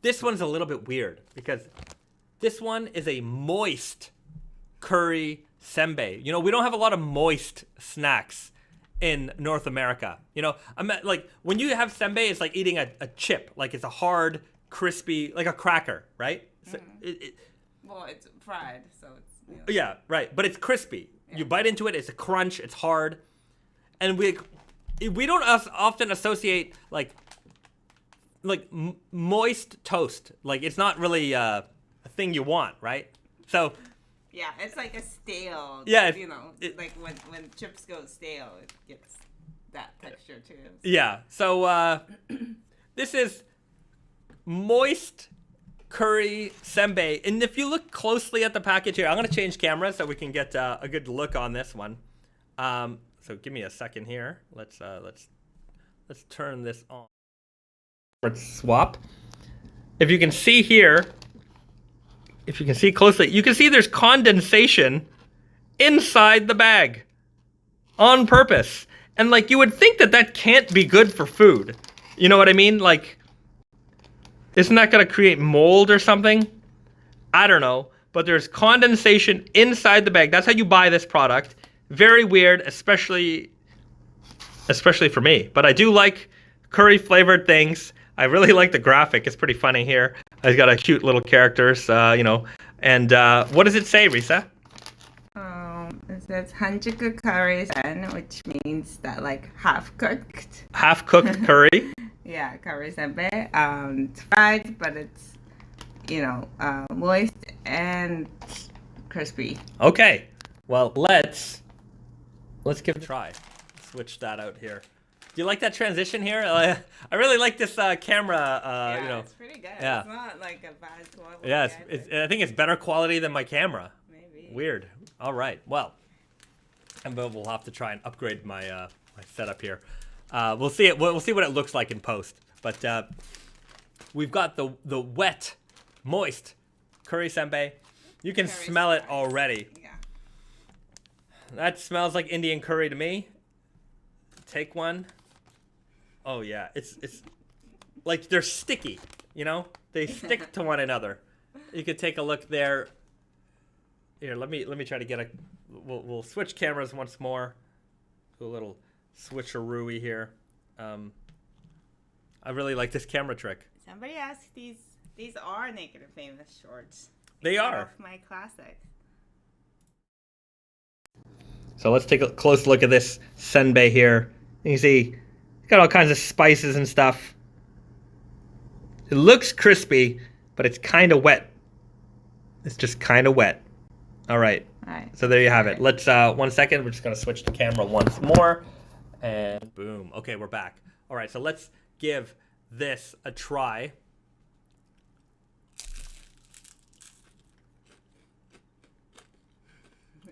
this one's a little bit weird because this one is a moist curry senbei. You know, we don't have a lot of moist snacks in North America. You know, like when you have senbei, it's like eating a chip. Like it's a hard, crispy, like a cracker, right? So well, it's fried, so it's... You know. Yeah, right. But it's crispy. Yeah. You bite into it, it's a crunch, it's hard. And we don't often associate like moist toast. Like it's not really a thing you want, right? So yeah, it's like a stale. Yeah, you know, like when chips go stale, it gets that texture too. Yeah. So this is moist curry senbei, and if you look closely at the package here, I'm going to change cameras so we can get a good look on this one. So give me a second here. Let's turn this on. Let's swap. If you can see here, if you can see closely, you can see there's condensation inside the bag on purpose. And like you would think that can't be good for food. You know what I mean? Like, isn't that going to create mold or something? I don't know. But there's condensation inside the bag. That's how you buy this product. Very weird, especially for me. But I do like curry flavored things. I really like the graphic. It's pretty funny here. It's got a cute little characters, you know. And what does it say, Risa? It says hanjuku curry sen, which means that like half cooked. Half cooked curry. Yeah, curry senbei. It's fried, but it's, you know, moist and crispy. Okay. Well, let's give it a try. Switch that out here. Do you like that transition here? I really like this camera. Yeah, you know, it's pretty good. Yeah. It's not like a bad quality. Yeah, I think it's better quality than my camera. Maybe. Weird. All right. Well, and we'll have to try and upgrade my my setup here. We'll see it. We'll see what it looks like in post. But we've got the wet, moist curry senbei. You can smell it already. Yeah. That smells like Indian curry to me. Take one. Oh yeah, it's like they're sticky. You know, they stick to one another. You could take a look there. Here, let me try to get a. We'll switch cameras once more. Do a little switcheroo here. I really like this camera trick. Somebody asked these These are Naked and Famous shorts. They One are. of my classics. So let's take a close look at this senbei here. You can see it's got all kinds of spices and stuff. It looks crispy, but it's kind of wet. It's just kind of wet. All right. All right. So there you have it. Let's 1 second. We're just gonna switch the camera once more, and boom. Okay, we're back. All right. So let's give this a try.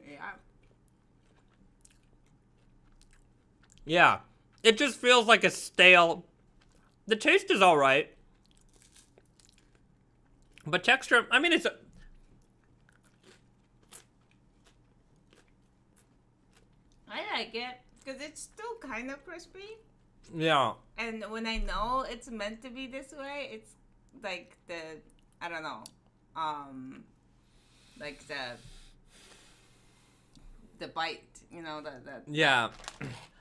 Yeah. Yeah, it just feels like a stale. The taste is all right, but texture. I mean, it's. I like it because it's still kind of crispy. Yeah. And when I know it's meant to be this way, it's like I don't know, like the bite, you know, the Yeah.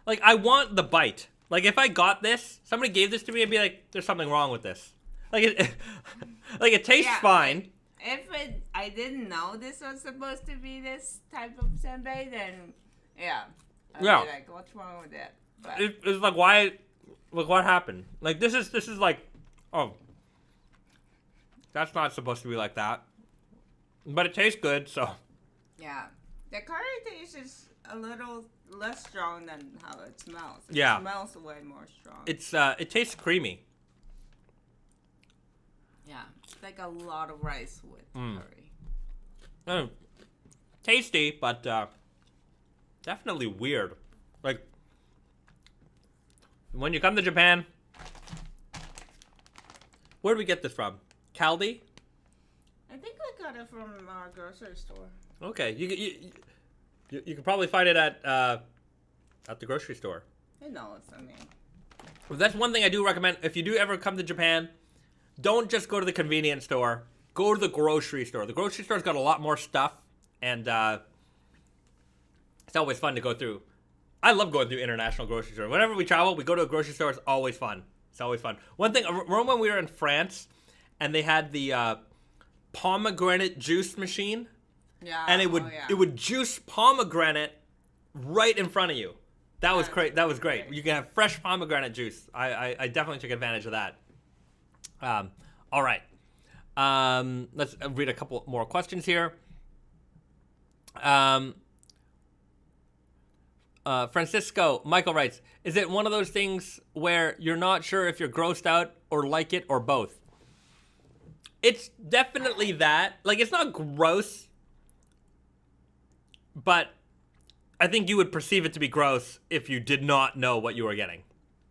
Like, I want the bite. Like, if I got this, somebody gave this to me, I'd be like, there's something wrong with this. Like, it tastes Yeah. fine. If I didn't know this was supposed to be this type of senbei, then yeah, I'd Yeah. be like, what's wrong with it? But It's like, why? Like, what happened? Like, this is like, oh, that's not supposed to be like that. But it tastes good, so. yeah, the curry taste is a little less strong than how it smells. It Yeah. smells way more strong. It tastes creamy. Yeah, it's like a lot of rice with curry. Tasty, but definitely weird. Like, when you come to Japan, where do we get this from? Caldi? I think I got it from our grocery store. Okay, you can probably find it at the grocery store. Who knows? I mean, That's one thing I do recommend. If you do ever come to Japan, don't just go to the convenience store. Go to the grocery store. The grocery store's got a lot more stuff, and it's always fun to go through. I love going through international grocery stores. Whenever we travel, we go to a grocery store. It's always fun. It's always fun. One thing, remember when we were in France, and they had the pomegranate juice machine? yeah. And it yeah. would juice pomegranate right in front of you. That was great. That was great. You can have fresh pomegranate juice. I definitely took advantage of that. All right. Let's read a couple more questions here. Francisco Michael writes, is it one of those things where you're not sure if you're grossed out or like it or both? It's definitely that. Like, it's not gross, but I think you would perceive it to be gross if you did not know what you were getting.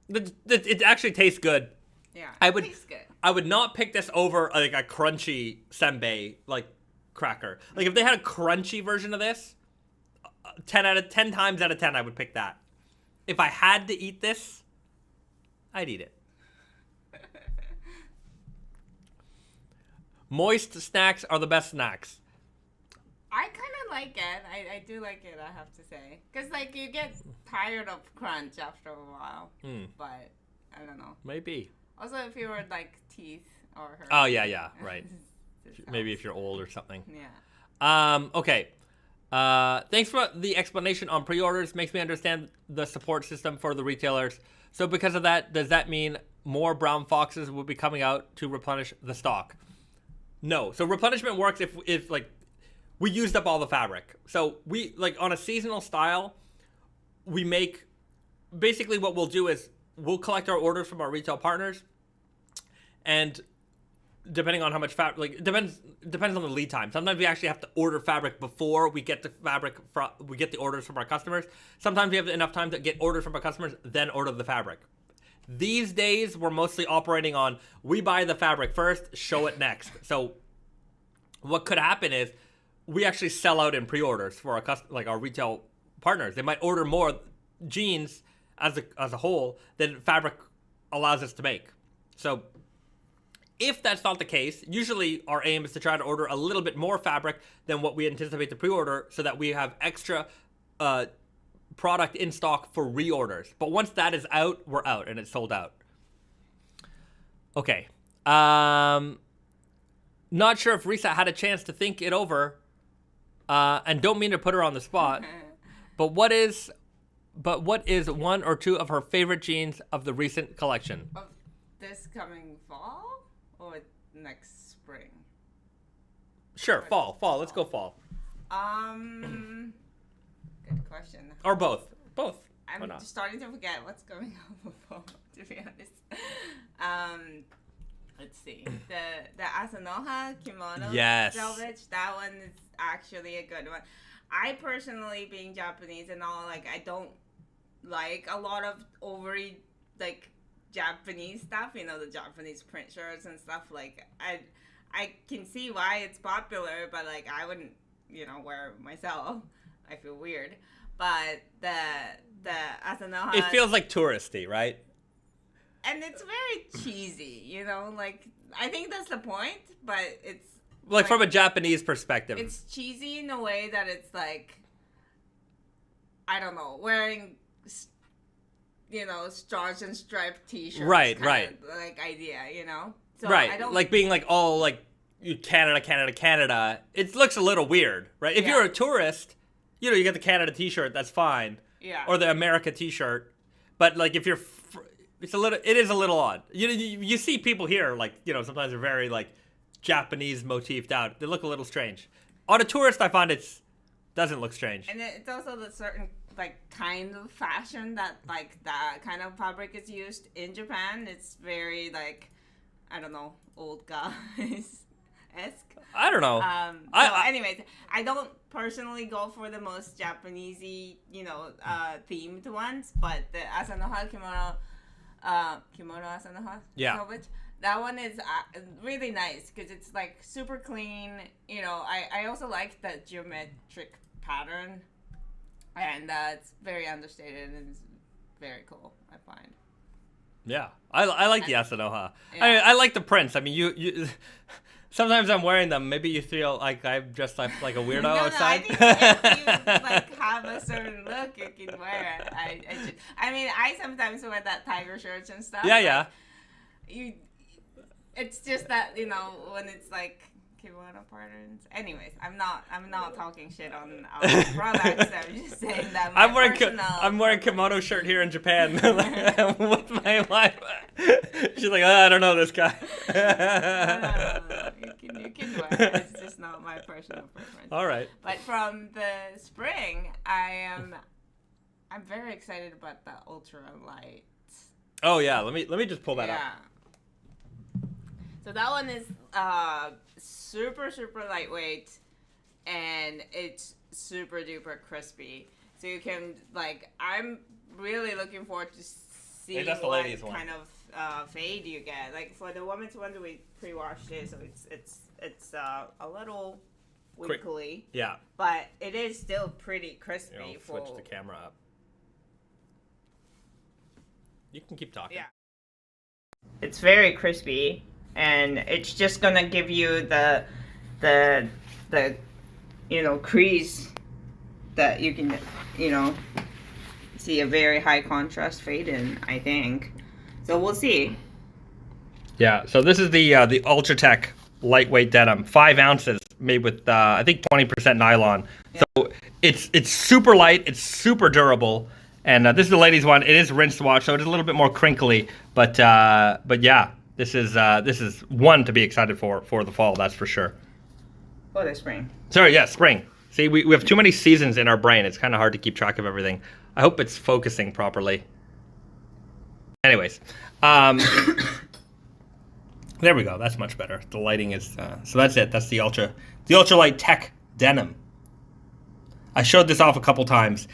It actually tastes good. Yeah. I would- Tastes good. I would not pick this over like a crunchy senbei like cracker. Like, if they had a crunchy version of this, 10 times out of 10 I would pick that. If I had to eat this, I'd eat it. Moist snacks are the best snacks. I kind of like it. I do like it, I have to say. Because, like, you get tired of crunch after a while. But, I don't know. Maybe. Also, if you were, like, teeth or her. Oh, yeah, right. This Maybe helps. if you're old or something. Yeah. Okay. Thanks for the explanation on pre-orders. Makes me understand the support system for the retailers. So because of that, does that mean more brown foxes will be coming out to replenish the stock? No. So replenishment works if like we used up all the fabric. So we, like, on a seasonal style, we make, basically what we'll do is we'll collect our orders from our retail partners, and depending on how much fabric, like, depends on the lead time. Sometimes we actually have to order fabric before we get the fabric we get the orders from our customers. Sometimes we have enough time to get orders from our customers, then order the fabric. These days, we're mostly operating on, we buy the fabric first, show it next. So what could happen is we actually sell out in pre-orders for our retail partners. They might order more jeans as a whole than fabric allows us to make. So if that's not the case, usually our aim is to try to order a little bit more fabric than what we anticipate to pre-order so that we have extra product in stock for reorders. But once that is out, we're out and it's sold out. Okay. not sure if Risa had a chance to think it over, and don't mean to put her on the spot, but what is one or two of her favorite jeans of the recent collection? Of this coming fall or next spring? Sure, fall. Let's go fall. Good question. Or both. I'm just starting to forget what's going on with fall, to be honest. Let's see. The Asanoha kimono. Yes. Selvedge, that one is actually a good one. I personally, being Japanese and all, like, I don't like a lot of overly, like, Japanese stuff. You know, the Japanese print shirts and stuff. Like, I can see why it's popular, but, like, I wouldn't, wear it myself. I feel weird. But the Asanoha... It feels like touristy, right? And it's very cheesy, like, I think that's the point, but it's... Like from a Japanese perspective. It's cheesy in a way that it's like, I don't know, wearing, stars and striped t-shirts. Right. Like, idea, So right, I don't... like being like all like Canada. It looks a little weird, right? If you're a tourist, you get the Canada t-shirt, that's fine. Yeah. Or the America t-shirt. But like if you're... It is a little odd. You see people here, like, sometimes they're very, like, Japanese motifed out. They look a little strange. On a tourist, I find doesn't look strange. And it's also the certain, like, kind of fashion that, like, that kind of fabric is used in Japan. It's very, like, I don't know, old guys-esque. I don't know. Anyways, I don't personally go for the most Japanese-y, themed ones, but the Asanoha kimono Asanoha Selvedge, that one is really nice because it's like super clean. I also like the geometric pattern, and it's very understated and it's very cool, I find. Yeah, I like the Asanoha. Yeah. I like the prints. I mean, you sometimes I'm wearing them. Maybe you feel like I'm dressed like a weirdo outside. No, I think if you like have a certain look, you can wear it. I sometimes wear that tiger shirts and stuff. Yeah. It's just that when it's like kimono patterns. Anyways, I'm not talking shit on our products. I'm just saying that I'm wearing kimono shirt here in Japan with my wife. She's like, I don't know this guy. No. You can wear it. It's just not my personal preference. All right. But from the spring, I'm very excited about the ultra light. Oh yeah, let me just pull that up. So that one is super, super lightweight, and it's super duper crispy. So you can, I'm really looking forward to seeing what kind of fade you get. Like for the women's one, we pre-washed it, so it's a little wiggly. Yeah. But it is still pretty crispy. Switch the camera up. You can keep talking. Yeah. It's very crispy. And it's just gonna give you the crease that you can see a very high contrast fade in, I think. So we'll see. Yeah. So this is the Ultratech Lightweight Denim, 5 ounces, made with I think 20% nylon. Yeah. So it's super light. It's super durable. And this is the ladies' one. It is rinse wash, so it's a little bit more crinkly. But yeah. This is one to be excited for the fall, that's for sure. For the spring. Sorry, yeah, spring. See, we have too many seasons in our brain. It's kind of hard to keep track of everything. I hope it's focusing properly. Anyways, there we go. That's much better. The lighting is so that's it. That's the Ultralight Tech Denim. I showed this off a couple times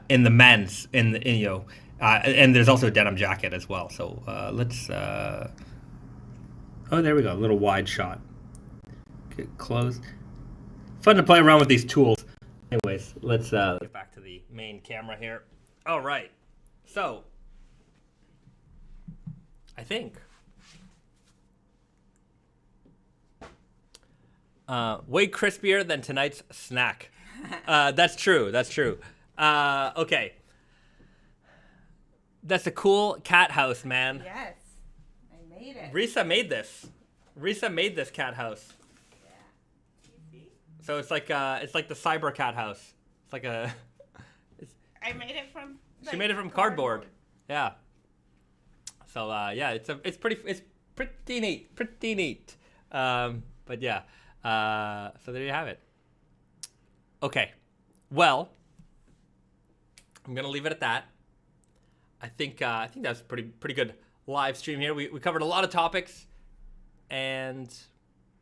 in the men's and there's also a denim jacket as well. So let's... oh, there we go. A little wide shot. Get close. Fun to play around with these tools. Anyways, let's get back to the main camera here. All right. So, I think... way crispier than tonight's snack. That's true. Okay. That's a cool cat house, man. Yes, I made it. Risa made this. Risa made this cat house. Yeah. You see? So it's like the cyber cat house. It's like a. I made it from. She made it from cardboard. Yeah. So yeah, it's pretty neat, pretty neat. But yeah, so there you have it. Okay, well, I'm gonna leave it at that. I think that was pretty good live stream here. We covered a lot of topics, and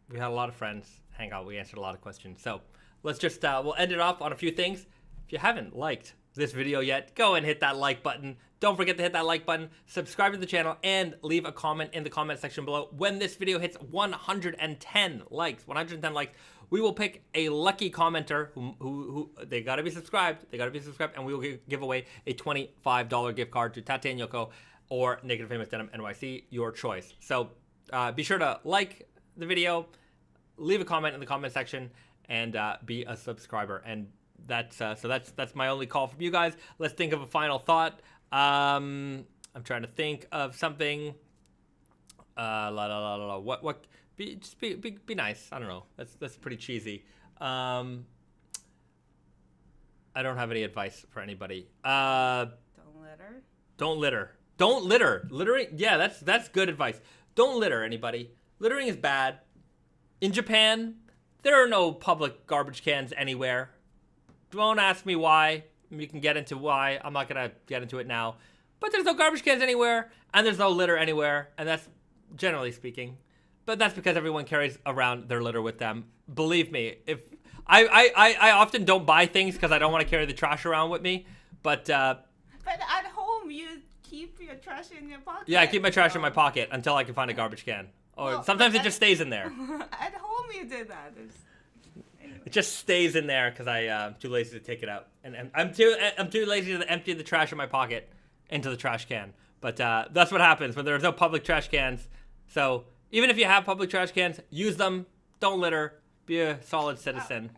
we had a lot of friends hang out. We answered a lot of questions. So let's just we'll end it off on a few things. If you haven't liked this video yet, go and hit that like button. Don't forget to hit that like button, subscribe to the channel, and leave a comment in the comment section below. When this video hits 110 likes, we will pick a lucky commenter who they gotta be subscribed. And we will give away a $25 gift card to Tate Yoko or Naked Famous Denim NYC, your choice. So be sure to like the video, leave a comment in the comment section, and be a subscriber. And that's my only call from you guys. Let's think of a final thought. I'm trying to think of something. What? Be nice. I don't know. That's pretty cheesy. I don't have any advice for anybody. Don't litter. Don't litter. Don't litter. Littering. Yeah, that's good advice. Don't litter, anybody. Littering is bad. In Japan, there are no public garbage cans anywhere. Don't ask me why. You can get into why. I'm not going to get into it now. But there's no garbage cans anywhere, and there's no litter anywhere, and that's generally speaking. But that's because everyone carries around their litter with them. Believe me, if I often don't buy things because I don't want to carry the trash around with me. But at home, you keep your trash in your pocket. Yeah, I keep my trash in my pocket until I can find a garbage can. Or sometimes it just stays in there. At home, you do that. It just stays in there because I'm too lazy to take it out, and I'm too lazy to empty the trash in my pocket into the trash can. But that's what happens when there's no public trash cans. So even if you have public trash cans, use them. Don't litter. Be a solid citizen.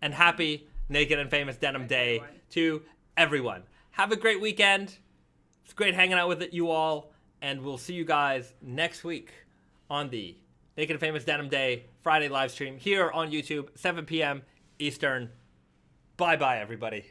And happy Naked and Famous Denim Day to everyone. Have a great weekend. It's great hanging out with you all, and we'll see you guys next week on the Naked and Famous Denim Day Friday live stream here on YouTube, 7 p.m. Eastern. Bye-bye, everybody.